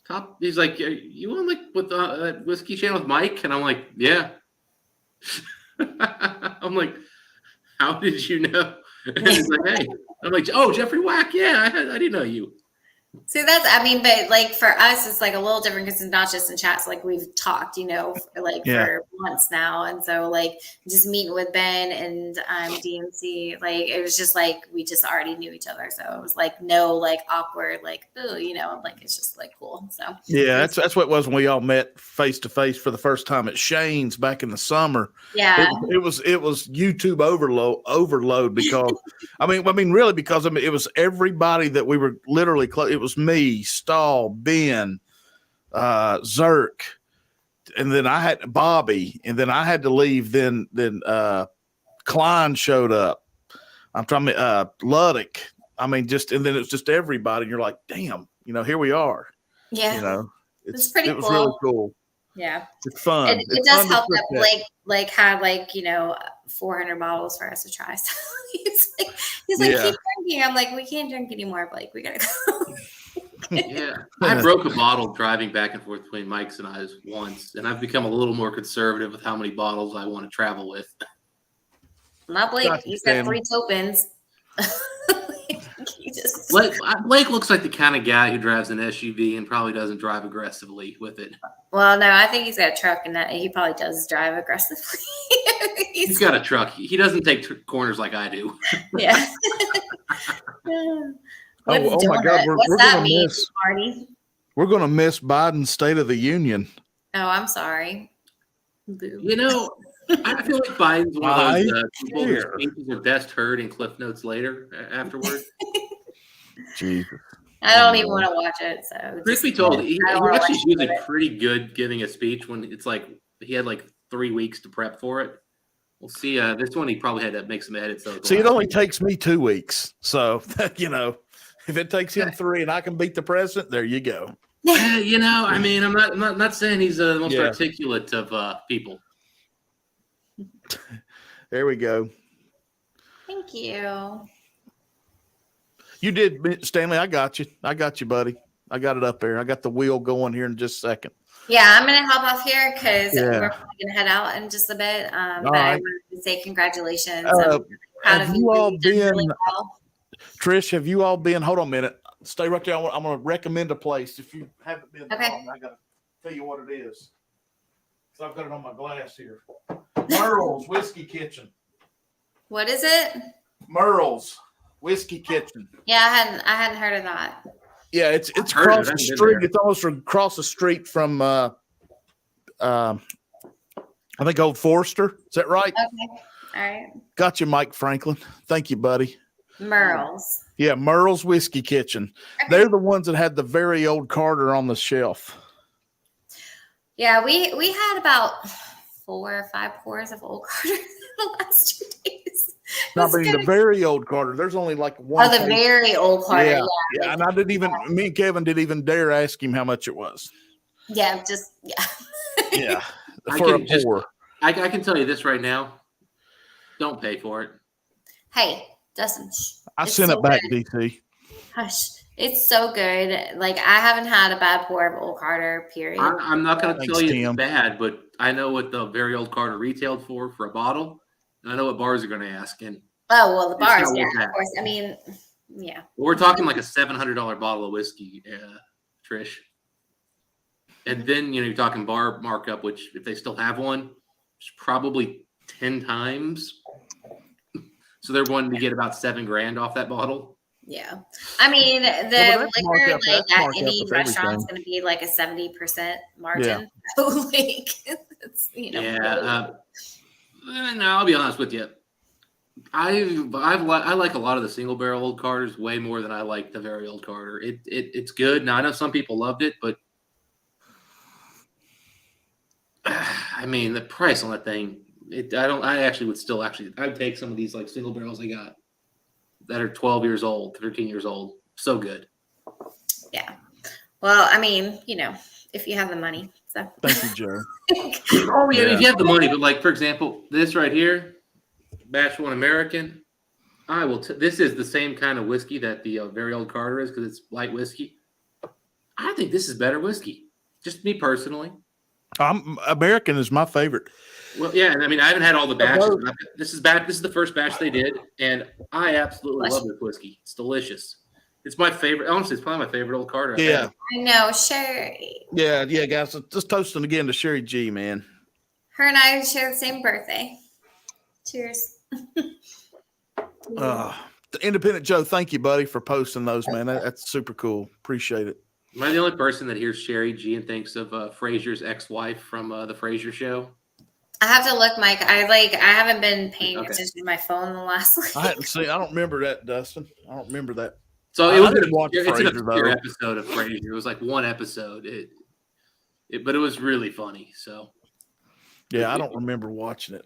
"Top." He's like, "You on like with that whiskey channel with Mike?" And I'm like, "Yeah." I'm like, "How did you know?" And he's like, "Hey." I'm like, "Oh, Jeffrey Wack. Yeah, I didn't know you." See, but like for us, it's like a little different because it's not just in chats. Like we've talked, for months now. And so like just meeting with Ben and DMC, like it was just like we just already knew each other. So it was like no like awkward, like, oh, like it's just like cool. So yeah, that's what it was when we all met face to face for the first time at Shane's back in the summer. Yeah. It was YouTube overload because I mean really because it was everybody that we were literally close. It was me, Stahl, Ben, Zerk, and then I had Bobby, and then I had to leave. Then Klein showed up. I'm trying to Luddick. I mean, and then it's just everybody. And you're like, damn, here we are. Yeah, it's pretty cool. It was really cool. Yeah, it's fun. It does help that Blake had 400 bottles for us to try. So he's like, keep drinking. I'm like, we can't drink anymore, Blake. We gotta go. Yeah, I broke a bottle driving back and forth between Mike's and I's once, and I've become a little more conservative with how many bottles I want to travel with. Not Blake. He's got 3 tokens. Blake looks like the kind of guy who drives an SUV and probably doesn't drive aggressively with it. Well, no, I think he's got a truck, and that he probably does drive aggressively. He's got a truck. He doesn't take corners like I do. Yeah. Oh my God, we're gonna miss Marty. We're gonna miss Biden's State of the Union. Oh, I'm sorry. Boo. I feel like Biden's one of those people whose speeches are best heard in Cliff Notes later afterward. Jesus. I don't even want to watch it. So truth be told, he actually is usually pretty good giving a speech when it's like he had like 3 weeks to prep for it. We'll see. This one he probably had to make some edits. Though. See, it only takes me 2 weeks, so if it takes him 3 and I can beat the president, there you go. I mean, I'm not saying he's the most articulate of people. There we go. Thank you. You did, Stanley. I got you, buddy. I got it up there. I got the wheel going here in just a second. Yeah, I'm gonna hop off here because we're probably gonna head out in just a bit. But I wanted to say congratulations. I'm really proud of you. All been, really well. Trish, have you all been? Hold on a minute. Stay right there. I'm going to recommend a place. If you haven't been, I got to tell you what it is. So I've got it on my glass here. Merle's Whiskey Kitchen. What is it? Merle's Whiskey Kitchen. Yeah, I hadn't heard of that. Yeah, it's across the street. It's almost across the street from I think Old Forester. Is that right? Okay. All right. Got you, Mike Franklin. Thank you, buddy. Merle's. Yeah, Merle's Whiskey Kitchen. Okay. They're the ones that had the very old Carter on the shelf. Yeah, we had about 4 or 5 pours of old Carter the last 2 days. I mean, the very old Carter. There's only like one. Oh, the very old Carter. Yeah. Like, and I didn't even. Me and Kevin didn't even dare ask him how much it was. Yeah, Yeah, for a pour. I can tell you this right now. Don't pay for it. Hey, Dustin. I sent it back, DC. Hush. It's so good. Like, I haven't had a bad pour of Old Carter, period. I'm not going to tell you it's bad, but I know what the very old Carter retailed for a bottle. And I know what bars are going to ask. And the bars, yeah, of course. I mean, yeah. We're talking like a $700 bottle of whiskey, Trish. And then, you're talking bar markup, which if they still have one, it's probably 10 times. So they're wanting to get about $7,000 off that bottle. Yeah. I mean, the liquor, like at any restaurant, is going to be like a 70% margin. Yeah. Like, it's, no, I'll be honest with you. I like a lot of the single barrel old Carters way more than I like the very old Carter. It's good. Now I know some people loved it, but I mean the price on that thing. I'd take some of these like single barrels they got that are 12 years old, 13 years old. So good. Yeah. Well, I mean, if you have the money. So. Thank you, Joe. If you have the money, but like for example, this right here, Batch 1 American, I will. This is the same kind of whiskey that the very old Carter is because it's light whiskey. I think this is better whiskey. Just me personally. American is my favorite. Well, yeah, I mean, I haven't had all the batches. This is the first batch they did, and I absolutely love this whiskey. It's delicious. It's my favorite. Honestly, it's probably my favorite old Carter. Yeah, I know, Sherry. Yeah, guys. Just toasting again to Sherry G, man. Her and I share the same birthday. Cheers. The Independent Joe, thank you, buddy, for posting those, man. That's super cool. Appreciate it. Am I the only person that hears Sherry G and thinks of Frasier's ex-wife from the Frasier show? I have to look, Mike. I haven't been paying attention to my phone the last. I don't remember that, Dustin. I don't remember that. So it's an obscure episode of Frasier. It was like one episode. But it was really funny. So yeah, I don't remember watching it.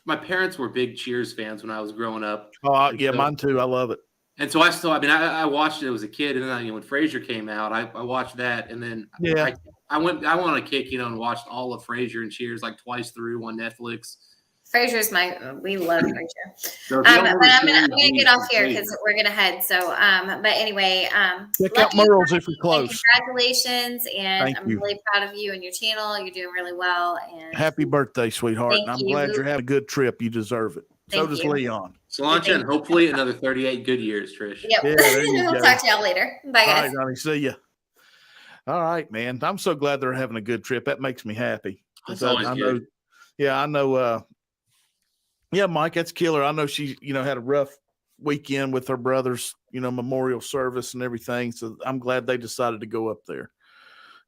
My parents were big Cheers fans when I was growing up. Oh yeah, mine too. I love it. And so I watched it as a kid, and then when Frasier came out, I watched that, and then I went on a kick, and watched all of Frasier and Cheers like twice through on Netflix. Frasier's we love Frasier. So but I'm gonna get off here because we're gonna head. So, but anyway, check out Merle's if you're close. Congratulations, and I'm really proud of you and your channel. You're doing really well. And happy birthday, sweetheart! And I'm glad you're having a good trip. You deserve it. So does Leon. Solange, and hopefully another 38 good years, Trish. Yep. Yeah, we'll talk to y'all later. Bye, guys. All right, honey. See ya. All right, man. I'm so glad they're having a good trip. That makes me happy. That's always good. I know. Yeah, Mike, that's killer. I know she, had a rough weekend with her brother's, memorial service and everything. So I'm glad they decided to go up there.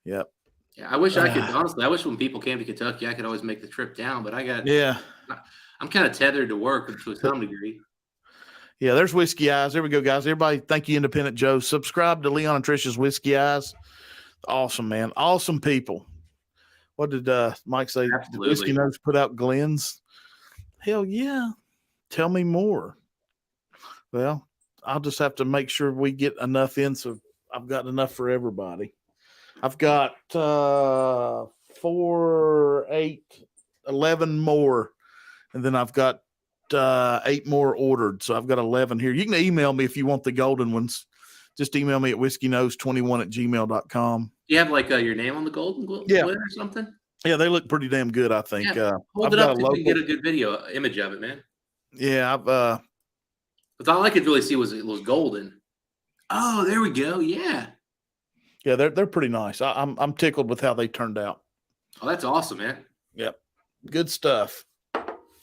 Yep. Yeah, I wish I could. Honestly, I wish when people came to Kentucky, I could always make the trip down. But I'm kind of tethered to work to some degree. Yeah, there's Whiskey Eyes. There we go, guys. Everybody, thank you, Independent Joe. Subscribe to Leon and Trish's Whiskey Eyes. Awesome, man. Awesome people. What did Mike say? Did Absolutely. Whiskey Nose put out Glens? Hell yeah. Tell me more. Well, I'll just have to make sure we get enough in so I've got enough for everybody. I've got 4, 8, 11 more. And then I've got 8 more ordered. So I've got 11 here. You can email me if you want the golden ones. Just email me at whiskeynose21@gmail.com. Do you have like your name on the golden glue or something? Yeah, they look pretty damn good, I think. Yeah. Hold it up so we can get a good video image of it, man. Yeah, I've but all I could really see was it was golden. Oh, there we go. Yeah. Yeah, they're pretty nice. I'm tickled with how they turned out. Oh, that's awesome, man. Yep. Good stuff.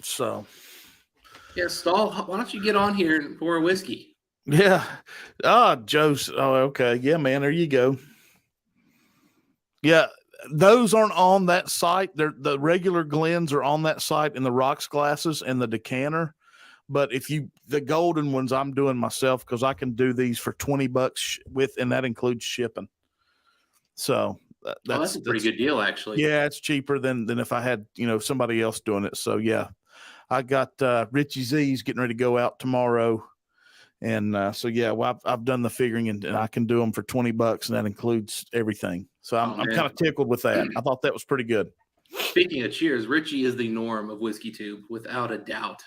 So yeah, Stahl, why don't you get on here and pour a whiskey? Yeah. Joe's. Oh, okay. Yeah, man. There you go. Yeah. Those aren't on that site. The regular Glens are on that site in the rocks glasses and the decanter. But the golden ones I'm doing myself because I can do these for $20 and that includes shipping. So that's a pretty good deal, actually. Yeah, it's cheaper than if I had, somebody else doing it. So yeah, I got Richie Z's getting ready to go out tomorrow. And so, yeah, well, I've done the figuring and I can do them for $20 and that includes everything. So I'm kind of tickled with that. I thought that was pretty good. Speaking of cheers, Richie is the norm of Whiskey Tube without a doubt.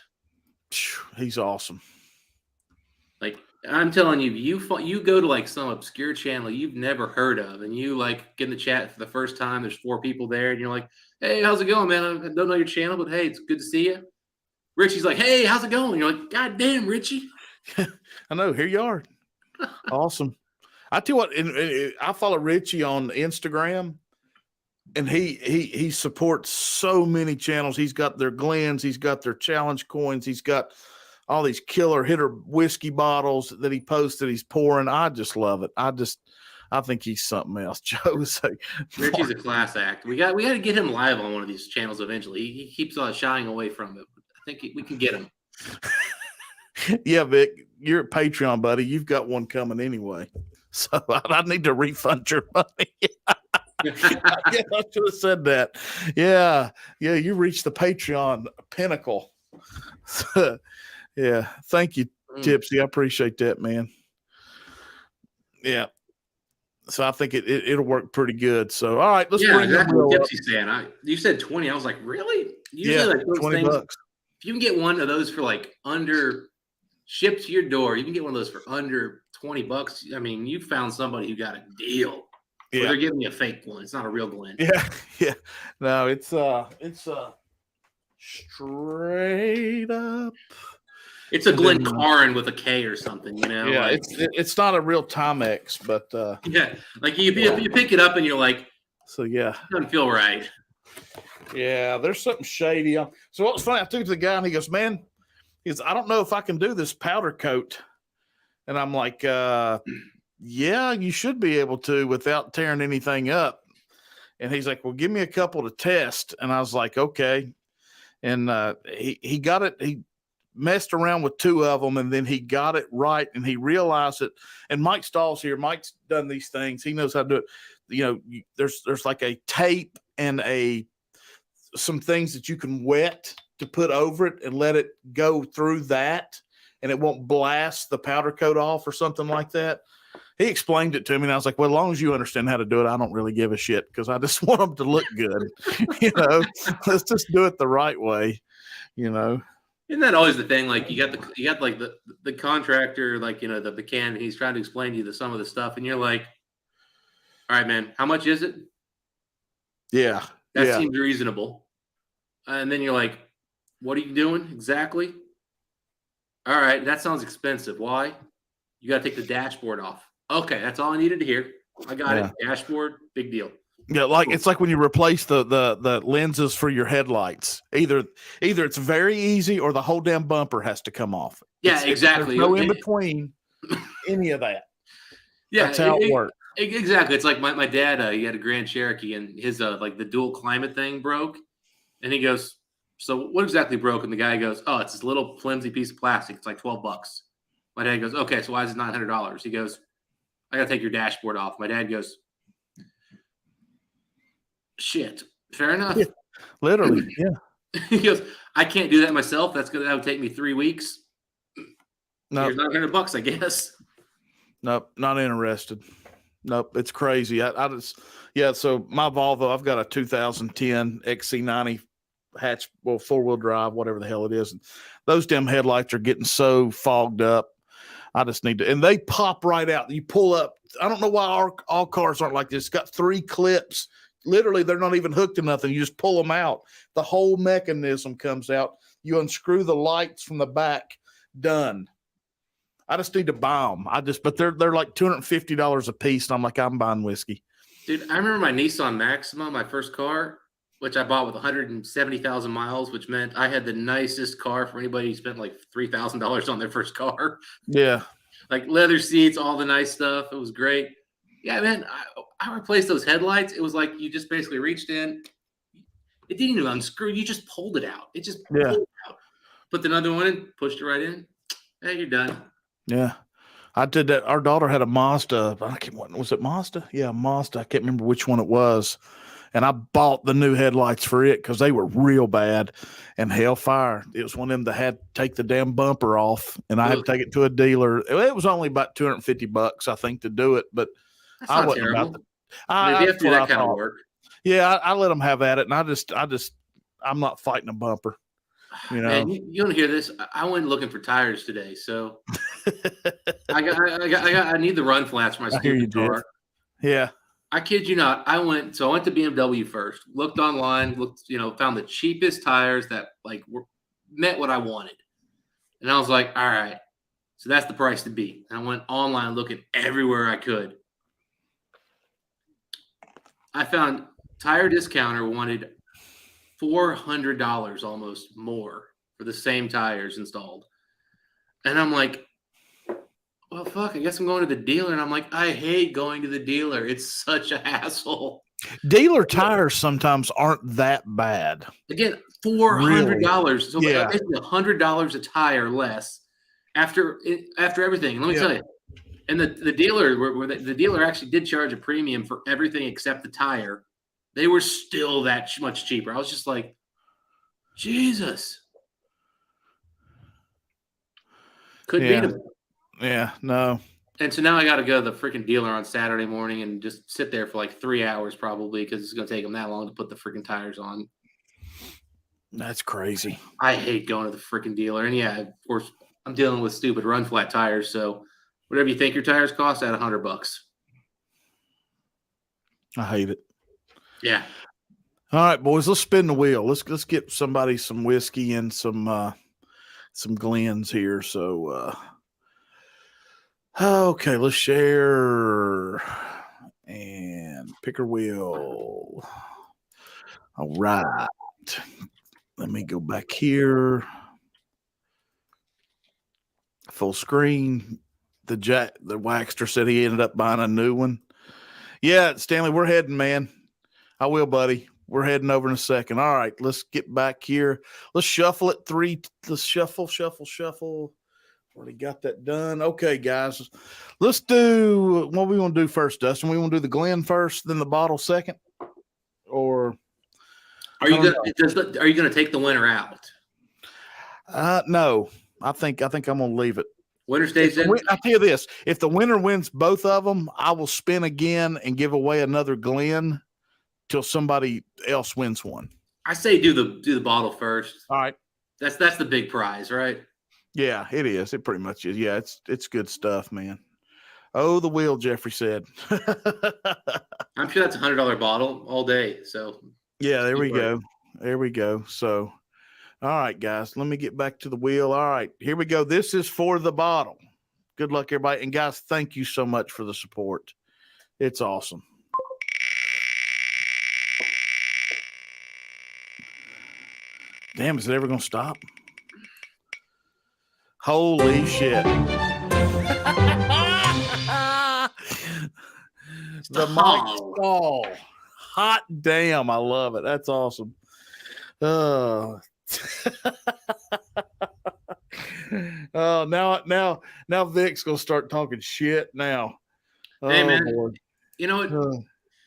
He's awesome. Like I'm telling you, you go to like some obscure channel you've never heard of and you like get in the chat for the first time. There's 4 people there and you're like, hey, how's it going, man? I don't know your channel, but hey, it's good to see you. Richie's like, hey, how's it going? You're like, God damn, Richie. I know. Here you are. Awesome. I tell you what, I follow Richie on Instagram, and he supports so many channels. He's got their Glens, he's got their challenge coins, he's got all these killer hitter whiskey bottles that he posts that he's pouring. I just love it. I think he's something else. Joe's like, Richie's a class act. We got to get him live on one of these channels eventually. He keeps shying away from it. I think we can get him. Yeah, Vic, you're a Patreon, buddy. You've got one coming anyway. So I need to refund your money. I should have said that. Yeah, you reached the Patreon pinnacle. So, yeah, thank you, Tipsy. I appreciate that, man. Yeah. So I think it'll work pretty good. So all right, let's bring exactly what Tipsy's saying. You said 20. I was like, really? Usually like those $20. Things, if you can get one of those for like under shipped to your door, you can get one of those for under $20. I mean, you found somebody who got a deal. Yeah. They're giving me a fake one. It's not a real Glen. Yeah. No, it's straight up. It's a Glencairn with a K or something, Yeah, like, it's not a real Timex, but yeah, like you pick it up and you're like, so yeah, it doesn't feel right. Yeah, there's something shady on. So what was funny? I took it to the guy and he goes, "Man, I don't know if I can do this powder coat," and I'm like, "Yeah, you should be able to without tearing anything up." And he's like, "Well, give me a couple to test," and I was like, "Okay," and he got it. He messed around with 2 of them and then he got it right and he realized it. And Mike Stahl's here. Mike's done these things. He knows how to do it. There's like a tape and some things that you can wet to put over it and let it go through that and it won't blast the powder coat off or something like that. He explained it to me and I was like, well, as long as you understand how to do it, I don't really give a shit because I just want them to look good. Let's just do it the right way, Isn't that always the thing? Like you got like the contractor, like, the mechanic, he's trying to explain to you some of the stuff and you're like, all right, man, how much is it? Yeah. That seems reasonable. And then you're like, what are you doing exactly? All right, that sounds expensive. Why? You got to take the dashboard off. Okay, that's all I needed to hear. I got it. Dashboard, big deal. Yeah, it's like when you replace the lenses for your headlights. Either it's very easy or the whole damn bumper has to come off. Yeah, exactly. There's no in between any of that. Yeah, that's how it works. Exactly. It's like my dad. He had a Grand Cherokee, and his like the dual climate thing broke, and he goes, "So what exactly broke?" And the guy goes, "Oh, it's this little flimsy piece of plastic. It's like $12." My dad goes, "Okay, so why is it $900?" He goes, "I got to take your dashboard off." My dad goes, "Shit, Fair enough. Yeah, literally, yeah. He goes, I can't do that myself. That would take me 3 weeks. No, Here's $900, I guess. nope, not interested. Nope, it's crazy. I just, yeah. So my Volvo, I've got a 2010 XC90 hatch, well, 4-wheel drive, whatever the hell it is. And those damn headlights are getting so fogged up. I just need to, and they pop right out. You pull up. I don't know why all cars aren't like this. It's got 3 clips. Literally, they're not even hooked to nothing. You just pull them out. The whole mechanism comes out. You unscrew the lights from the back. Done. I just need to buy them. But they're like $250 a piece. And I'm like, I'm buying whiskey. Dude, I remember my Nissan Maxima, my first car, which I bought with 170,000 miles, which meant I had the nicest car for anybody who spent like $3,000 on their first car. Yeah. Like leather seats, all the nice stuff. It was great. Yeah, man, I replaced those headlights. It was like you just basically reached in. It didn't even unscrew. You just pulled it out. It just pulled it out. Put another one in, pushed it right in. Hey, you're done. Yeah. I did that. Our daughter had a Mazda. Was it Mazda? Yeah, Mazda. I can't remember which one it was. And I bought the new headlights for it because they were real bad. And hellfire. It was one of them that had to take the damn bumper off. And I had to take it to a dealer. It was only about $250, I think, to do it. But That's I not wasn't terrible. about it. You have to do that kind of work. Yeah, I let them have at it. And I'm not fighting a bumper. You know, man, you don't hear this. I went looking for tires today, so I need the run flats for my stupid car. Yeah, I kid you not. I went to BMW first. Looked online. Found the cheapest tires that met what I wanted, and I was like, all right, so that's the price to beat. And I went online looking everywhere I could. I found Tire Discounter wanted $400 almost more for the same tires installed. And I'm like, well, fuck, I guess I'm going to the dealer. And I'm like, I hate going to the dealer. It's such a hassle. Dealer tires sometimes aren't that bad. Again, $400. Really? So basically $100 a tire less after everything. And let me tell you, and the dealer actually did charge a premium for everything except the tire. They were still that much cheaper. I was just like, Jesus. Couldn't beat them. Yeah, no. And so now I got to go to the freaking dealer on Saturday morning and just sit there for like 3 hours probably because it's going to take them that long to put the freaking tires on. That's crazy. I hate going to the freaking dealer. And yeah, of course, I'm dealing with stupid run flat tires. So whatever you think your tires cost, at $100. I hate it. Yeah. All right, boys, let's spin the wheel. Let's get somebody some whiskey and some Glens here. So okay, let's share and pick a wheel. All right. Let me go back here. Full screen. The Waxter said he ended up buying a new one. Yeah, Stanley, we're heading, man. I will, buddy. We're heading over in a second. All right, let's get back here. Let's shuffle it. Let's shuffle. Already got that done. Okay, guys. Let's do what we want to do first, Dustin. We want to do the Glen first, then the bottle second? Or are you gonna take the winner out? No. I think I'm gonna leave it. Winner stays in. I'll tell you this: if the winner wins both of them, I will spin again and give away another Glen till somebody else wins one. I say do the bottle first. All right. That's the big prize, right? Yeah, it is. It pretty much is. Yeah, it's good stuff, man. Oh, the wheel, Jeffrey said. I'm sure that's $100 bottle all day. So yeah, there we go. There we go. So, all right, guys, let me get back to the wheel. All right, here we go. This is for the bottle. Good luck, everybody. And guys, thank you so much for the support. It's awesome. Damn, is it ever going to stop? Holy shit. The mic stall. Hot damn. I love it. That's awesome. Oh, now Vic's going to start talking shit now. Hey, man. Lord. You know what?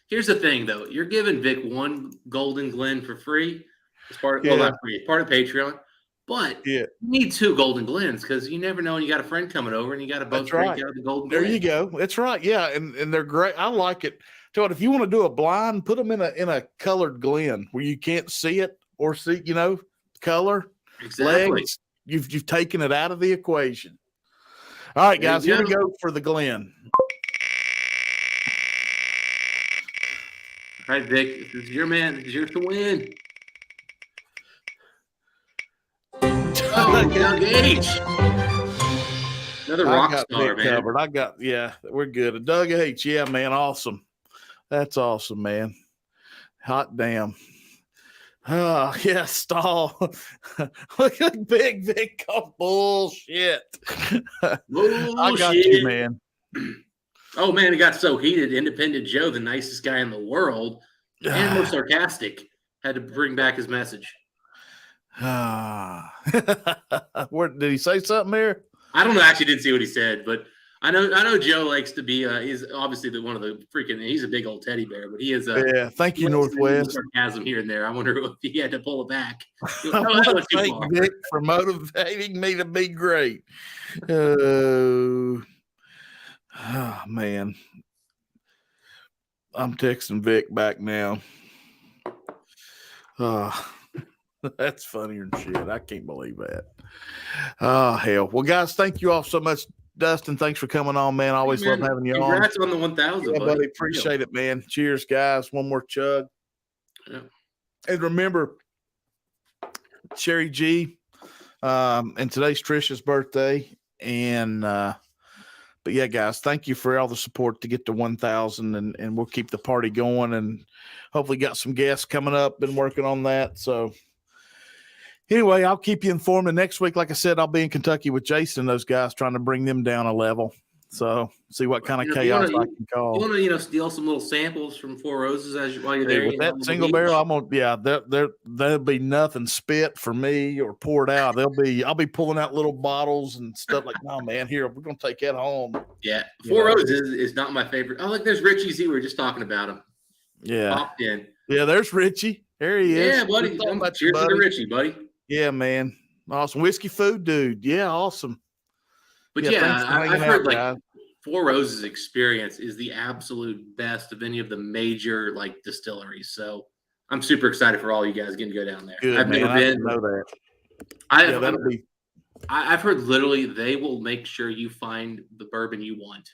Here's the thing, though. You're giving Vic one Golden Glen for free. It's part of, well, not free. It's part of Patreon. But you need 2 Golden Glens because you never know when you got a friend coming over and you got to both drink out of the Golden Glen. There you go. That's right. Yeah, and they're great. I like it. Tell you what, if you want to do a blind, put them in a colored Glen where you can't see it or see, color. Exactly. Legs. You've taken it out of the equation. All right, guys, here we go for the Glen. All right, Vic, this is your man. This is yours to win. Oh, Doug H. Another rock star, man. Covered. We're good. Doug H. Yeah, man. Awesome. That's awesome, man. Hot damn. Oh, yeah, stall. Look at Big Vic. Bullshit. I got you, man. Oh, man, it got so heated. Independent Joe, the nicest guy in the world, and most sarcastic, had to bring back his message. Where did he say something there? I don't know. Actually, didn't see what he said, but I know Joe likes to be. He's obviously one of the freaking. He's a big old teddy bear, but he is. Thank you, Northwest. Sarcasm here and there. I wonder if he had to pull it back. Thank Vic for motivating me to be great. Oh, man. I'm texting Vic back now. That's funnier than shit. I can't believe that. Oh, hell. Well, guys, thank you all so much. Dustin, thanks for coming on, man. Always love having you Congrats on the 1,000, buddy. Appreciate it, man. Cheers, guys. One more chug. Yeah. And remember, Sherry G, and today's Trisha's birthday. And but yeah, guys, thank you for all the support to get to 1,000, and we'll keep the party going, and hopefully got some guests coming up. Been working on that. So anyway, I'll keep you informed. And next week, like I said, I'll be in Kentucky with Jason and those guys, trying to bring them down a level. So see what kind of chaos I can call. You want to, steal some little samples from Four Roses while you're there. With that single barrel, I'm gonna, there'll be nothing spit for me or poured out. I'll be pulling out little bottles and stuff like, no, man, here, we're gonna take that home. Yeah, Four Roses is not my favorite. Oh, look, there's Richie Z. We were just talking about him. Yeah, popped in. Yeah, there's Richie. There he is. Yeah, buddy. Cheers to Richie, buddy. Yeah, man. Awesome. Whiskey food dude. Yeah, awesome. But I've heard Four Roses experience is the absolute best of any of the major distilleries. So I'm super excited for all you guys getting to go down there. Good, I've never been. I know that. I've heard literally they will make sure you find the bourbon you want.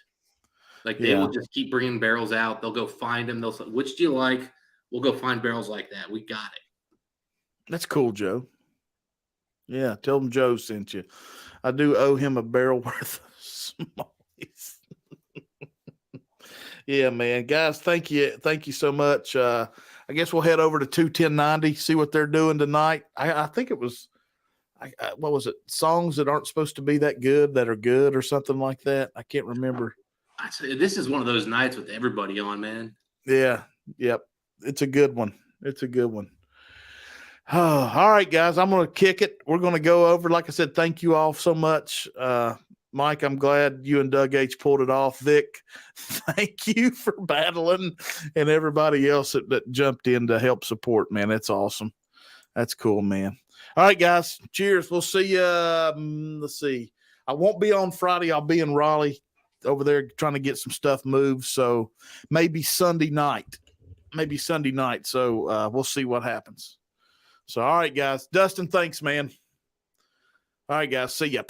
They will just keep bringing barrels out. They'll go find them. They'll say, which do you like? We'll go find barrels like that. We got it. That's cool, Joe. Yeah, tell them Joe sent you. I do owe him a barrel worth of Smallies. Yeah, man. Guys, thank you. Thank you so much. I guess we'll head over to 21090, see what they're doing tonight. I think it was, what was it? Songs that aren't supposed to be that good, that are good, or something like that. I can't remember. This is one of those nights with everybody on, man. Yeah. Yep. It's a good one. It's a good one. Oh, all right, guys, I'm going to kick it. We're going to go over. Like I said, thank you all so much. Mike, I'm glad you and Doug H pulled it off. Vic, thank you for battling, and everybody else that jumped in to help support, man. That's awesome. That's cool, man. All right, guys, cheers. We'll see you. Let's see. I won't be on Friday. I'll be in Raleigh over there trying to get some stuff moved. So maybe Sunday night. So we'll see what happens. So, all right, guys. Dustin, thanks, man. All right, guys. See ya.